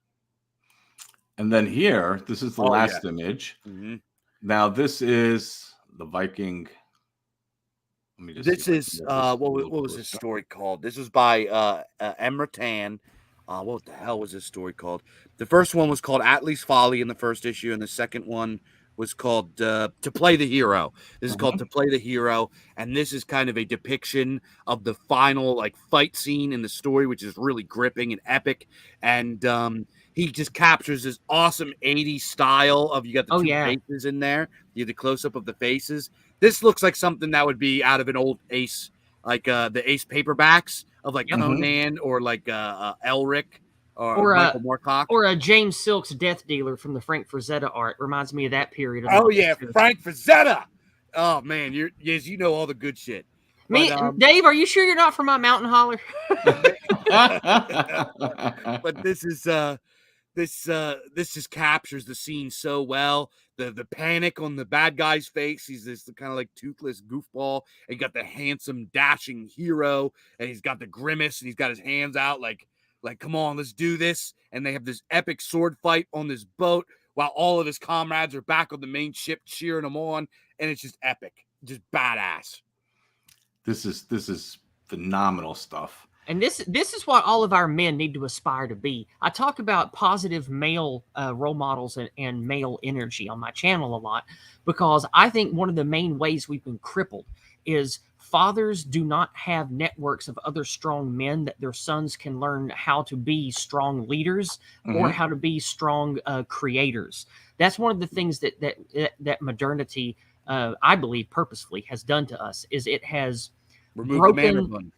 And then here, this is the last image. Now this is the Viking. Let me just. This is what was this story called? This was by Emra Tan. What the hell was this story called? The first one was called Atlee's Folly in the first issue, and the second one was called To Play the Hero. This is called To Play the Hero, and this is kind of a depiction of the final like fight scene in the story, which is really gripping and epic. And he just captures this awesome 80s style of you got the two faces in there. You have the close up of the faces. This looks like something that would be out of an old Ace, like the Ace paperbacks of like Conan or like Elric or Michael Moorcock. Or a James Silk's Death Dealer from the Frank Frazetta art. Reminds me of that period. Oh yeah, Frank Frazetta. Oh man, you know all the good shit. Dave, are you sure you're not from my mountain holler? But this is this just captures the scene so well. The panic on the bad guy's face. He's this kind of like toothless goofball. And he got the handsome, dashing hero, and he's got the grimace, and he's got his hands out like come on, let's do this. And they have this epic sword fight on this boat while all of his comrades are back on the main ship cheering him on, and it's just epic, just badass. This is phenomenal stuff. And this is what all of our men need to aspire to be. I talk about positive male role models and male energy on my channel a lot, because I think one of the main ways we've been crippled is fathers do not have networks of other strong men that their sons can learn how to be strong leaders or how to be strong creators. That's one of the things that modernity, I believe, purposefully has done to us. Is it has broken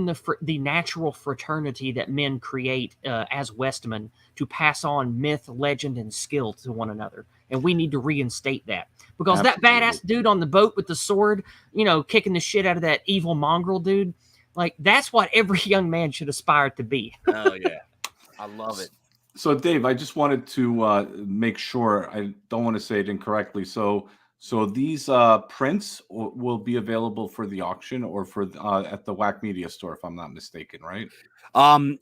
the natural fraternity that men create as Westmen to pass on myth, legend, and skill to one another. And we need to reinstate that. Because that badass dude on the boat with the sword, kicking the shit out of that evil mongrel dude, like, that's what every young man should aspire to be. Oh, yeah. I love it. So, Dave, I just wanted to make sure I don't want to say it incorrectly. So these prints will be available for the auction or for at the WAC Media Store, if I'm not mistaken, right?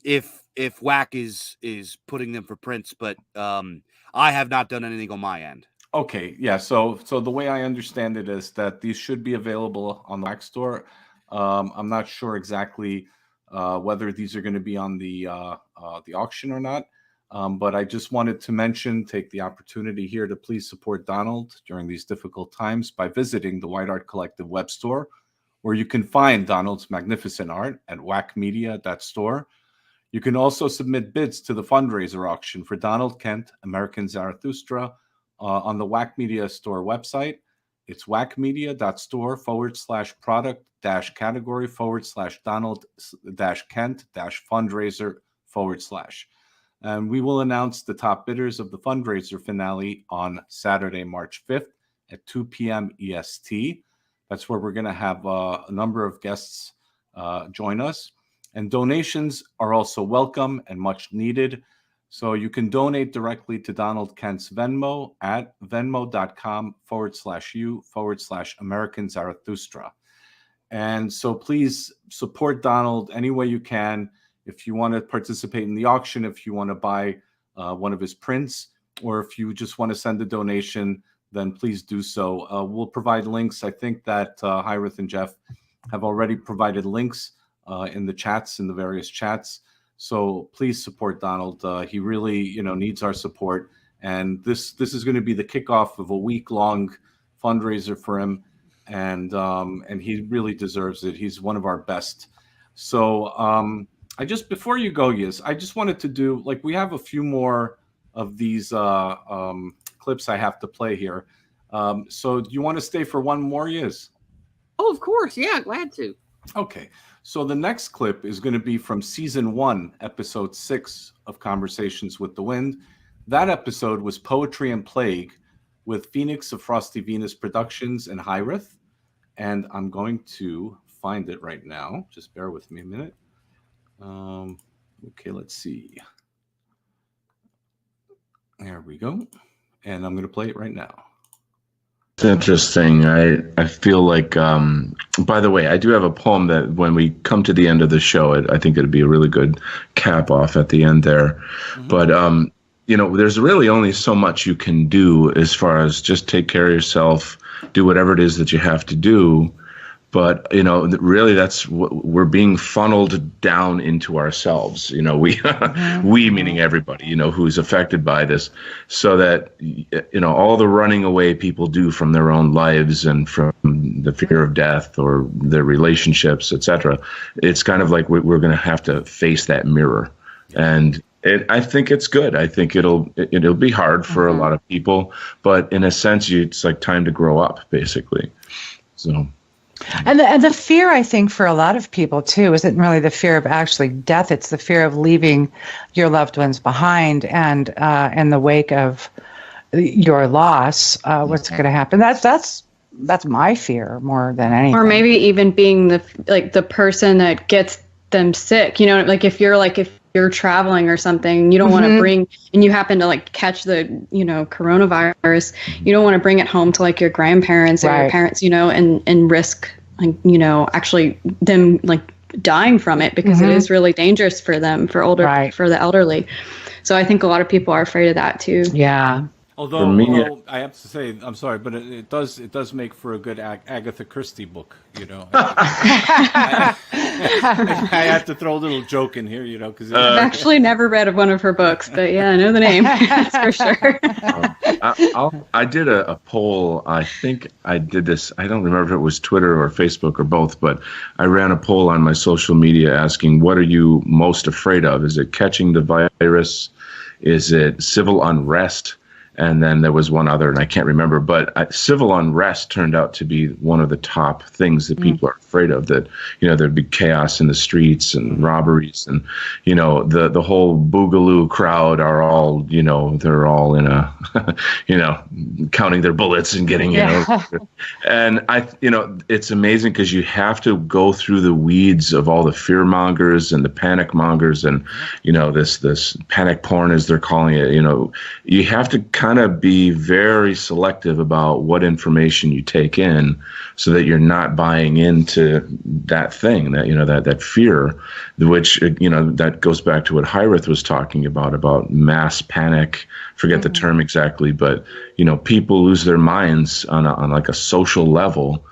If WAC is putting them for prints, but I have not done anything on my end. Okay, yeah. So the way I understand it is that these should be available on the WAC Store. I'm not sure exactly whether these are going to be on the auction or not. But I just wanted to take the opportunity here to please support Donald during these difficult times by visiting the White Art Collective web store, where you can find Donald's magnificent art at wacmedia.store. You can also submit bids to the fundraiser auction for Donald Kent, American Zarathustra, on the WAC Media Store website. It's wacmedia.store/product-category/Donald-Kent-fundraiser/. And we will announce the top bidders of the fundraiser finale on Saturday, March 5th at 2 p.m. EST. That's where we're going to have a number of guests join us. And donations are also welcome and much needed. So you can donate directly to Donald Kent's Venmo at venmo.com/u/American Zarathustra. And so please support Donald any way you can. If you want to participate in the auction, if you want to buy one of his prints, or if you just want to send a donation, then please do so. We'll provide links. I think that Hyrith and Jeff have already provided links in the chats, in the various chats. So please support Donald. He really, needs our support. And this is going to be the kickoff of a week-long fundraiser for him, and he really deserves it. He's one of our best. So before you go, Yiz, I just wanted to do, we have a few more of these clips I have to play here. So do you want to stay for one more, Yiz? Oh, of course. Yeah, glad to. Okay. So the next clip is going to be from season 1, episode 6 of Conversations with the Wind. That episode was Poetry and Plague with Phoenix of Frosty Venus Productions and Hyrith. And I'm going to find it right now. Just bear with me a minute. Okay, let's see. There we go. And I'm going to play it right now. It's interesting. I feel like, by the way, I do have a poem that when we come to the end of the show, I think it'd be a really good cap off at the end there. Mm-hmm. But, there's really only so much you can do as far as just take care of yourself, do whatever it is that you have to do. But, really that's what we're being funneled down into ourselves. We, we meaning everybody, who's affected by this, so that, all the running away people do from their own lives and from the fear of death or their relationships, etc. It's kind of like we're going to have to face that mirror. And I think it's good. I think it'll be hard for a lot of people, but in a sense, it's like time to grow up, basically. So. And the fear, I think, for a lot of people, too, isn't really the fear of actually death. It's the fear of leaving your loved ones behind and in the wake of your loss, what's going to happen. That's my fear more than anything. Or maybe even being the person that gets them sick. If you're traveling or something, you don't want to bring, and you happen to catch the, coronavirus, you don't want to bring it home to your grandparents or your parents, and risk, actually them dying from it, because it is really dangerous for them, for the elderly. So I think a lot of people are afraid of that too. Yeah. Although I have to say, I'm sorry, but it does make for a good Agatha Christie book, I have to throw a little joke in here, because I've actually never read one of her books, but yeah, I know the name. That's for sure. I did a poll. I think I did this. I don't remember if it was Twitter or Facebook or both, but I ran a poll on my social media asking, what are you most afraid of? Is it catching the virus? Is it civil unrest? And then there was one other, and I can't remember, but civil unrest turned out to be one of the top things that people are afraid of, that, there'd be chaos in the streets and robberies, and, the whole Boogaloo crowd are all, they're all in a, counting their bullets and getting, and it's amazing because you have to go through the weeds of all the fear mongers and the panic mongers and, this panic porn, as they're calling it. You have to kind of be very selective about what information you take in, so that you're not buying into that thing, that fear, which, that goes back to what Hyrith was talking about mass panic. Forget the term exactly, but, people lose their minds on a social level.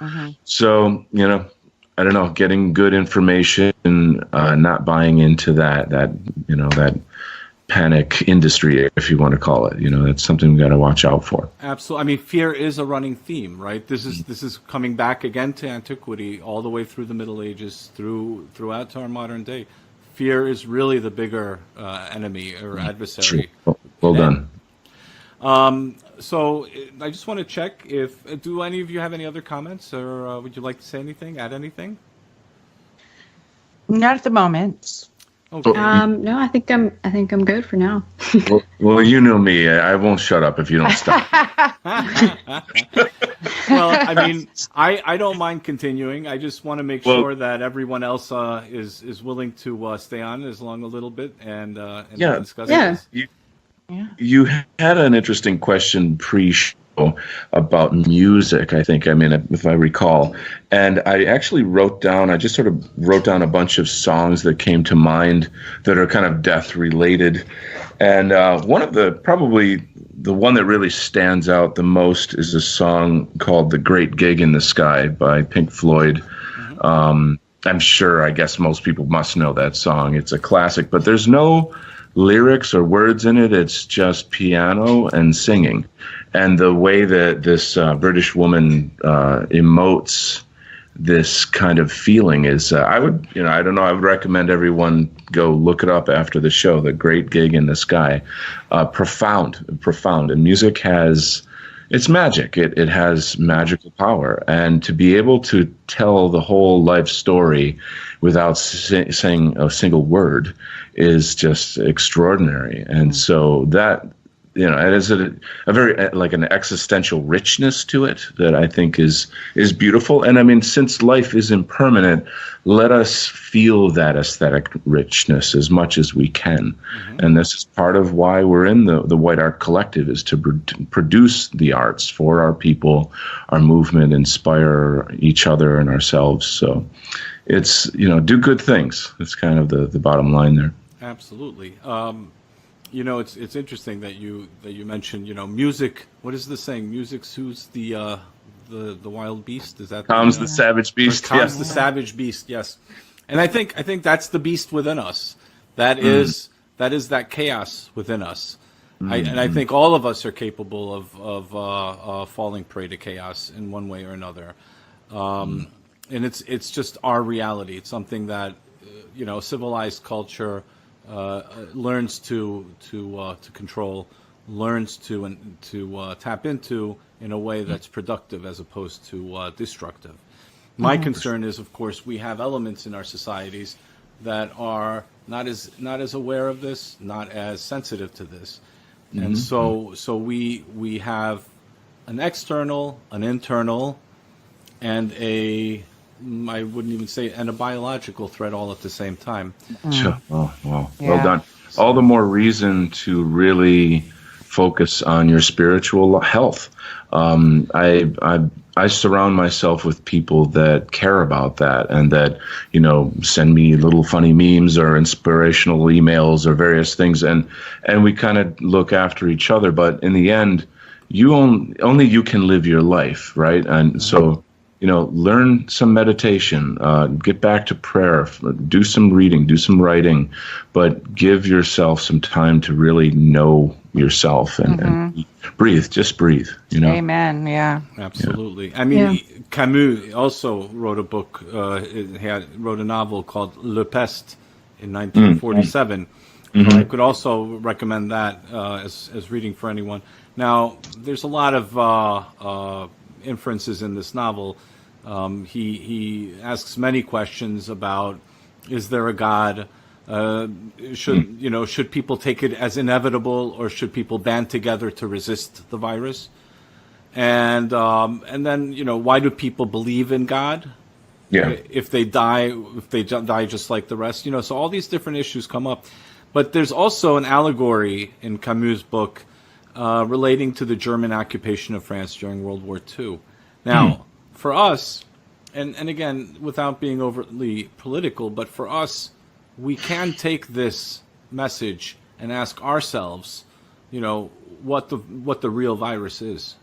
So, I don't know, getting good information, not buying into that panic industry, if you want to call it. That's something we got to watch out for. Absolutely. I mean, fear is a running theme, right? This is coming back again to antiquity, all the way through the Middle Ages, throughout to our modern day. Fear is really the bigger enemy or adversary. Well done. So I just want to check do any of you have any other comments, or would you like to say anything, add anything? Not at the moment. Okay. No, I think I'm good for now. well, you know me. I won't shut up if you don't stop. Well, I mean, I don't mind continuing. I just want to make sure that everyone else is willing to stay on as long a little bit and discuss this. You had an interesting question pre-show about music, I think, if I recall. And I actually just sort of wrote down a bunch of songs that came to mind that are kind of death related. And probably the one that really stands out the most is a song called The Great Gig in the Sky by Pink Floyd. I'm sure, I guess most people must know that song. It's a classic, but there's no lyrics or words in it. It's just piano and singing. And the way that this British woman emotes this kind of feeling is, I would, I don't know, I would recommend everyone go look it up after the show, The Great Gig in the Sky. Profound. And music it's magic. It has magical power. And to be able to tell the whole life story without saying a single word is just extraordinary. And so that, it is a very, like, an existential richness to it that I think is beautiful. And I mean, since life is impermanent, let us feel that aesthetic richness as much as we can. And this is part of why we're in the White Art Collective, is to produce the arts for our people, our movement, inspire each other and ourselves. So it's, do good things. It's kind of the bottom line there. Absolutely. It's interesting that you mentioned, music. What is the saying? Music soothes the wild beast. Is that calms the savage beast? Calms the savage beast. Yes. And I think that's the beast within us. That is that chaos within us. And I think all of us are capable of falling prey to chaos in one way or another. And it's just our reality. It's something that civilized culture learns to control, learns to tap into in a way that's productive as opposed to destructive. My concern is, of course, we have elements in our societies that are not as aware of this, not as sensitive to this, and so we have an external, an internal, and I wouldn't even say, and a biological threat all at the same time. Sure. Oh, wow. Yeah. Well done. All the more reason to really focus on your spiritual health. I surround myself with people that care about that, and that, send me little funny memes or inspirational emails or various things. And we kind of look after each other. But in the end, only you can live your life, right? And so, learn some meditation, get back to prayer, do some reading, do some writing, but give yourself some time to really know yourself and breathe. Just breathe. Amen. Yeah. Absolutely. Yeah. I mean, Camus also wrote a book. He wrote a novel called Le Peste in 1947. I could also recommend that as reading for anyone. Now, there's a lot of inferences in this novel. He asks many questions about, is there a God? Should people take it as inevitable, or should people band together to resist the virus? And then why do people believe in God? Yeah. If they die just like the rest, so all these different issues come up. But there's also an allegory in Camus' book relating to the German occupation of France during World War II. Now, for us, and again, without being overtly political, but for us, we can take this message and ask ourselves, what the real virus is.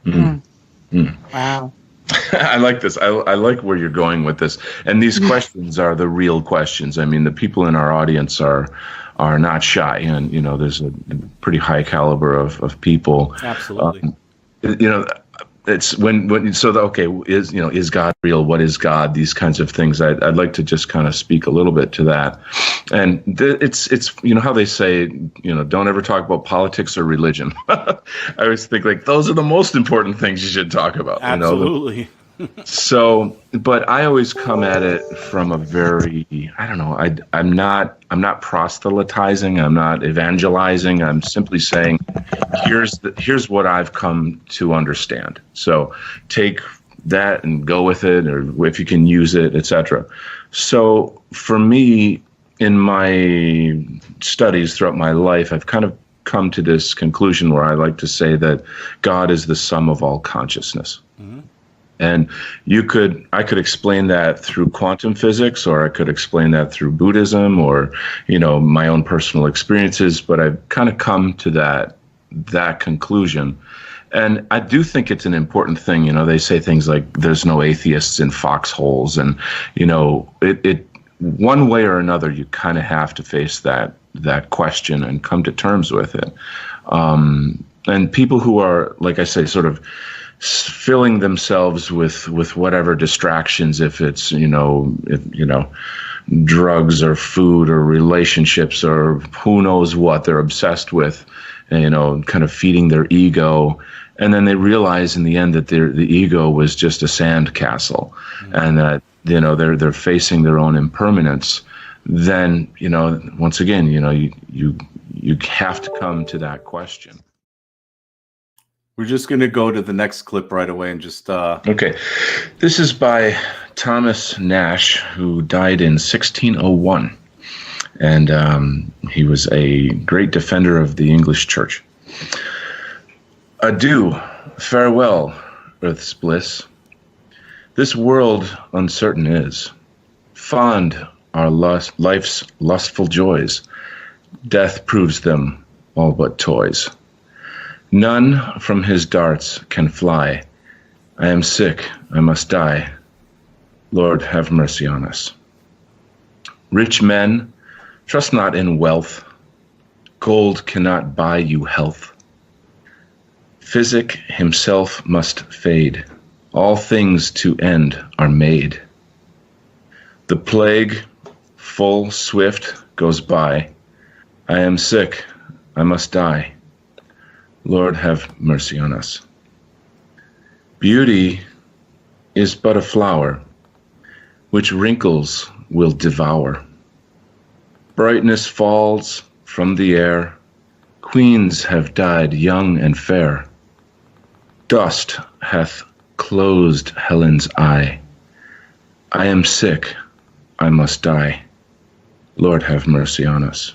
Wow. I like this. I like where you're going with this. And these questions are the real questions. I mean, the people in our audience are not shy, and there's a pretty high caliber of people. Absolutely. It's is God real? What is God? These kinds of things. I'd like to just kind of speak a little bit to that. And it's how they say, don't ever talk about politics or religion. I always think, like, those are the most important things you should talk about. Absolutely. So, but I always come at it from a very, I'm not proselytizing, I'm not evangelizing, I'm simply saying, here's what I've come to understand. So take that and go with it, or if you can use it, etc. So for me, in my studies throughout my life, I've kind of come to this conclusion where I like to say that God is the sum of all consciousness. And I could explain that through quantum physics, or I could explain that through Buddhism, or, my own personal experiences. But I've kind of come to that conclusion. And I do think it's an important thing. They say things like there's no atheists in foxholes. And, it one way or another, you kind of have to face that question and come to terms with it. And people who are, like I say, sort of filling themselves with whatever distractions, if it's drugs or food or relationships or who knows what they're obsessed with, kind of feeding their ego. And then they realize in the end that the ego was just a sand castle, and that they're facing their own impermanence. Then once again, you have to come to that question. We're just going to go to the next clip right away and just Okay, this is by Thomas Nash, who died in 1601, and he was a great defender of the English church. Adieu, farewell, earth's bliss. This world uncertain is. Fond are life's lustful joys. Death proves them all but toys. None from his darts can fly. I am sick, I must die. Lord, have mercy on us. Rich men, trust not in wealth. Gold cannot buy you health. Physic himself must fade. All things to end are made. The plague, full swift, goes by. I am sick, I must die. Lord, have mercy on us. Beauty is but a flower, which wrinkles will devour. Brightness falls from the air. Queens have died young and fair. Dust hath closed Helen's eye. I am sick, I must die. Lord, have mercy on us.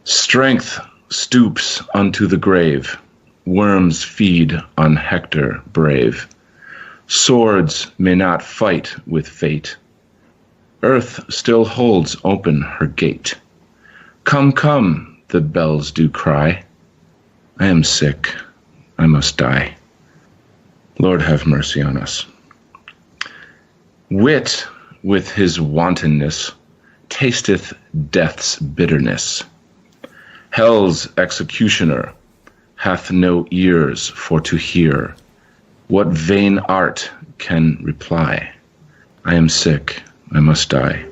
Strength stoops unto the grave. Worms feed on Hector brave. Swords may not fight with fate. Earth still holds open her gate. Come, come, the bells do cry. I am sick, I must die. Lord, have mercy on us. Wit, with his wantonness, tasteth death's bitterness. Hell's executioner hath no ears for to hear. What vain art can reply? I am sick, I must die.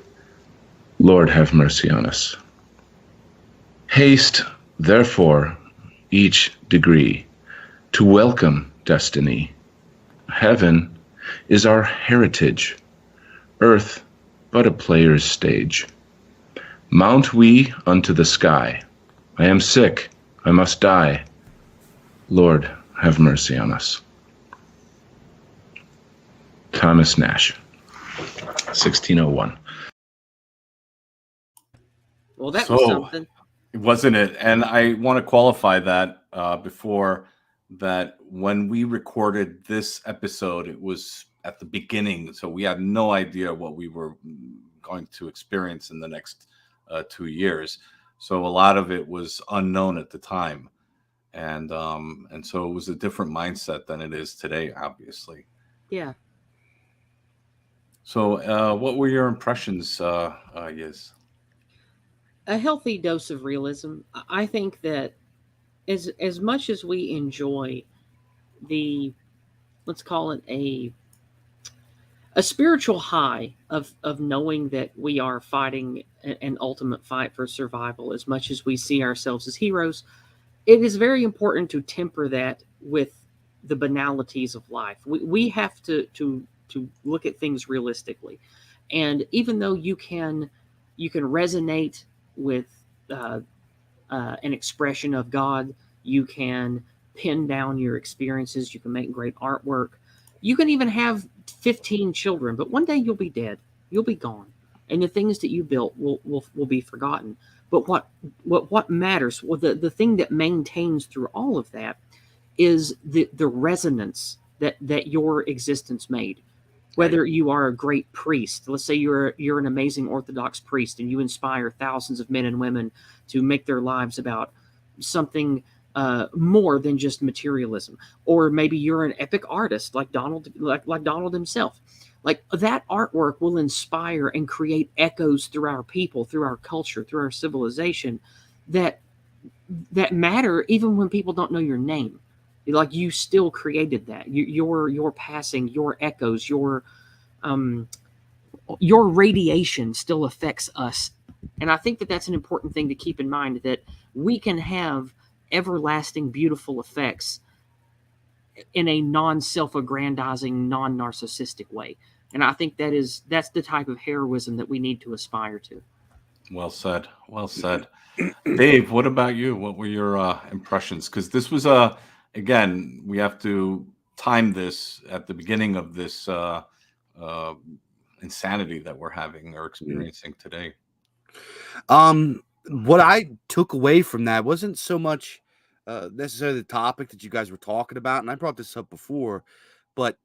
Lord, have mercy on us. Haste, therefore, each degree, to welcome destiny. Heaven is our heritage, earth but a player's stage. Mount we unto the sky. I am sick, I must die. Lord, have mercy on us. Thomas Nash, 1601. Well, that was something. Wasn't it? And I want to qualify that before that when we recorded this episode, it was at the beginning. So we had no idea what we were going to experience in the next 2 years. So a lot of it was unknown at the time. And so it was a different mindset than it is today, obviously. Yeah. So what were your impressions, Yiz? A healthy dose of realism. I think that as much as we enjoy the, let's call it a spiritual high of knowing that we are fighting an ultimate fight for survival, as much as we see ourselves as heroes, it is very important to temper that with the banalities of life. We have to look at things realistically. And even though you can resonate with an expression of God, you can pin down your experiences, you can make great artwork, you can even have 15 children, but one day you'll be dead, you'll be gone, and the things that you built will be forgotten. But what matters, well, the thing that maintains through all of that is the resonance that your existence made. Whether you are a great priest, let's say you're an amazing Orthodox priest and you inspire thousands of men and women to make their lives about something more than just materialism, or maybe you're an epic artist like Donald, like Donald himself. Like, that artwork will inspire and create echoes through our people, through our culture, through our civilization that matter even when people don't know your name. Like you still created that. Your passing, your echoes, your radiation still affects us. And I think that that's an important thing to keep in mind, that we can have everlasting, beautiful effects in a non-self-aggrandizing, non-narcissistic way. And I think that's the type of heroism that we need to aspire to. Well said. Well said. Dave, what about you? What were your impressions? Because this was again, we have to time this at the beginning of this insanity that we're having or experiencing today. What I took away from that wasn't so much necessarily the topic that you guys were talking about, and I brought this up before, but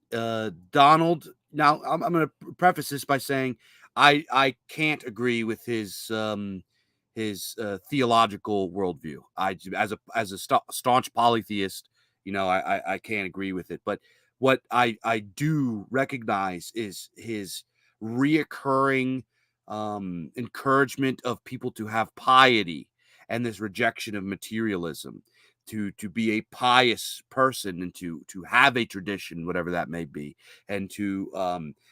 Donald. Now, I'm going to preface this by saying I can't agree with his theological worldview. As a staunch polytheist, I can't agree with it. But what I do recognize is his reoccurring encouragement of people to have piety, and this rejection of materialism, to be a pious person, and to have a tradition, whatever that may be, and to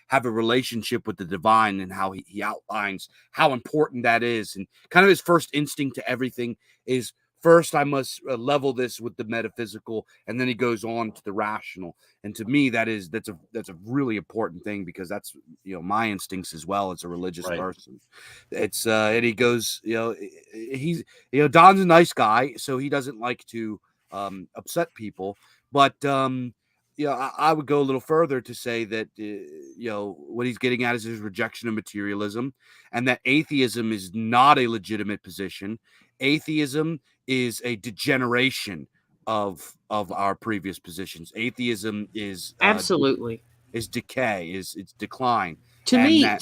have a relationship with the divine, and how he outlines how important that is. And kind of his first instinct to everything is, first I must level this with the metaphysical, and then he goes on to the rational. And to me, that's a really important thing, because that's my instincts as well as a religious person. It's and he goes, he's Don's a nice guy, so he doesn't like to upset people, but I would go a little further to say that what he's getting at is his rejection of materialism, and that atheism is not a legitimate position. Atheism is a degeneration of our previous positions. Atheism is Absolutely is decay, it's decline. To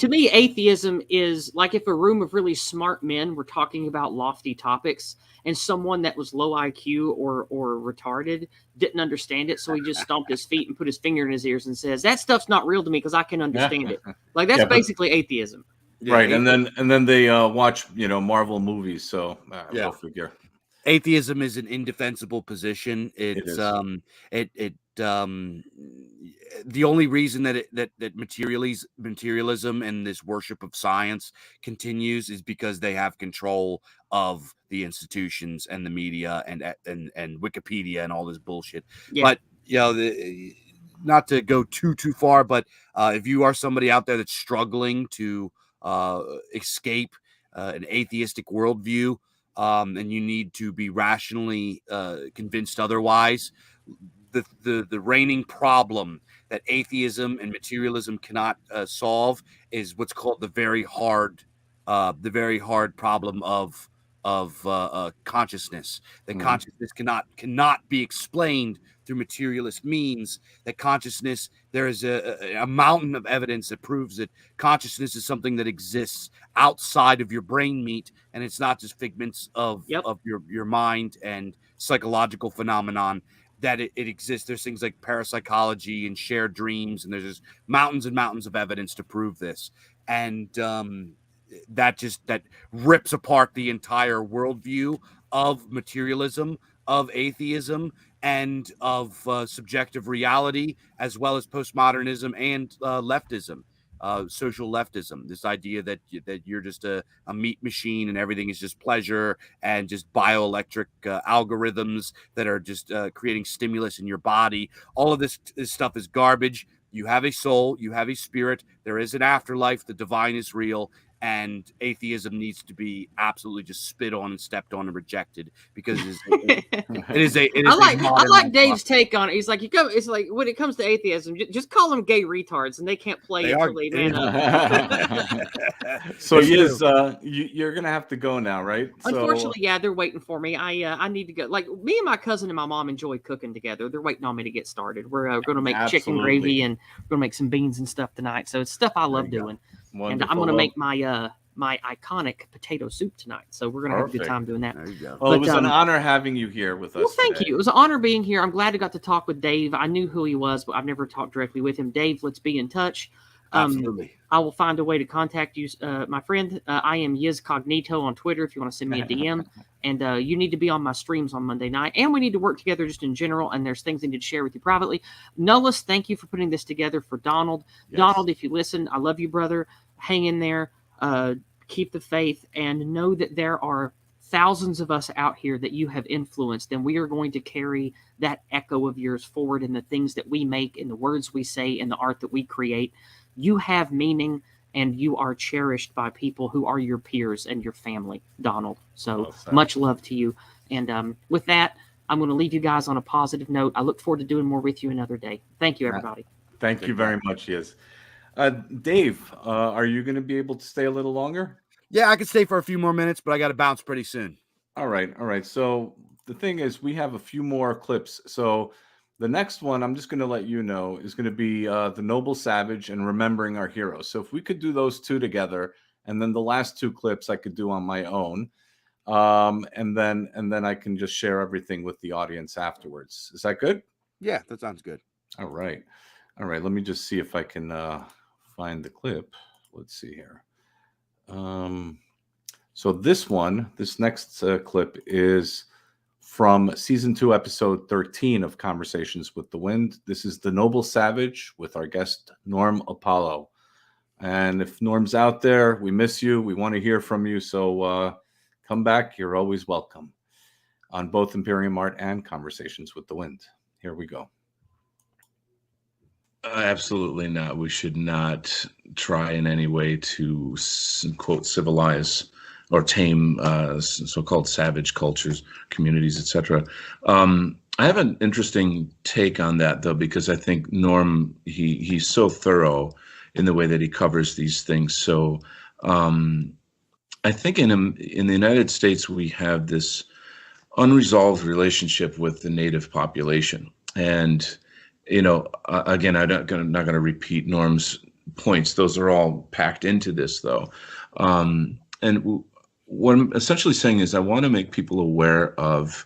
me, atheism is like if a room of really smart men were talking about lofty topics, and someone that was low IQ or retarded didn't understand it, so he just stomped his feet and put his finger in his ears and says, "That stuff's not real to me because I can understand it." Like that's basically atheism. Right, and then they watch Marvel movies, so go figure. Atheism is an indefensible position. It's the only reason that materialism and this worship of science continues is because they have control of the institutions and the media and Wikipedia and all this bullshit. Yeah. But not to go too far, but if you are somebody out there that's struggling to escape an atheistic worldview, and you need to be rationally convinced otherwise, the reigning problem that atheism and materialism cannot solve is what's called the very hard problem of consciousness. That consciousness cannot be explained through materialist means. That consciousness, there is a mountain of evidence that proves that consciousness is something that exists outside of your brain meat, and it's not just figments of your mind and psychological phenomenon. That it exists. There's things like parapsychology and shared dreams, and there's just mountains and mountains of evidence to prove this. And that rips apart the entire worldview of materialism, of atheism, and of subjective reality, as well as postmodernism and leftism, social leftism. This idea that you're just a meat machine and everything is just pleasure and just bioelectric algorithms that are just creating stimulus in your body. All of this stuff is garbage. You have a soul, you have a spirit, there is an afterlife, the divine is real, and atheism needs to be absolutely just spit on and stepped on and rejected, because I like Dave's take on it. He's like, it's like when it comes to atheism, just call them gay retards, and they can't play until they man up. So you're gonna have to go now, right? Unfortunately, yeah, they're waiting for me. I need to go. Like me and my cousin and my mom enjoy cooking together. They're waiting on me to get started. We're going to make chicken gravy, and we're going to make some beans and stuff tonight. So it's stuff I love doing. Wonderful. And I'm going to make my iconic potato soup tonight. So we're going to have a good time doing that. There you go. Well, it was an honor having you here with us. Well, thank you. It was an honor being here. I'm glad I got to talk with Dave. I knew who he was, but I've never talked directly with him. Dave, let's be in touch. Absolutely. I will find a way to contact you, my friend. I am Yiz Cognito on Twitter if you want to send me a DM. And you need to be on my streams on Monday night. And we need to work together just in general. And there's things I need to share with you privately. Nullis, thank you for putting this together for Donald. Yes. Donald, if you listen, I love you, brother. Hang in there. Keep the faith. And know that there are thousands of us out here that you have influenced. And we are going to carry that echo of yours forward in the things that we make, in the words we say, in the art that we create. You have meaning, and you are cherished by people who are your peers and your family, Donald. So much love to you. And with that, I'm going to leave you guys on a positive note. I look forward to doing more with you another day. Thank you, everybody. Thank you very much, Yiz. Dave, are you going to be able to stay a little longer? Yeah, I could stay for a few more minutes, but I got to bounce pretty soon. All right. So the thing is, we have a few more clips. So the next one, I'm just going to let you know, is going to be The Noble Savage and Remembering Our Heroes. So if we could do those two together, and then the last two clips I could do on my own, and then I can just share everything with the audience afterwards. Is that good? Yeah, that sounds good. All right. Let me just see if I can find the clip. Let's see here. So this next clip is from season 2, episode 13 of Conversations with the Wind. This is The Noble Savage with our guest, Norm Apollo. And if Norm's out there, we miss you. We want to hear from you. So come back. You're always welcome on both Imperium Art and Conversations with the Wind. Here we go. Absolutely not. We should not try in any way to, quote, civilize or tame so-called savage cultures, communities, etc. I have an interesting take on that, though, because I think Norm, he's so thorough in the way that he covers these things. So I think in the United States, we have this unresolved relationship with the native population. And again, I'm not going to repeat Norm's points. Those are all packed into this, though. And what I'm essentially saying is I want to make people aware of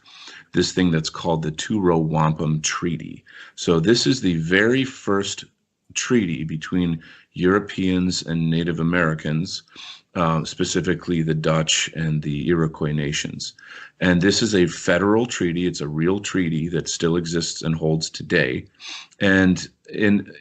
this thing that's called the Two-Row Wampum Treaty. So this is the very first treaty between Europeans and Native Americans, specifically the Dutch and the Iroquois nations. And this is a federal treaty. It's a real treaty that still exists and holds today. And in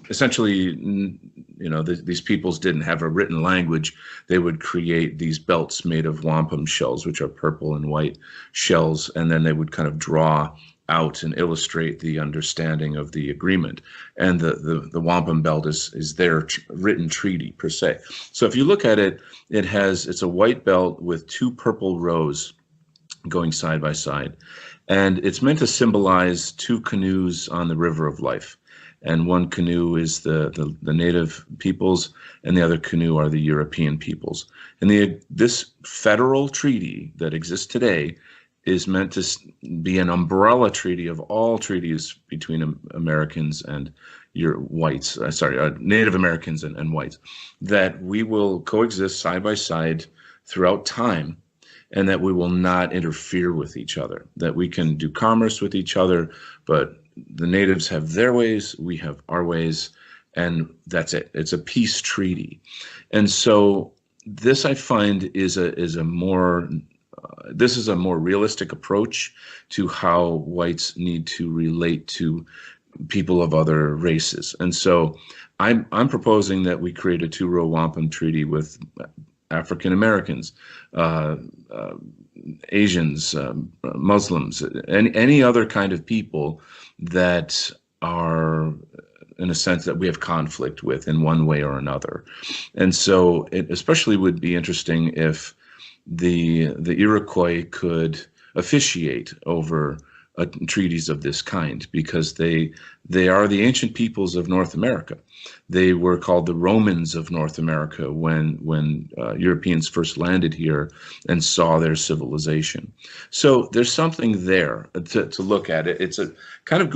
essentially, these peoples didn't have a written language. They would create these belts made of wampum shells, which are purple and white shells, and then they would kind of draw out and illustrate the understanding of the agreement. And the wampum belt is their written treaty per se. So if you look at it, it's a white belt with two purple rows going side by side. And it's meant to symbolize two canoes on the river of life. And one canoe is the native peoples, and the other canoe are the European peoples. And this federal treaty that exists today is meant to be an umbrella treaty of all treaties between Americans and Native Americans and whites, that we will coexist side by side throughout time, and that we will not interfere with each other, that we can do commerce with each other, but the natives have their ways, we have our ways, and that's it. It's a peace treaty. And so this, I find, is a more realistic approach to how whites need to relate to people of other races. And so I'm proposing that we create a Two-Row Wampum Treaty with African Americans, Asians, Muslims, any other kind of people that are, in a sense, that we have conflict with in one way or another. And so it especially would be interesting if the Iroquois could officiate over treaties of this kind, because they are the ancient peoples of North America. They were called the Romans of North America when Europeans first landed here and saw their civilization. So there's something there to look at. It's a kind of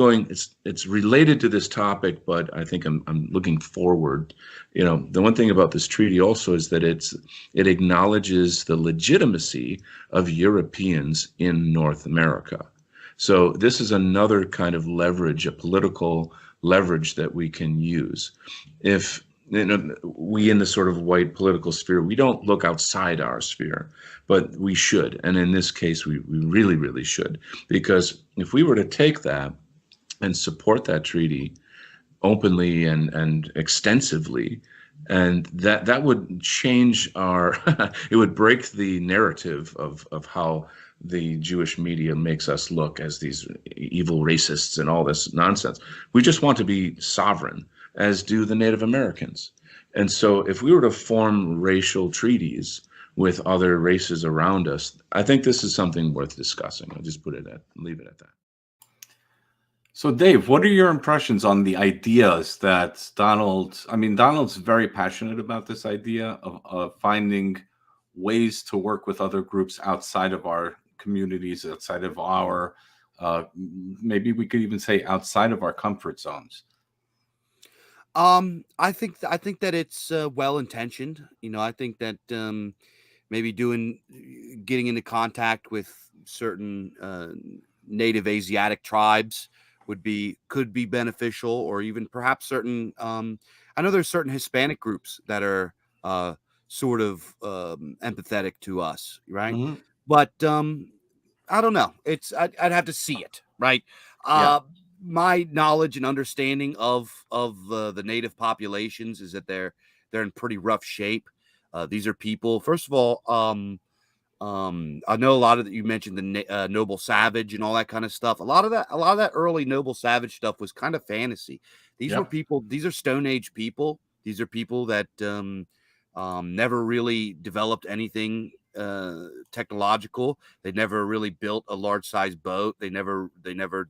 it's related to this topic, but I think I'm looking forward. The one thing about this treaty also is that it acknowledges the legitimacy of Europeans in North America. So this is another kind of leverage, a political leverage that we can use. If we in the sort of white political sphere, we don't look outside our sphere, but we should. And in this case, we really, really should. Because if we were to take that and support that treaty openly and extensively, and that would change our, it would break the narrative of how the Jewish media makes us look as these evil racists and all this nonsense. We just want to be sovereign, as do the Native Americans. And so if we were to form racial treaties with other races around us, I think this is something worth discussing. I'll just leave it at that. So Dave, what are your impressions on the ideas that Donald's very passionate about this idea of finding ways to work with other groups outside of our communities, outside of our, maybe we could even say outside of our comfort zones. I think that it's well-intentioned. I think that maybe getting into contact with certain native Asiatic tribes could be beneficial, or even perhaps certain I know there's certain Hispanic groups that are sort of empathetic to us, right? Mm-hmm. But I don't know. I'd have to see it, right? My knowledge and understanding of the native populations is that they're in pretty rough shape. These are people, first of all, I know a lot of that. You mentioned the Noble Savage and all that kind of stuff. A lot of that early Noble Savage stuff was kind of fantasy. These were people. These are Stone Age people. These are people that never really developed anything technological. They never really built a large size boat. They never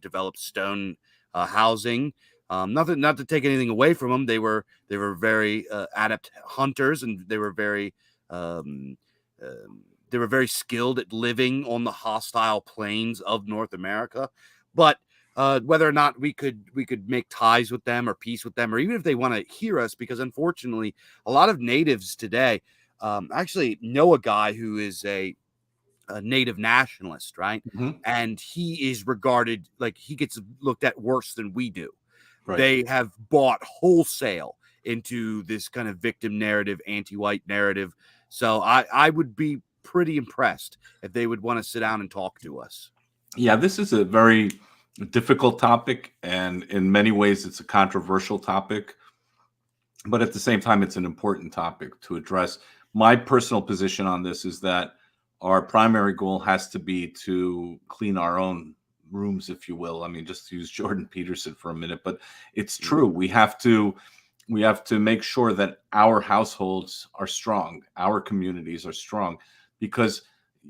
developed stone housing. Not to take anything away from them. They were very adept hunters, and they were very skilled at living on the hostile plains of North America. But whether or not we could make ties with them or peace with them, or even if they want to hear us, because unfortunately, a lot of natives today, actually know a guy who is a native nationalist, right? Mm-hmm. And he is regarded like he gets looked at worse than we do. Right. They have bought wholesale into this kind of victim narrative, anti-white narrative. So I would be pretty impressed if they would want to sit down and talk to us. Yeah, this is a very difficult topic, and in many ways it's a controversial topic, but at the same time it's an important topic to address. My personal position on this is that our primary goal has to be to clean our own rooms, if you will. I mean, just to use Jordan Peterson for a minute, but it's true. We have to make sure that our households are strong, our communities are strong, because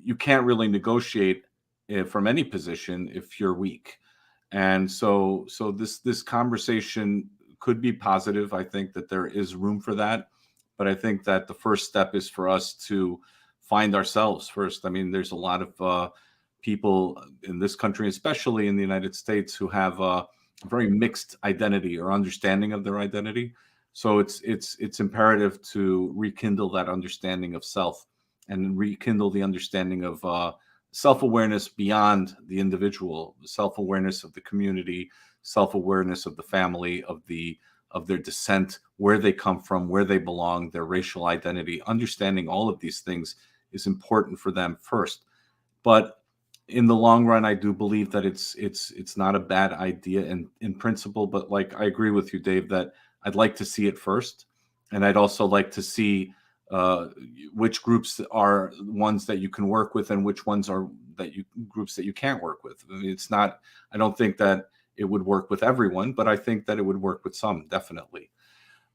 you can't really negotiate from any position if you're weak. And so this conversation could be positive. I think that there is room for that, but I think that the first step is for us to find ourselves first. I mean, there's a lot of people in this country, especially in the United States, who have a very mixed identity or understanding of their identity. So it's imperative to rekindle that understanding of self and rekindle the understanding of self-awareness beyond the individual, self-awareness of the community, self-awareness of the family, of their descent, where they come from, where they belong, their racial identity. Understanding all of these things is important for them first. But in the long run, I do believe that it's not a bad idea in principle. But like, I agree with you, Dave, that I'd like to see it first. And I'd also like to see which groups are ones that you can work with and which ones are groups that you can't work with. I mean, I don't think that it would work with everyone, but I think that it would work with some, definitely.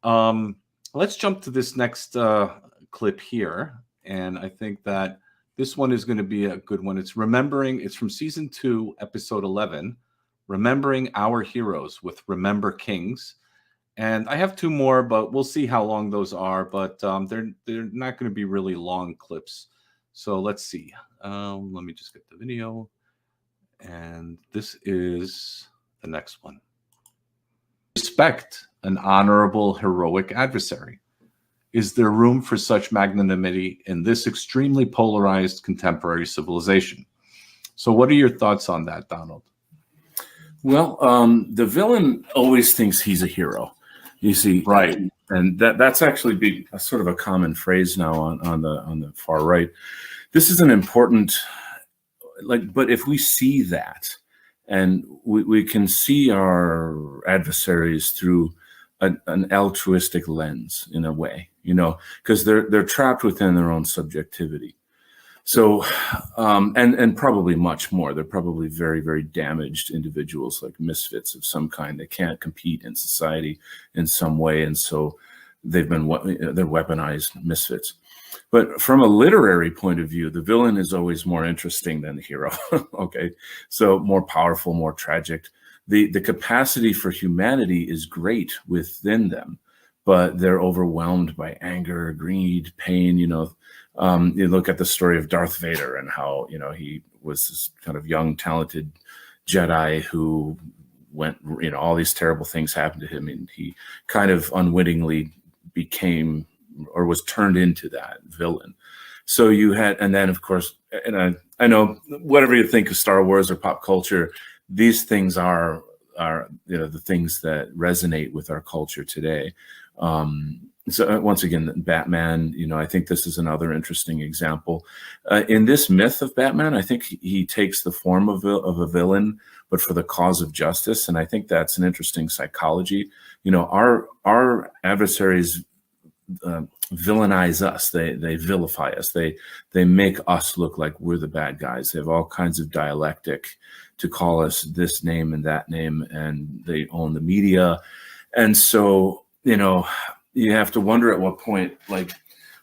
Let's jump to this next clip here. And I think that this one is going to be a good one. It's from season 2, episode 11, Remembering Our Heroes with Remember Kings. And I have 2 more, but we'll see how long those are. But they're not going to be really long clips. So let's see. Let me just get the video. And this is the next one. Respect an honorable, heroic adversary. Is there room for such magnanimity in this extremely polarized contemporary civilization? So what are your thoughts on that, Donald? Well, the villain always thinks he's a hero. You see, Right. and that's actually a sort of a common phrase now on the far right. This is an important, but if we see that, and we can see our adversaries through an altruistic lens in a way, because they're trapped within their own subjectivity. So, and probably much more. They're probably very, very damaged individuals, like misfits of some kind. They can't compete in society in some way, and so they're weaponized misfits. But from a literary point of view, the villain is always more interesting than the hero. Okay, so more powerful, more tragic. The capacity for humanity is great within them, but they're overwhelmed by anger, greed, pain. You look at the story of Darth Vader and how he was this kind of young, talented Jedi who went. All these terrible things happened to him, and he kind of unwittingly became or was turned into that villain. So you had, and then of course, and I know whatever you think of Star Wars or pop culture, these things are the things that resonate with our culture today. So once again, Batman, I think this is another interesting example. In this myth of Batman, I think he takes the form of a villain, but for the cause of justice. And I think that's an interesting psychology. Our adversaries villainize us. They vilify us. They make us look like we're the bad guys. They have all kinds of dialectic to call us this name and that name, and they own the media. And so, you have to wonder at what point, well,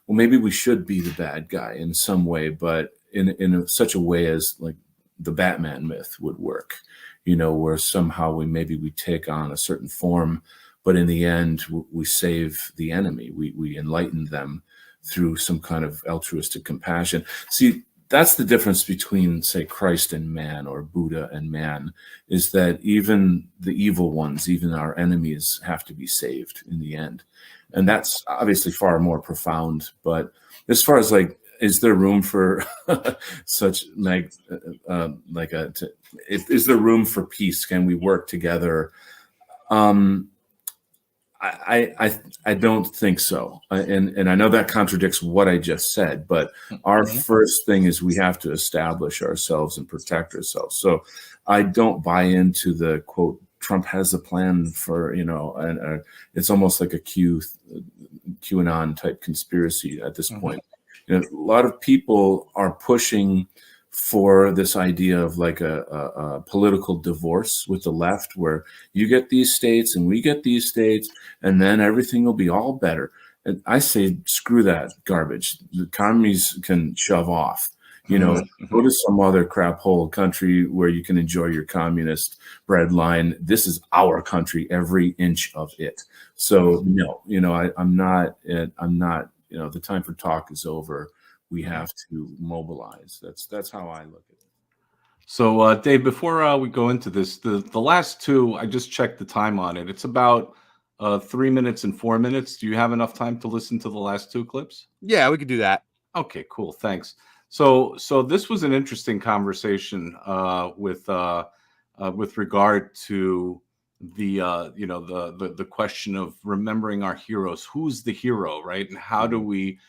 maybe we should be the bad guy in some way, but in such a way as like the Batman myth would work, where somehow we take on a certain form, but in the end, we save the enemy. We enlighten them through some kind of altruistic compassion. See, that's the difference between, say, Christ and man, or Buddha and man, is that even the evil ones, even our enemies, have to be saved in the end. And that's obviously far more profound. But as far as is there room for such is there room for peace? Can we work together? I don't think so, and I know that contradicts what I just said. But our first thing is we have to establish ourselves and protect ourselves. So I don't buy into the quote Trump has a plan for and it's almost like a QAnon type conspiracy at this point. A lot of people are pushing for this idea of a political divorce with the left, where you get these states and we get these states, and then everything will be all better. And I say, screw that garbage. The commies can shove off. Go to some other crap hole country where you can enjoy your communist bread line. This is our country, every inch of it. So no, I'm not. The time for talk is over. We have to mobilize. That's how I look at it. So, Dave, before we go into this, the last two, I just checked the time on it. It's about 3 minutes and 4 minutes. Do you have enough time to listen to the last two clips? Yeah, we could do that. Okay, cool. Thanks. So this was an interesting conversation with regard to the question of remembering our heroes. Who's the hero, right? And how do we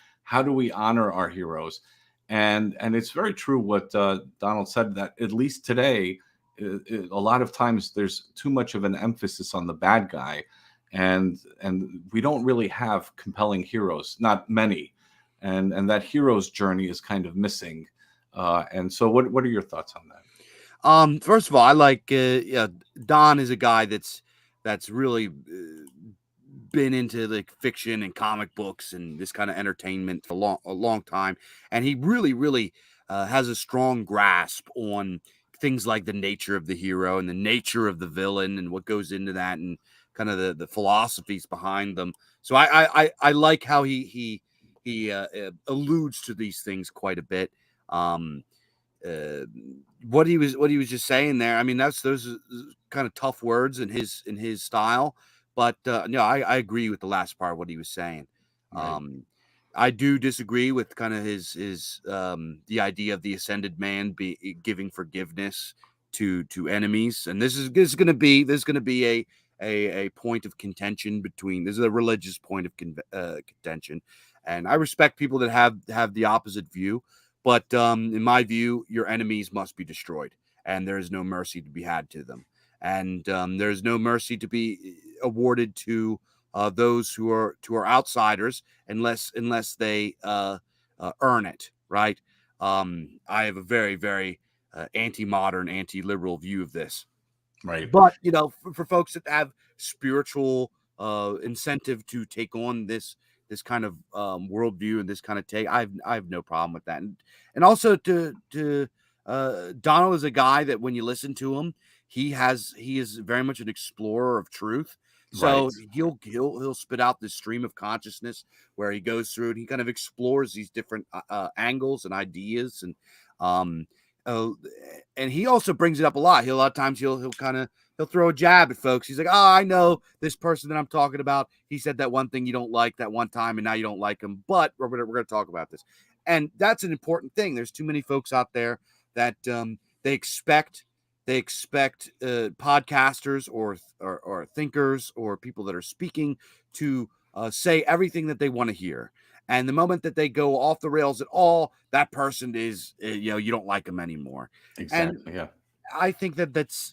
honor our heroes? And it's very true what Donald said, that at least today, a lot of times there's too much of an emphasis on the bad guy, and we don't really have compelling heroes, not many, and that hero's journey is kind of missing. And so, what are your thoughts on that? First of all, I like Don is a guy that's really been into fiction and comic books and this kind of entertainment for a long time, and he really has a strong grasp on things like the nature of the hero and the nature of the villain and what goes into that, and kind of the philosophies behind them. So I like how he alludes to these things quite a bit. What he was just saying there, I mean, those are kind of tough words in his style, but no, I agree with the last part of what he was saying. Right. I do disagree with kind of his the idea of the ascended man giving forgiveness to enemies, and this is going to be a point of contention between. This is a religious point of contention, and I respect people that have the opposite view, but in my view, your enemies must be destroyed, and there is no mercy to be had to them, and there's no mercy to be awarded to those who are outsiders unless they earn it, right? I have a very, very anti-modern, anti-liberal view of this. Right. But, for folks that have spiritual incentive to take on this kind of worldview and this kind of take, I have no problem with that. And also to Donald is a guy that when you listen to him, he is very much an explorer of truth. So he'll spit out this stream of consciousness where he goes through and he kind of explores these different angles and ideas, and he also brings it up a lot. A lot of times he'll throw a jab at folks. He's like, "Oh, I know this person that I'm talking about. He said that one thing you don't like that one time, and now you don't like him. But we're going to talk about this." And that's an important thing. There's too many folks out there that they expect podcasters or thinkers or people that are speaking to say everything that they want to hear. And the moment that they go off the rails at all, that person is, you don't like them anymore. Exactly. And yeah. I think that's,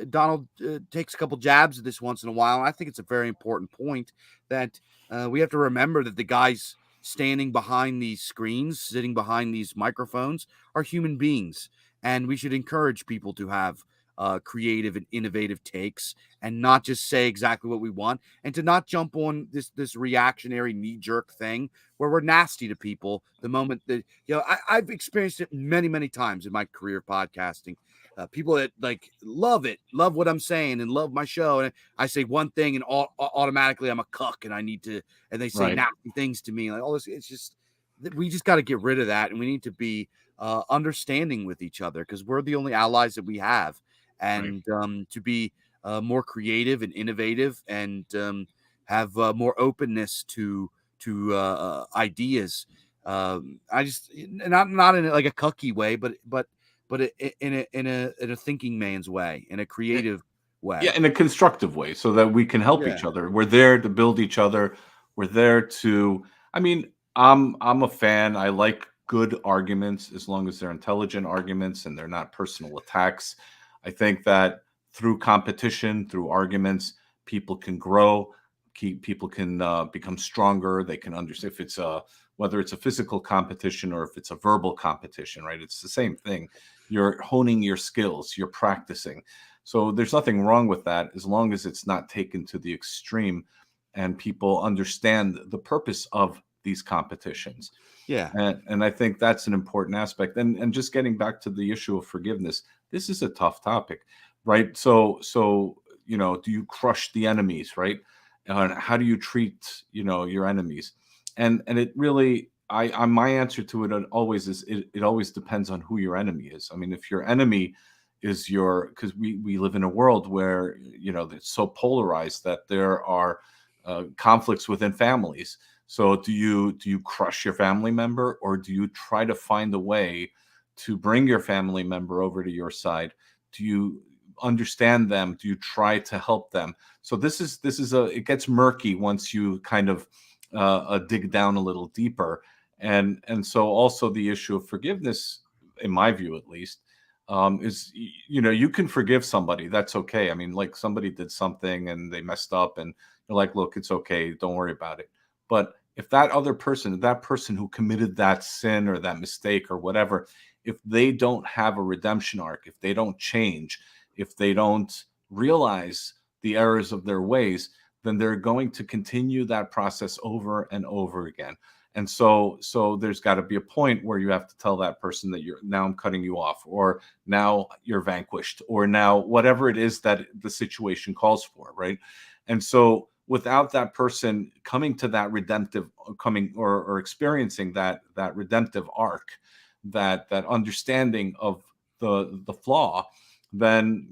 Donald takes a couple jabs at this once in a while. And I think it's a very important point that we have to remember that the guys standing behind these screens, sitting behind these microphones, are human beings. And we should encourage people to have creative and innovative takes and not just say exactly what we want, and to not jump on this reactionary knee-jerk thing where we're nasty to people the moment that, I've experienced it many, many times in my career of podcasting. People that love what I'm saying and love my show, and I say one thing and automatically I'm a cuck and they say nasty things to me, like all this. It's just, we just got to get rid of that, and we need to be understanding with each other, because we're the only allies that we have, and to be more creative and innovative, and have more openness to ideas. I just, not in like a cucky way, but in a thinking man's way, in a creative way. Yeah, in a constructive way, so that we can help each other. We're there to build each other. We're there to. I mean, I'm a fan. I like good arguments as long as they're intelligent arguments and they're not personal attacks. I think that through competition, through arguments, people can grow. People can become stronger. They can understand if it's whether it's a physical competition or if it's a verbal competition, right? It's the same thing. You're honing your skills. You're practicing. So there's nothing wrong with that as long as it's not taken to the extreme and people understand the purpose of these competitions. Yeah. And I think that's an important aspect. And just getting back to the issue of forgiveness, this is a tough topic, right? So do you crush the enemies, right? How do you treat, your enemies? And it really, my answer to it always is, it always depends on who your enemy is. I mean, if your enemy is because we live in a world where, it's so polarized that there are conflicts within families. So do you crush your family member, or do you try to find a way to bring your family member over to your side? Do you understand them? Do you try to help them? So this is it gets murky once you kind of dig down a little deeper. And so also the issue of forgiveness, in my view at least, is, you can forgive somebody. That's okay. I mean, like, somebody did something and they messed up and you're like, look, it's okay. Don't worry about it. But if that person who committed that sin or that mistake or whatever, if they don't have a redemption arc, if they don't change, if they don't realize the errors of their ways, then they're going to continue that process over and over again. And so there's got to be a point where you have to tell that person that now I'm cutting you off, or now you're vanquished, or now whatever it is that the situation calls for, right? And so without that person coming to that redemptive, or experiencing that redemptive arc, that understanding of the flaw, then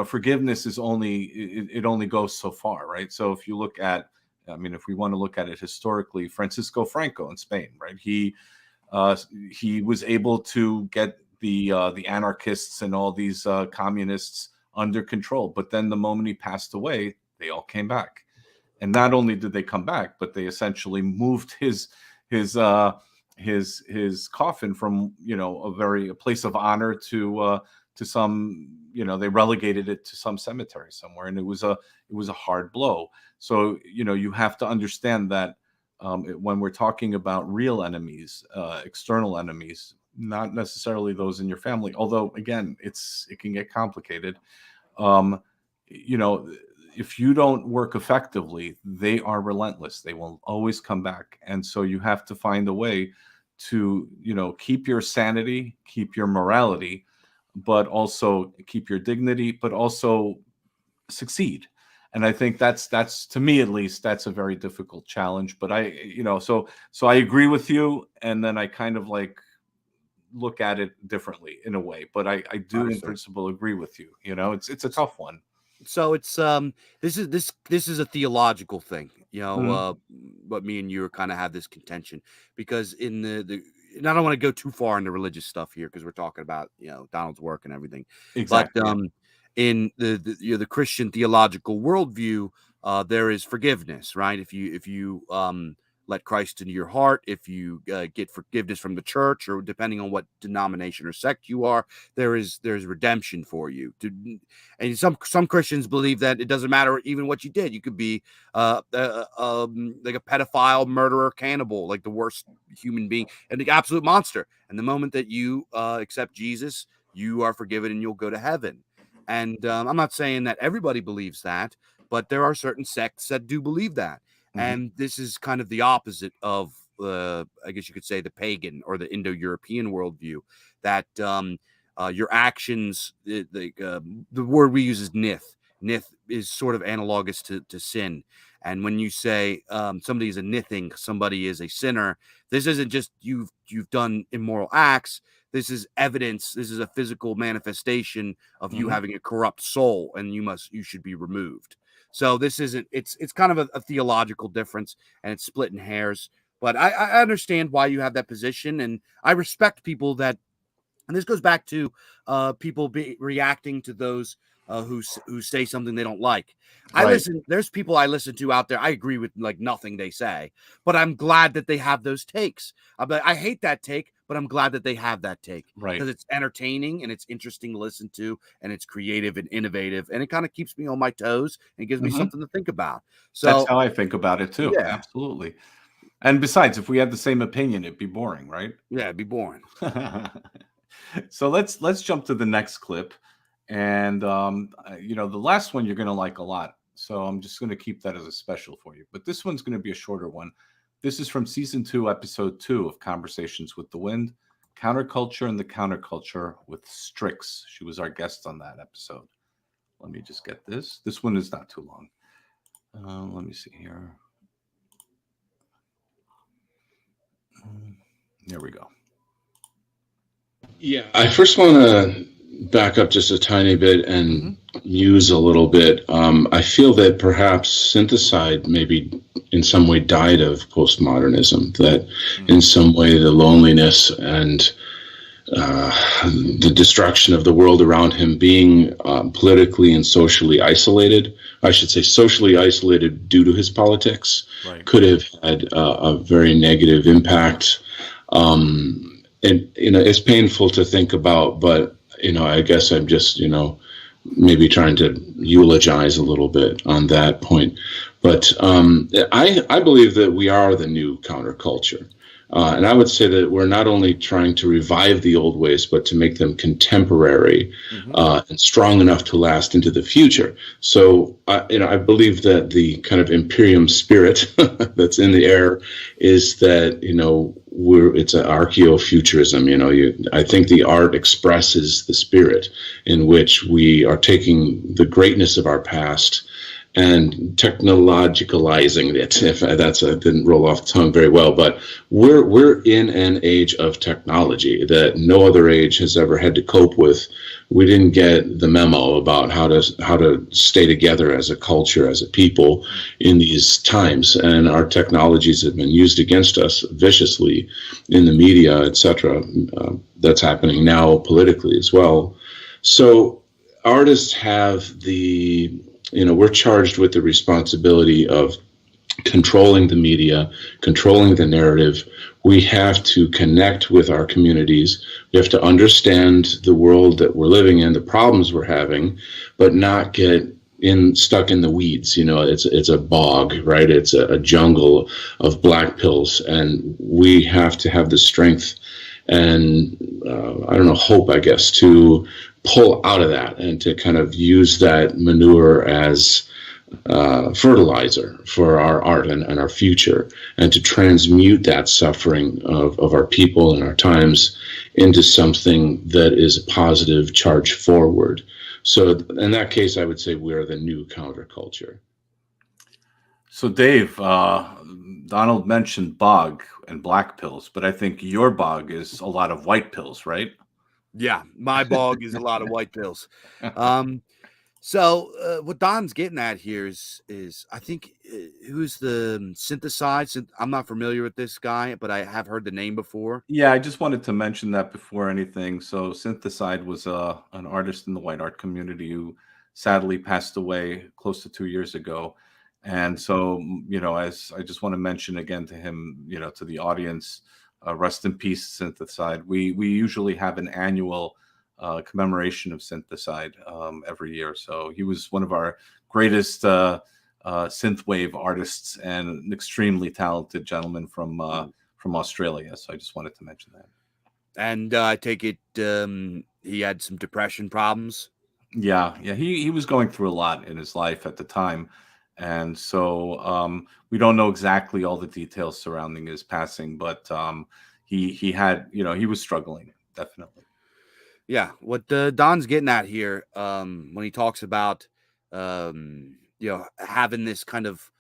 forgiveness is only goes so far, right? So if you look at, if we want to look at it historically, Francisco Franco in Spain, right? He was able to get the anarchists and all these communists under control. But then the moment he passed away, they all came back. And not only did they come back, but they essentially moved his coffin from, a place of honor to some, they relegated it to some cemetery somewhere, and it was a hard blow. So you have to understand that when we're talking about real enemies, external enemies, not necessarily those in your family, although again it can get complicated. If you don't work effectively, they are relentless. They will always come back. And so you have to find a way to, keep your sanity, keep your morality, but also keep your dignity, but also succeed. And I think that's to me, at least, that's a very difficult challenge. But so I agree with you. And then I kind of like look at it differently in a way, but I do in principle agree with you. It's a tough one. So it's this is a theological thing, but me and you kind of have this contention, because in the and I don't want to go too far into religious stuff here because we're talking about Donald's work and everything. Exactly. But in the Christian theological worldview, there is forgiveness, right? If you let Christ into your heart, if you get forgiveness from the church, or depending on what denomination or sect you are, there's redemption for you. And some Christians believe that it doesn't matter even what you did. You could be like a pedophile, murderer, cannibal, like the worst human being and the absolute monster. And the moment that you accept Jesus, you are forgiven and you'll go to heaven. And I'm not saying that everybody believes that, but there are certain sects that do believe that. And this is kind of the opposite of, I guess you could say, the pagan or the Indo-European worldview, that your actions, the word we use is nith. Nith is sort of analogous to sin. And when you say somebody is a nithing, somebody is a sinner, this isn't just you've done immoral acts. This is evidence. This is a physical manifestation of you having a corrupt soul, and you should be removed. So this isn't, it's kind of a theological difference, and it's splitting hairs, but I understand why you have that position. And I respect people that, and this goes back to people reacting to those who say something they don't like. There's people I listen to out there. I agree with like nothing they say, but I'm glad that they have those takes. I hate that take, but I'm glad that they have that take, right? Because it's entertaining and it's interesting to listen to, and it's creative and innovative, and it kind of keeps me on my toes and gives me something to think about. So that's how I think about it too. Yeah, absolutely. And besides, if we had the same opinion, it'd be boring, right? Yeah, it'd be boring. So let's jump to the next clip. And the last one you're going to like a lot, so I'm just going to keep that as a special for you. But this one's going to be a shorter one. This is from season 2, episode 2 of Conversations with the Wind, Counterculture and the Counterculture with Strix. She was our guest on that episode. Let me just get this. This one is not too long. Let me see here. There we go. Yeah, I first want to back up just a tiny bit and muse a little bit. I feel that perhaps Syntheside maybe in some way died of postmodernism, that in some way the loneliness and the destruction of the world around him being politically and socially isolated, I should say socially isolated due to his politics, could have had a very negative impact. And, it's painful to think about, but I guess I'm just, maybe trying to eulogize a little bit on that point. But I believe that we are the new counterculture. And I would say that we're not only trying to revive the old ways, but to make them contemporary and strong enough to last into the future. So, I believe that the kind of Imperium spirit that's in the air is that, it's an archaeofuturism. I think the art expresses the spirit in which we are taking the greatness of our past and technologicalizing it. If that's didn't roll off the tongue very well, but we're in an age of technology that no other age has ever had to cope with. We didn't get the memo about how to stay together as a culture, as a people in these times, and our technologies have been used against us viciously in the media, etc. That's happening now politically as well. So artists have we're charged with the responsibility of controlling the media, controlling the narrative. We have to connect with our communities. We have to understand the world that we're living in, the problems we're having, but not get stuck in the weeds. It's a bog, right? It's a jungle of black pills, and we have to have the strength and hope, I guess, to pull out of that and to kind of use that manure as fertilizer for our art and our future, and to transmute that suffering of our people and our times into something that is a positive charge forward. So in that case, I would say we're the new counterculture. So Dave, Donald mentioned bog and black pills, but I think your bog is a lot of white pills, right? Yeah, my bog is a lot of white pills. So what Don's getting at here is I think who's the synthesized? I'm not familiar with this guy, but I have heard the name before. Yeah, I just wanted to mention that before anything. So Syntheside was an artist in the white art community who sadly passed away close to 2 years ago. And so, as I just want to mention again to him, to the audience, rest in peace, Syntheside. We usually have an annual commemoration of Syntheside every year. So he was one of our greatest synthwave artists and an extremely talented gentleman from Australia. So I just wanted to mention that. And I take it he had some depression problems. Yeah. He was going through a lot in his life at the time. And so we don't know exactly all the details surrounding his passing, but he had, he was struggling, definitely. Yeah, what Don's getting at here when he talks about having this kind of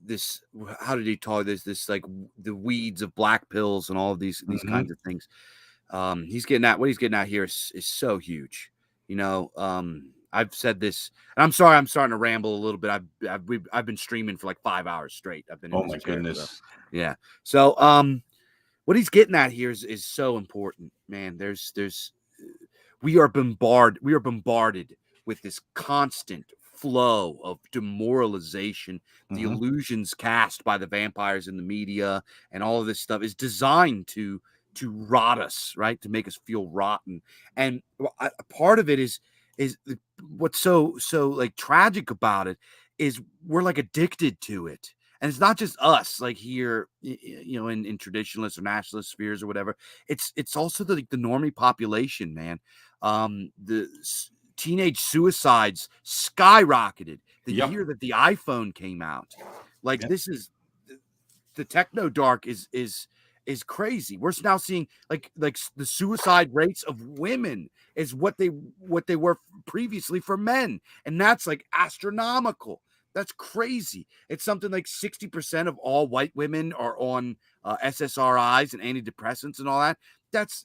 this, how did he talk this like the weeds of black pills and all of these kinds of things. He's getting at what he's getting at here is so huge. I've said this, and I'm sorry I'm starting to ramble a little bit. I've been streaming for like 5 hours straight. I've been in this chair, goodness. So, yeah. So what he's getting at here is so important, man. We are bombarded with this constant flow of demoralization. The illusions cast by the vampires in the media and all of this stuff is designed to rot us, right? To make us feel rotten. And part of it is what's so like tragic about it is we're like addicted to it. And it's not just us, like here, in traditionalist or nationalist spheres or whatever. It's also the normie population, man. The teenage suicides skyrocketed the year that the iPhone came out. Like this is the techno dark is crazy. We're now seeing like the suicide rates of women is what they were previously for men, and that's like astronomical. That's crazy. It's something like 60% of all white women are on SSRIs and antidepressants and all that. That's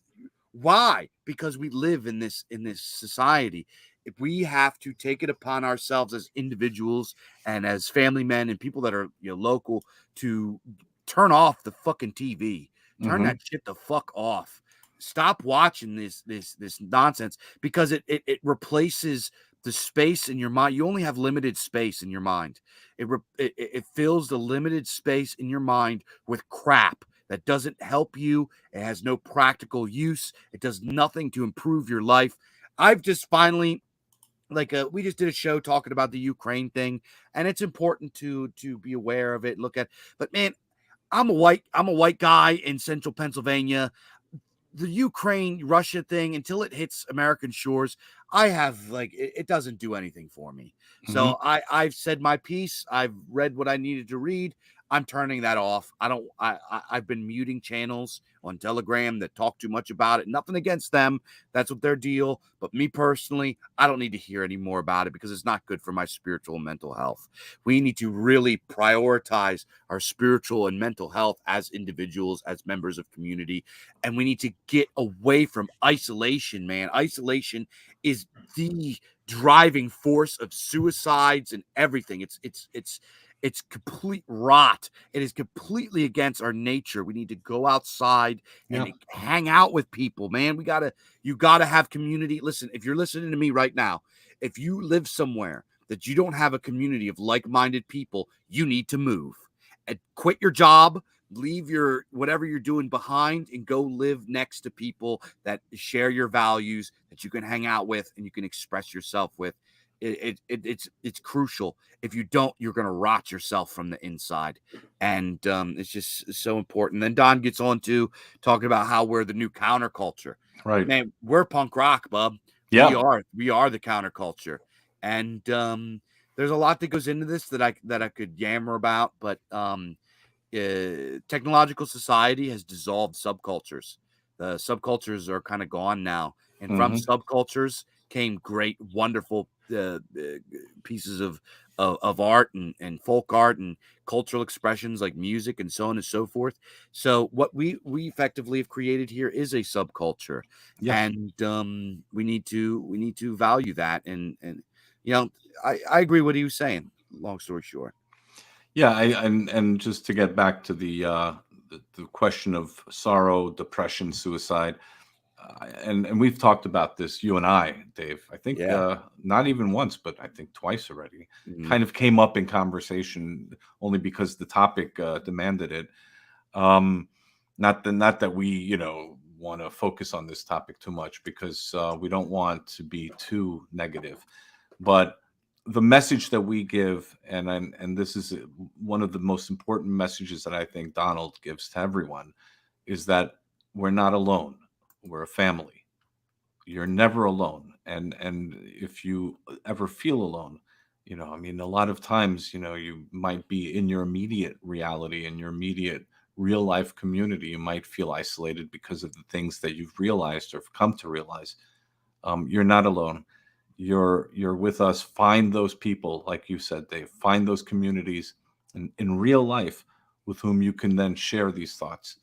why, because we live in this society. If we have to take it upon ourselves as individuals and as family men and people that are local to turn off the fucking TV, turn that shit the fuck off. Stop watching this nonsense, because it replaces the space in your mind. You only have limited space in your mind. It fills the limited space in your mind with crap that doesn't help you. It has no practical use. It does nothing to improve your life. I've just finally, we just did a show talking about the Ukraine thing, and it's important to be aware of it and look at. But man, I'm a white guy in central Pennsylvania. The Ukraine-Russia thing, until it hits American shores, I have it doesn't do anything for me. So I've said my piece. I've read what I needed to read. I'm turning that off. I've been muting channels on Telegram that talk too much about it. Nothing against them. That's what their deal. But me personally, I don't need to hear any more about it because it's not good for my spiritual and mental health. We need to really prioritize our spiritual and mental health as individuals, as members of community. And we need to get away from isolation, man. Isolation is the driving force of suicides and everything. It's complete rot. It is completely against our nature. We need to go outside and hang out with people, man. You gotta have community. Listen, if you're listening to me right now, if you live somewhere that you don't have a community of like-minded people, you need to move and quit your job, leave your whatever you're doing behind, and go live next to people that share your values, that you can hang out with and you can express yourself with. It's crucial. If you don't, you're going to rot yourself from the inside. And it's just so important. Then Don gets on to talking about how we're the new counterculture. Right. Man, we're punk rock, bub. Yeah. We are the counterculture. And there's a lot that goes into this that I could yammer about, but technological society has dissolved subcultures. The subcultures are kind of gone now. And from subcultures came great, wonderful pieces of art and folk art and cultural expressions like music and so on and so forth. So what we effectively have created here is a subculture, and we need to value that. And I agree with what he was saying. Long story short. Yeah, and just to get back to the question of sorrow, depression, suicide. And we've talked about this, you and I, Dave. I think not even once, but I think twice already. Kind of came up in conversation only because the topic demanded it. Not that we, want to focus on this topic too much because we don't want to be too negative. But the message that we give, and this is one of the most important messages that I think Donald gives to everyone, is that we're not alone. We're a family. You're never alone. And if you ever feel alone, a lot of times, you might be in your immediate reality, in your immediate real life community. You might feel isolated because of the things that you've realized or have come to realize. You're not alone. You're with us. Find those people, like you said, Dave. Find those communities in real life with whom you can then share these thoughts.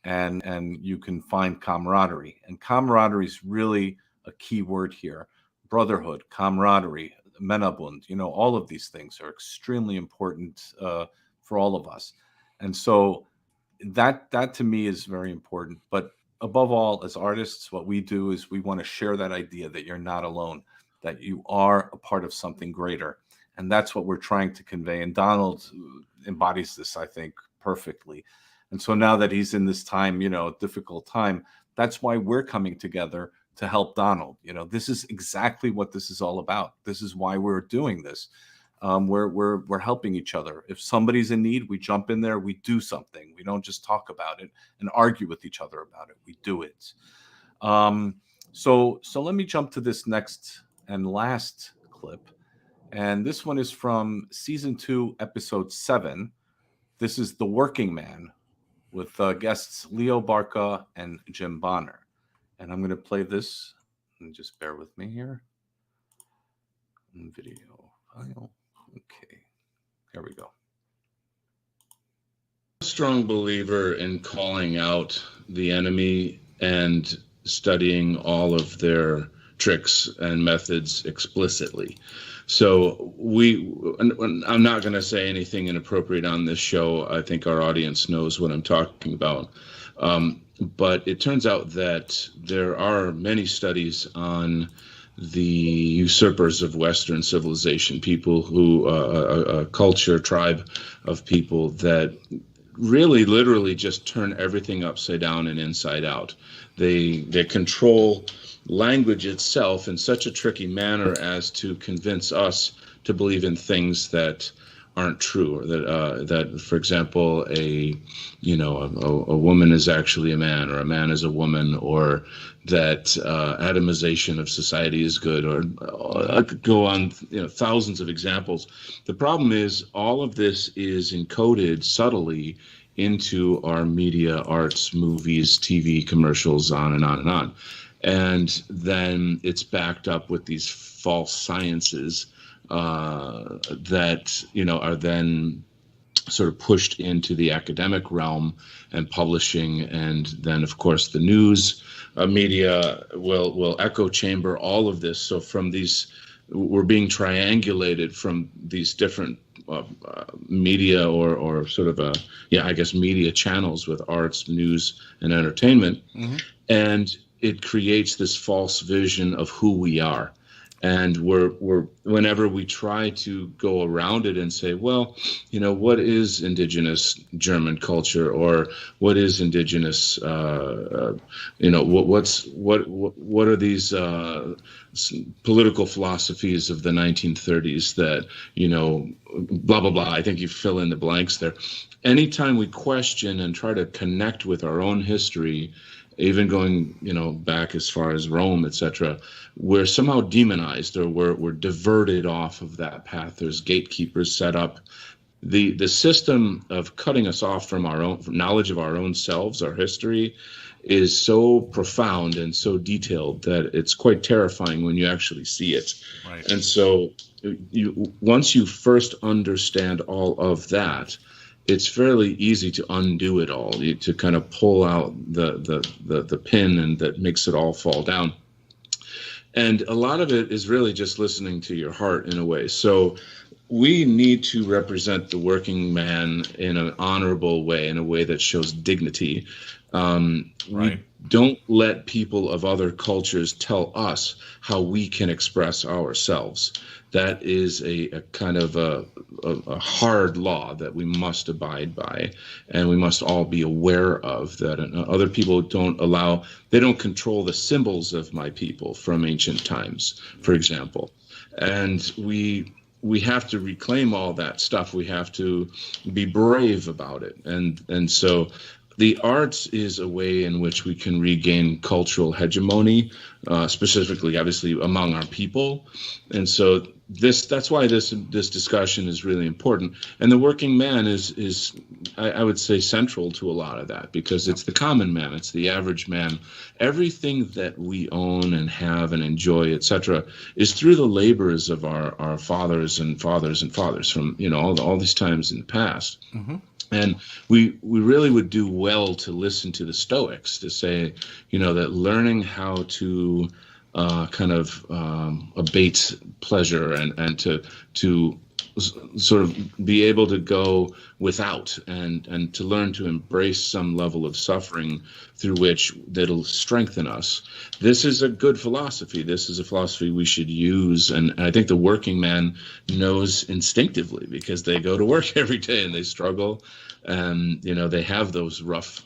And you can find camaraderie. And camaraderie is really a key word here. Brotherhood, camaraderie, Männerbund, all of these things are extremely important for all of us. And so that to me is very important. But above all, as artists, what we do is we want to share that idea that you're not alone, that you are a part of something greater. And that's what we're trying to convey. And Donald embodies this, I think, perfectly. And so now that he's in this time, difficult time, that's why we're coming together to help Donald. This is exactly what this is all about. This is why we're doing this. We're helping each other. If somebody's in need, we jump in there, we do something. We don't just talk about it and argue with each other about it. We do it. So let me jump to this next and last clip. And this one is from season 2, episode 7. This is The Working Man, with guests Leo Barca and Jim Bonner. And I'm going to play this. And just bear with me here. Video file. Okay. Here we go. Strong believer in calling out the enemy and studying all of their tricks and methods explicitly. So I'm not going to say anything inappropriate on this show. I think our audience knows what I'm talking about. But it turns out that there are many studies on the usurpers of Western civilization, people who, a culture, tribe of people that really literally just turn everything upside down and inside out. They control language itself in such a tricky manner as to convince us to believe in things that aren't true, or that for example, a woman is actually a man, or a man is a woman, or that atomization of society is good, or I could go on, thousands of examples. The problem is all of this is encoded subtly into our media, arts, movies, TV commercials, on and on and on. And then it's backed up with these false sciences that are then sort of pushed into the academic realm and publishing, and then of course the news media will echo chamber all of this. So from these, we're being triangulated from these different media or sort of media channels with arts, news, and entertainment, and it creates this false vision of who we are. And we're whenever we try to go around it and say, well, what is indigenous German culture, or what is indigenous, what are these political philosophies of the 1930s that, blah, blah, blah. I think you fill in the blanks there. Anytime we question and try to connect with our own history, even going, back as far as Rome, etc., we're somehow demonized, or we're diverted off of that path. There's gatekeepers set up. The system of cutting us off from our own knowledge of our own selves, our history, is so profound and so detailed that it's quite terrifying when you actually see it. Right. And so once you first understand all of that, it's fairly easy to undo it all, to kind of pull out the pin, and that makes it all fall down. And a lot of it is really just listening to your heart in a way. So we need to represent the working man in an honorable way, in a way that shows dignity. We don't let people of other cultures tell us how we can express ourselves. That is a kind of a hard law that we must abide by, and we must all be aware of that. Other people they don't control the symbols of my people from ancient times, for example. And we have to reclaim all that stuff. We have to be brave about it. And so the arts is a way in which we can regain cultural hegemony, specifically, obviously, among our people. And so that's why this discussion is really important. And the working man is I would say central to a lot of that, because it's the common man, it's the average man. Everything that we own and have and enjoy, etc., is through the labors of our fathers and fathers and fathers from all these times in the past. Mm-hmm. And we really would do well to listen to the Stoics, to say, that learning how to kind of abate pleasure and to sort of be able to go without, and to learn to embrace some level of suffering through which that'll strengthen us. This is a good philosophy. This is a philosophy we should use. And I think the working man knows instinctively, because they go to work every day and they struggle. And they have those rough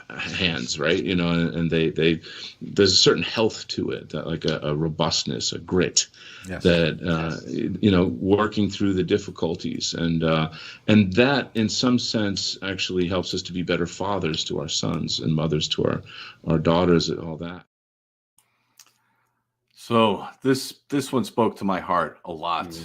hands, right? And they there's a certain health to it, that like a robustness, a grit, yes. that working through the difficulties, and that in some sense actually helps us to be better fathers to our sons and mothers to our daughters, and all that. So this one spoke to my heart a lot.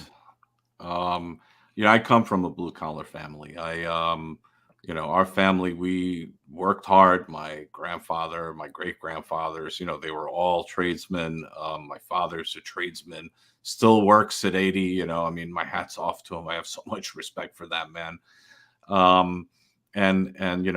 I come from a blue collar family. Our family, we worked hard. My grandfather, my great grandfathers, they were all tradesmen. My father's a tradesman, still works at 80. My hat's off to him. I have so much respect for that man. I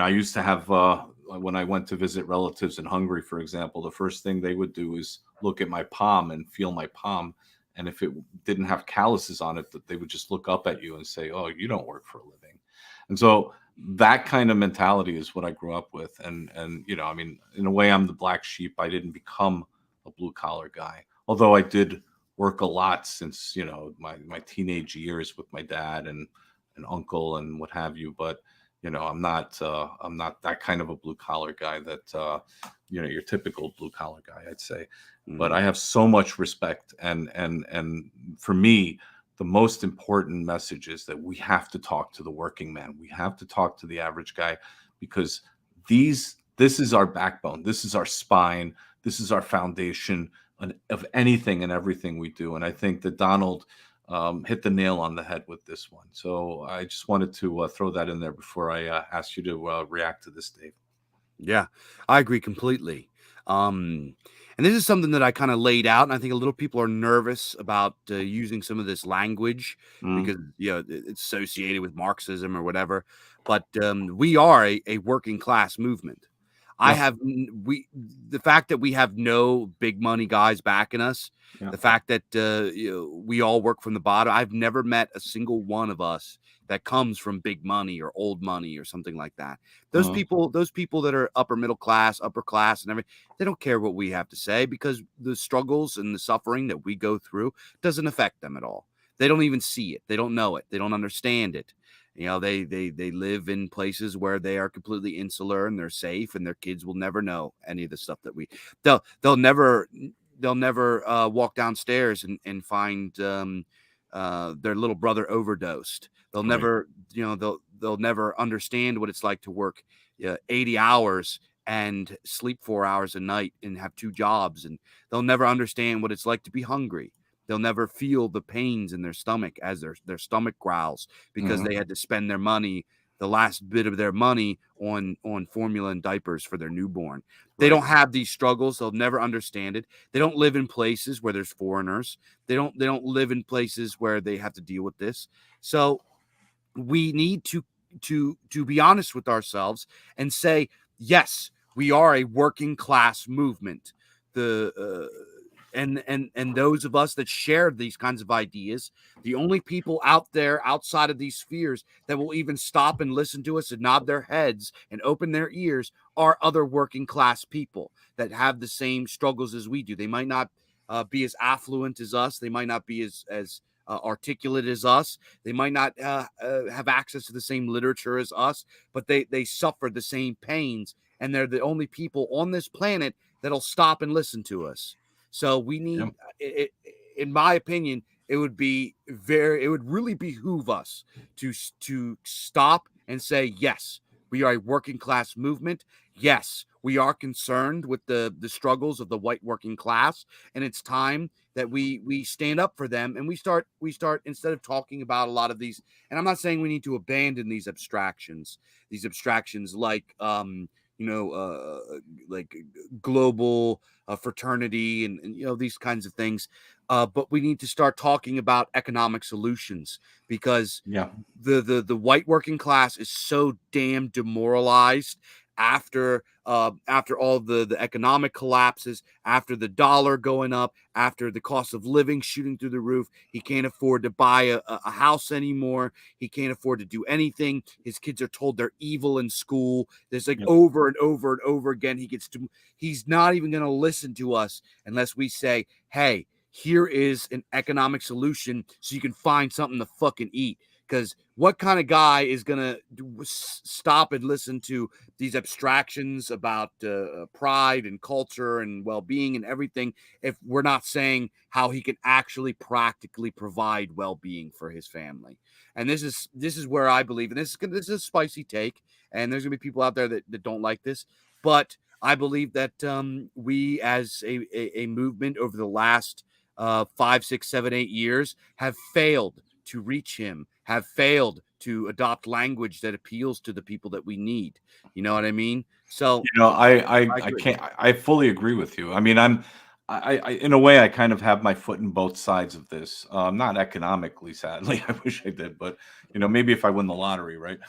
used to have, when I went to visit relatives in Hungary, for example, the first thing they would do is look at my palm and feel my palm. And if it didn't have calluses on it, that they would just look up at you and say, "Oh, you don't work for a living." And so that kind of mentality is what I grew up with. And in a way, I'm the black sheep. I didn't become a blue collar guy, although I did work a lot since, my teenage years with my dad and uncle and what have you. But, I'm not that kind of a blue collar guy that, your typical blue collar guy, I'd say. But I have so much respect. And for me, the most important message is that we have to talk to the working man. We have to talk to the average guy, because this is our backbone. This is our spine. This is our foundation of anything and everything we do. And I think that Donald hit the nail on the head with this one. So I just wanted to throw that in there before I asked you to react to this, Dave. Yeah, I agree completely. And this is something that I kind of laid out, and I think a little people are nervous about using some of this language because it's associated with Marxism or whatever. But we are a working class movement. The fact that we have no big money guys backing us, the fact that we all work from the bottom. I've never met a single one of us that comes from big money or old money or something like that. Those people that are upper middle class, upper class, and everything, they don't care what we have to say, because the struggles and the suffering that we go through doesn't affect them at all. They don't even see it. They don't know it. They don't understand it. They live in places where they are completely insular and they're safe, and their kids will never know any of the stuff that they'll never walk downstairs and find their little brother overdosed. They'll never, they'll never understand what it's like to work 80 hours and sleep 4 hours a night and have 2 jobs. And they'll never understand what it's like to be hungry. They'll never feel the pains in their stomach as their stomach growls, because they had to spend their money, the last bit of their money, on formula and diapers for their newborn. They don't have these struggles. They'll never understand it. They don't live in places where there's foreigners. They don't live in places where they have to deal with this. So we need to be honest with ourselves and say, yes, we are a working class movement. And those of us that share these kinds of ideas, the only people out there outside of these spheres that will even stop and listen to us and nod their heads and open their ears are other working class people that have the same struggles as we do. They might not be as affluent as us. They might not be as articulate as us. They might not have access to the same literature as us, but they suffer the same pains, and they're the only people on this planet that'll stop and listen to us. So we need, in my opinion, it would really behoove us to stop and say, yes, we are a working class movement. Yes, we are concerned with the struggles of the white working class, and it's time that we stand up for them, and we start instead of talking about a lot of these. And I'm not saying we need to abandon these abstractions like like global fraternity and these kinds of things, but we need to start talking about economic solutions, because the white working class is so damn demoralized after all the economic collapses, after the dollar going up, after the cost of living shooting through the roof. He can't afford to buy a house anymore. He can't afford to do anything. His kids are told they're evil in school. There's over and over and over again. He's not even going to listen to us unless we say, hey, here is an economic solution so you can find something to fucking eat. Because what kind of guy is going to stop and listen to these abstractions about pride and culture and well-being and everything if we're not saying how he can actually practically provide well-being for his family? And this is where I believe, and this is a spicy take, and there's going to be people out there that don't like this, but I believe that we as a movement over the last 5, 6, 7, 8 years have failed to reach him, have failed to adopt language that appeals to the people that we need. You know what I mean? So I fully agree with you. I mean, I in a way, I kind of have my foot in both sides of this. Not economically, sadly. I wish I did, but maybe if I win the lottery, right?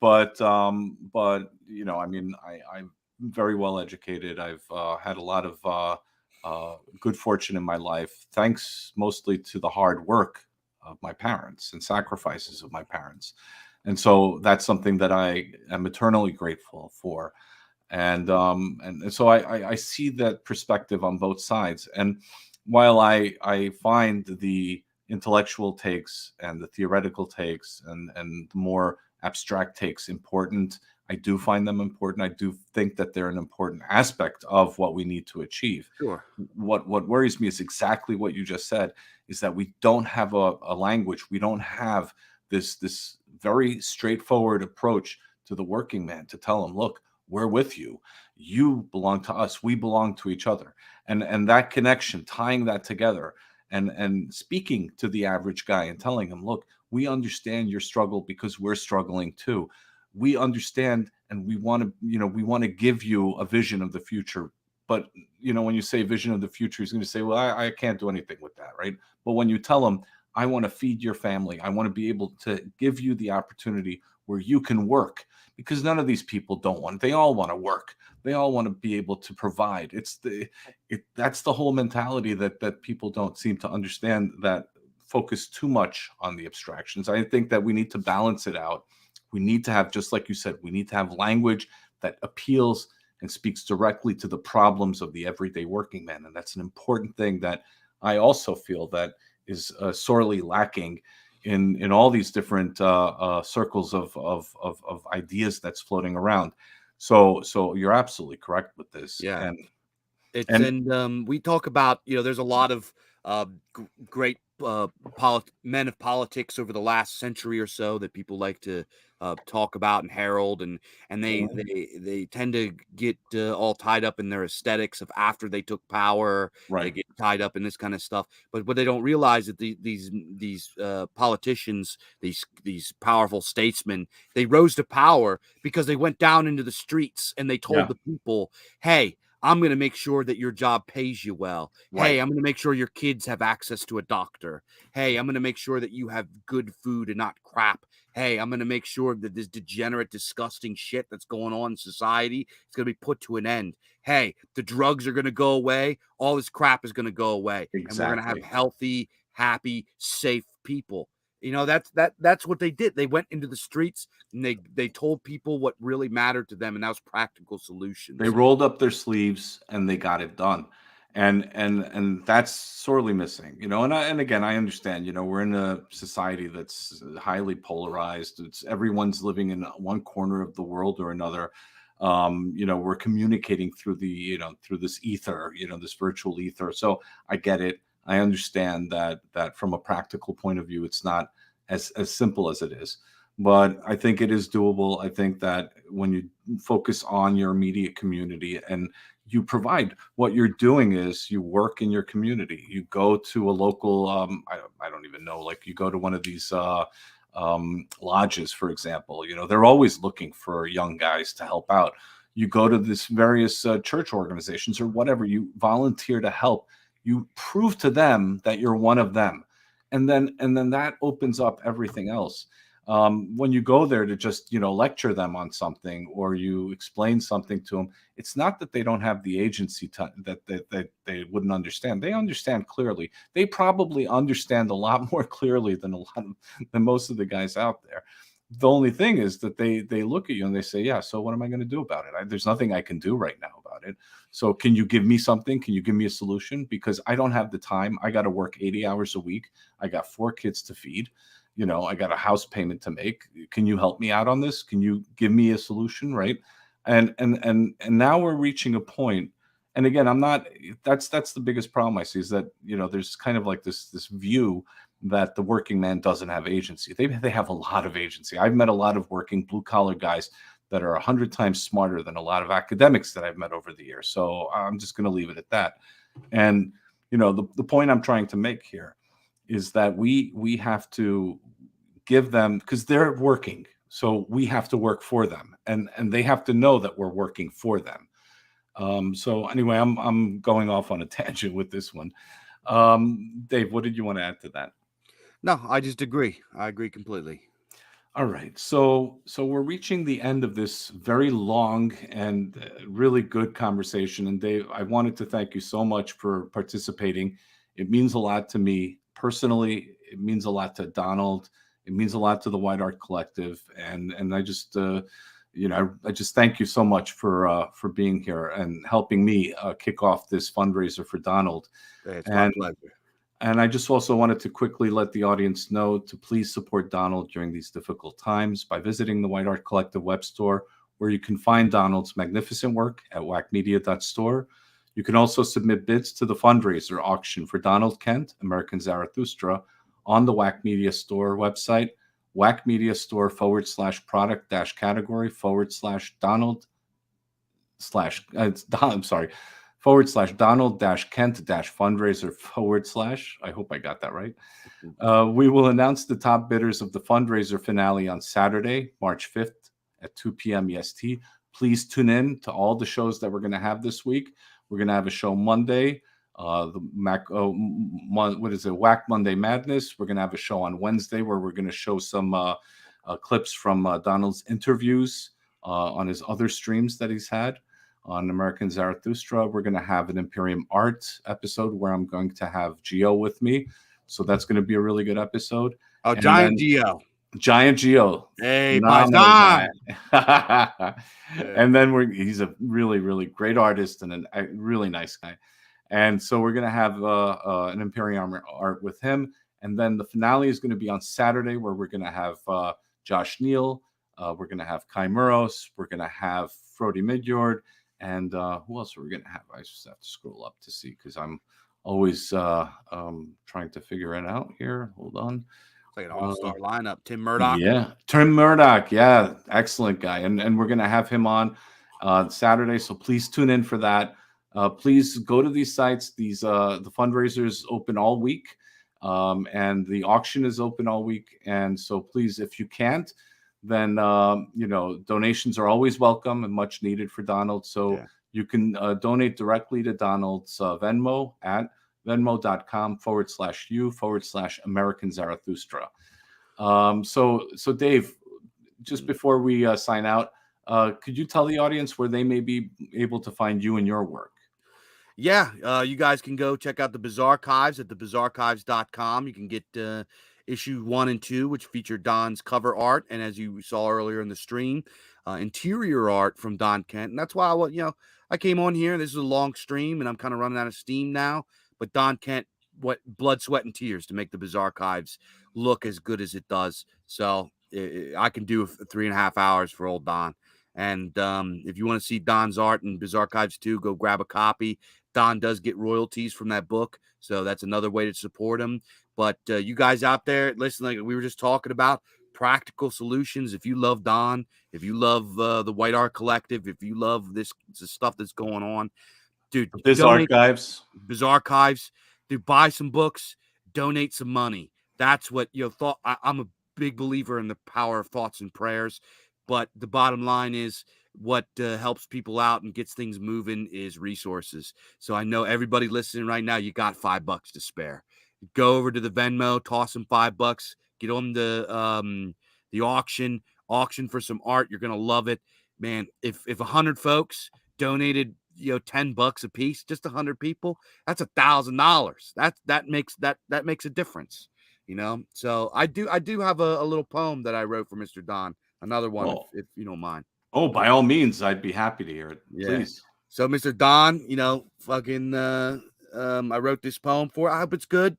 But I mean, I'm very well educated. I've had a lot of good fortune in my life, thanks mostly to the hard work of my parents and sacrifices of my parents. And so that's something that I am eternally grateful for. And so I see that perspective on both sides. And while I find the intellectual takes and the theoretical takes and the more abstract takes important, I do find them important. I do think that they're an important aspect of what we need to achieve. Sure. What worries me is exactly what you just said, is that we don't have a language. We don't have this very straightforward approach to the working man to tell him, look, we're with you. You belong to us. We belong to each other. And that connection, tying that together and speaking to the average guy and telling him, look, we understand your struggle because we're struggling too. We understand, and we want to give you a vision of the future. But when you say vision of the future, he's going to say, well, I can't do anything with that, right? But when you tell him, I want to feed your family, I want to be able to give you the opportunity where you can work, because none of these people don't want, they all want to work. They all want to be able to provide. That's the whole mentality that people don't seem to understand, that focus too much on the abstractions. I think that we need to balance it out. We need to have, just like you said, we need to have language that appeals and speaks directly to the problems of the everyday working man. And that's an important thing that I also feel that is sorely lacking in all these different circles of ideas that's floating around. So you're absolutely correct with this. Yeah. We talk about, there's a lot of great men of politics over the last century or so that people like to talk about and herald, and they tend to get all tied up in their aesthetics of after they took power. Right. They get tied up in this kind of stuff, but what they don't realize is that these politicians, these powerful statesmen, they rose to power because they went down into the streets and they told the people, hey, I'm going to make sure that your job pays you well. Right. Hey, I'm going to make sure your kids have access to a doctor. Hey, I'm going to make sure that you have good food and not crap. Hey, I'm going to make sure that this degenerate, disgusting shit that's going on in society is going to be put to an end. Hey, the drugs are going to go away. All this crap is going to go away. Exactly. And we're going to have healthy, happy, safe people. That's what they did. They went into the streets and they told people what really mattered to them, and that was practical solutions. They rolled up their sleeves and they got it done. And that's sorely missing, and again, I understand, we're in a society that's highly polarized. It's everyone's living in one corner of the world or another. We're communicating through through this ether, this virtual ether. So I get it. I understand that from a practical point of view, it's not as simple as it is, but I think it is doable. I think that when you focus on your immediate community and you provide, what you're doing is you work in your community. You go to a local, I don't even know, like you go to one of these lodges, for example. They're always looking for young guys to help out. You go to this various church organizations or whatever. You volunteer to help. You prove to them that you're one of them, and then that opens up everything else. When you go there to just lecture them on something, or you explain something to them, it's not that they don't have the agency that they wouldn't understand. They understand clearly. They probably understand a lot more clearly than most of the guys out there. The only thing is that they look at you and they say, yeah, so what am I going to do about it? There's nothing I can do right now about it. So can you give me something? Can you give me a solution? Because I don't have the time. I got to work 80 hours a week. I got 4 kids to feed. I got a house payment to make. Can you help me out on this? Can you give me a solution? Right. And now we're reaching a point. And again, that's the biggest problem I see, is that, there's kind of like this view that the working man doesn't have agency. They have a lot of agency. I've met a lot of working blue collar guys that are 100 times smarter than a lot of academics that I've met over the years. So I'm just going to leave it at that. And, the point I'm trying to make here is that we have to give them, because they're working. So we have to work for them, and they have to know that we're working for them. So anyway, I'm going off on a tangent with this one. Dave, what did you want to add to that? No, I just agree. I agree completely. All right. So we're reaching the end of this very long and really good conversation. And Dave, I wanted to thank you so much for participating. It means a lot to me personally. It means a lot to Donald. It means a lot to the White Art Collective. And I just, I just thank you so much for being here and helping me kick off this fundraiser for Donald. It's my pleasure. And I just also wanted to quickly let the audience know to please support Donald during these difficult times by visiting the White Art Collective web store where you can find Donald's magnificent work at whackmedia.store. You can also submit bids to the fundraiser auction for Donald Kent, American Zarathustra, on the Whack Media Store website, whackmediastore/product-category/ Donald /Donald-Kent-fundraiser/ I hope I got that right. We will announce the top bidders of the fundraiser finale on Saturday, March 5th at 2 p.m. EST. Please tune in to all the shows that we're going to have this week. We're going to have a show Monday, Whack Monday Madness. We're going to have a show on Wednesday where we're going to show some clips from Donald's interviews on his other streams that he's had on American Zarathustra. We're going to have an Imperium Art episode where I'm going to have Geo with me. So that's going to be a really good episode. Oh, Giant Geo. Giant Geo. Hey, Paisan. And then he's a really, really great artist and a really nice guy. And so we're going to have an Imperium Art with him. And then the finale is going to be on Saturday, where we're going to have Josh Neal. We're going to have Kai Muros. We're going to have Frody Midyard. And who else are we going to have? I just have to scroll up to see because I'm always trying to figure it out here. Hold on. It's like an all-star lineup. Tim Murdoch. Yeah, Tim Murdoch. Yeah, excellent guy. And we're going to have him on Saturday. So please tune in for that. Please go to these sites. The fundraiser is open all week. And the auction is open all week. And so please, if you can't, then, donations are always welcome and much needed for Donald. So you can donate directly to Donald's Venmo at venmo.com/u/American Zarathustra. So Dave, just before we sign out, could you tell the audience where they may be able to find you and your work? Yeah, you guys can go check out the Bizarchives at thebizarchives.com. You can get issue 1 and 2, which feature Don's cover art, and as you saw earlier in the stream, interior art from Don Kent. And that's why I came on here. This is a long stream, and I'm kind of running out of steam now. But Don Kent, blood, sweat, and tears to make the Bizarchives look as good as it does. So I can do 3.5 hours for old Don. And if you want to see Don's art and Bizarchives 2, go grab a copy. Don does get royalties from that book, so that's another way to support him. But you guys out there, listen, like we were just talking about, practical solutions. If you love Don, if you love the White Art Collective, if you love this stuff that's going on, dude, Bizarchives, dude, buy some books, donate some money. That's what I'm a big believer in the power of thoughts and prayers. But the bottom line is what helps people out and gets things moving is resources. So I know everybody listening right now, you got $5 to spare. Go over to the Venmo, toss them $5, get on the auction for some art. You're gonna love it, man. If 100 folks donated, $10 a piece, just 100 people, that's $1,000. That makes a difference, So I do have a little poem that I wrote for Mr. Don. Another one, if you don't mind. Oh, by all means, I'd be happy to hear it. Yeah. Please. So, Mr. Don, I wrote this poem for. I hope it's good.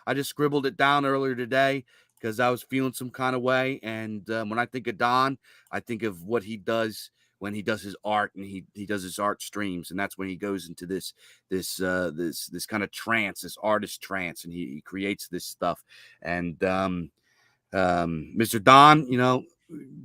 I just scribbled it down earlier today because I was feeling some kind of way. And when I think of Don, I think of what he does when he does his art, and he does his art streams, and that's when he goes into this kind of trance, this artist trance, and he creates this stuff. And Mr. Don,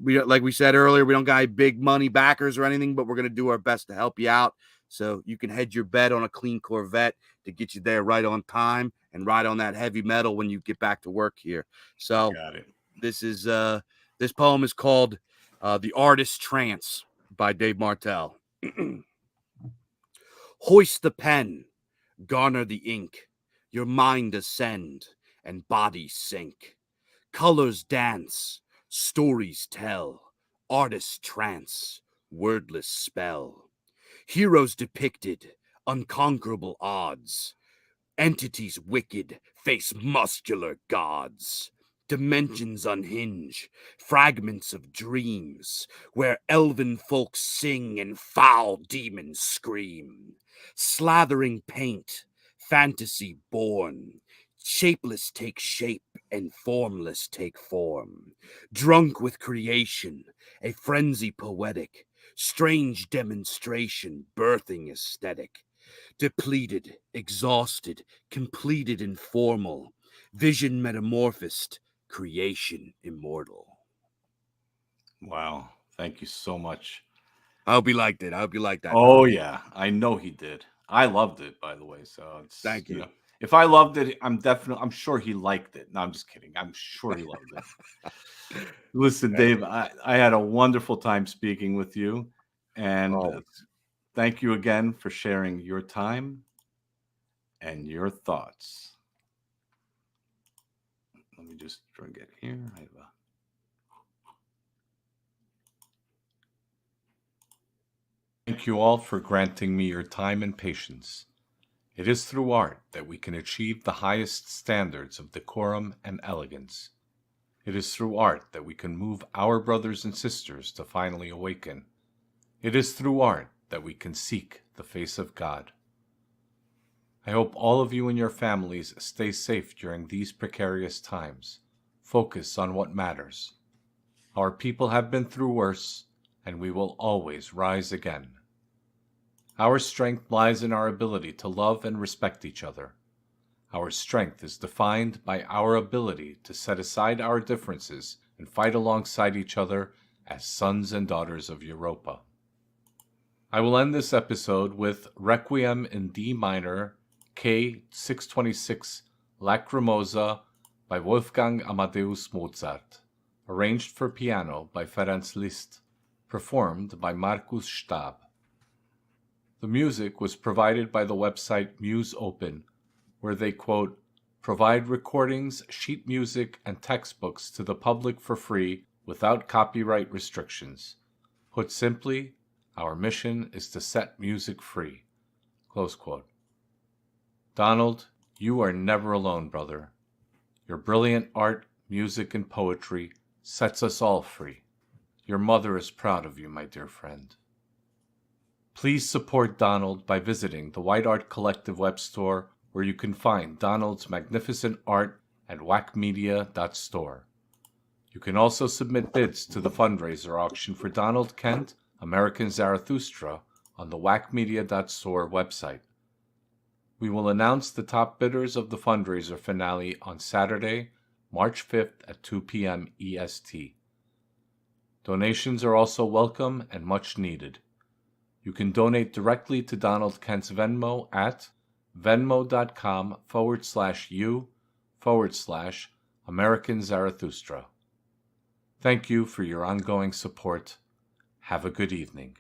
we, like we said earlier, we don't got big money backers or anything, but we're going to do our best to help you out. So you can hedge your bet on a clean Corvette to get you there right on time and ride on that heavy metal when you get back to work here. So got it. This poem is called The Artist Trance by Dave Martell. Hoist the pen, garner the ink, your mind ascend and body sink. Colors dance, stories tell, artist trance, wordless spell. Heroes depicted, unconquerable odds. Entities wicked face muscular gods. Dimensions unhinge, fragments of dreams, where elven folks sing and foul demons scream. Slathering paint, fantasy born. Shapeless take shape and formless take form. Drunk with creation, a frenzy poetic, strange demonstration, birthing aesthetic, depleted, exhausted, completed informal, vision metamorphosed, creation immortal. Wow. Thank you so much. I hope you liked it. I hope you liked that. Oh, yeah. I know he did. I loved it, by the way. So it's, Thank you. know, if I loved it, I'm sure he liked it. No, I'm just kidding. I'm sure he loved it. Listen, Dave, I had a wonderful time speaking with you. And thank you again for sharing your time and your thoughts. Let me just drink it here. I have a... Thank you all for granting me your time and patience. It is through art that we can achieve the highest standards of decorum and elegance. It is through art that we can move our brothers and sisters to finally awaken. It is through art that we can seek the face of God. I hope all of you and your families stay safe during these precarious times. Focus on what matters. Our people have been through worse, and we will always rise again. Our strength lies in our ability to love and respect each other. Our strength is defined by our ability to set aside our differences and fight alongside each other as sons and daughters of Europa. I will end this episode with Requiem in D minor, K 626, Lacrimosa by Wolfgang Amadeus Mozart, arranged for piano by Ferenc Liszt, performed by Markus Stab. The music was provided by the website Muse Open, where they, quote, provide recordings, sheet music, and textbooks to the public for free without copyright restrictions. Put simply, our mission is to set music free. Close quote. Donald, you are never alone, brother. Your brilliant art, music, and poetry sets us all free. Your mother is proud of you, my dear friend. Please support Donald by visiting the White Art Collective web store, where you can find Donald's magnificent art at whackmedia.store. You can also submit bids to the fundraiser auction for Donald Kent, American Zarathustra, on the whackmedia.store website. We will announce the top bidders of the fundraiser finale on Saturday, March 5th at 2 p.m. EST. Donations are also welcome and much needed. You can donate directly to Donald Kent's Venmo at venmo.com/u/American Zarathustra. Thank you for your ongoing support. Have a good evening.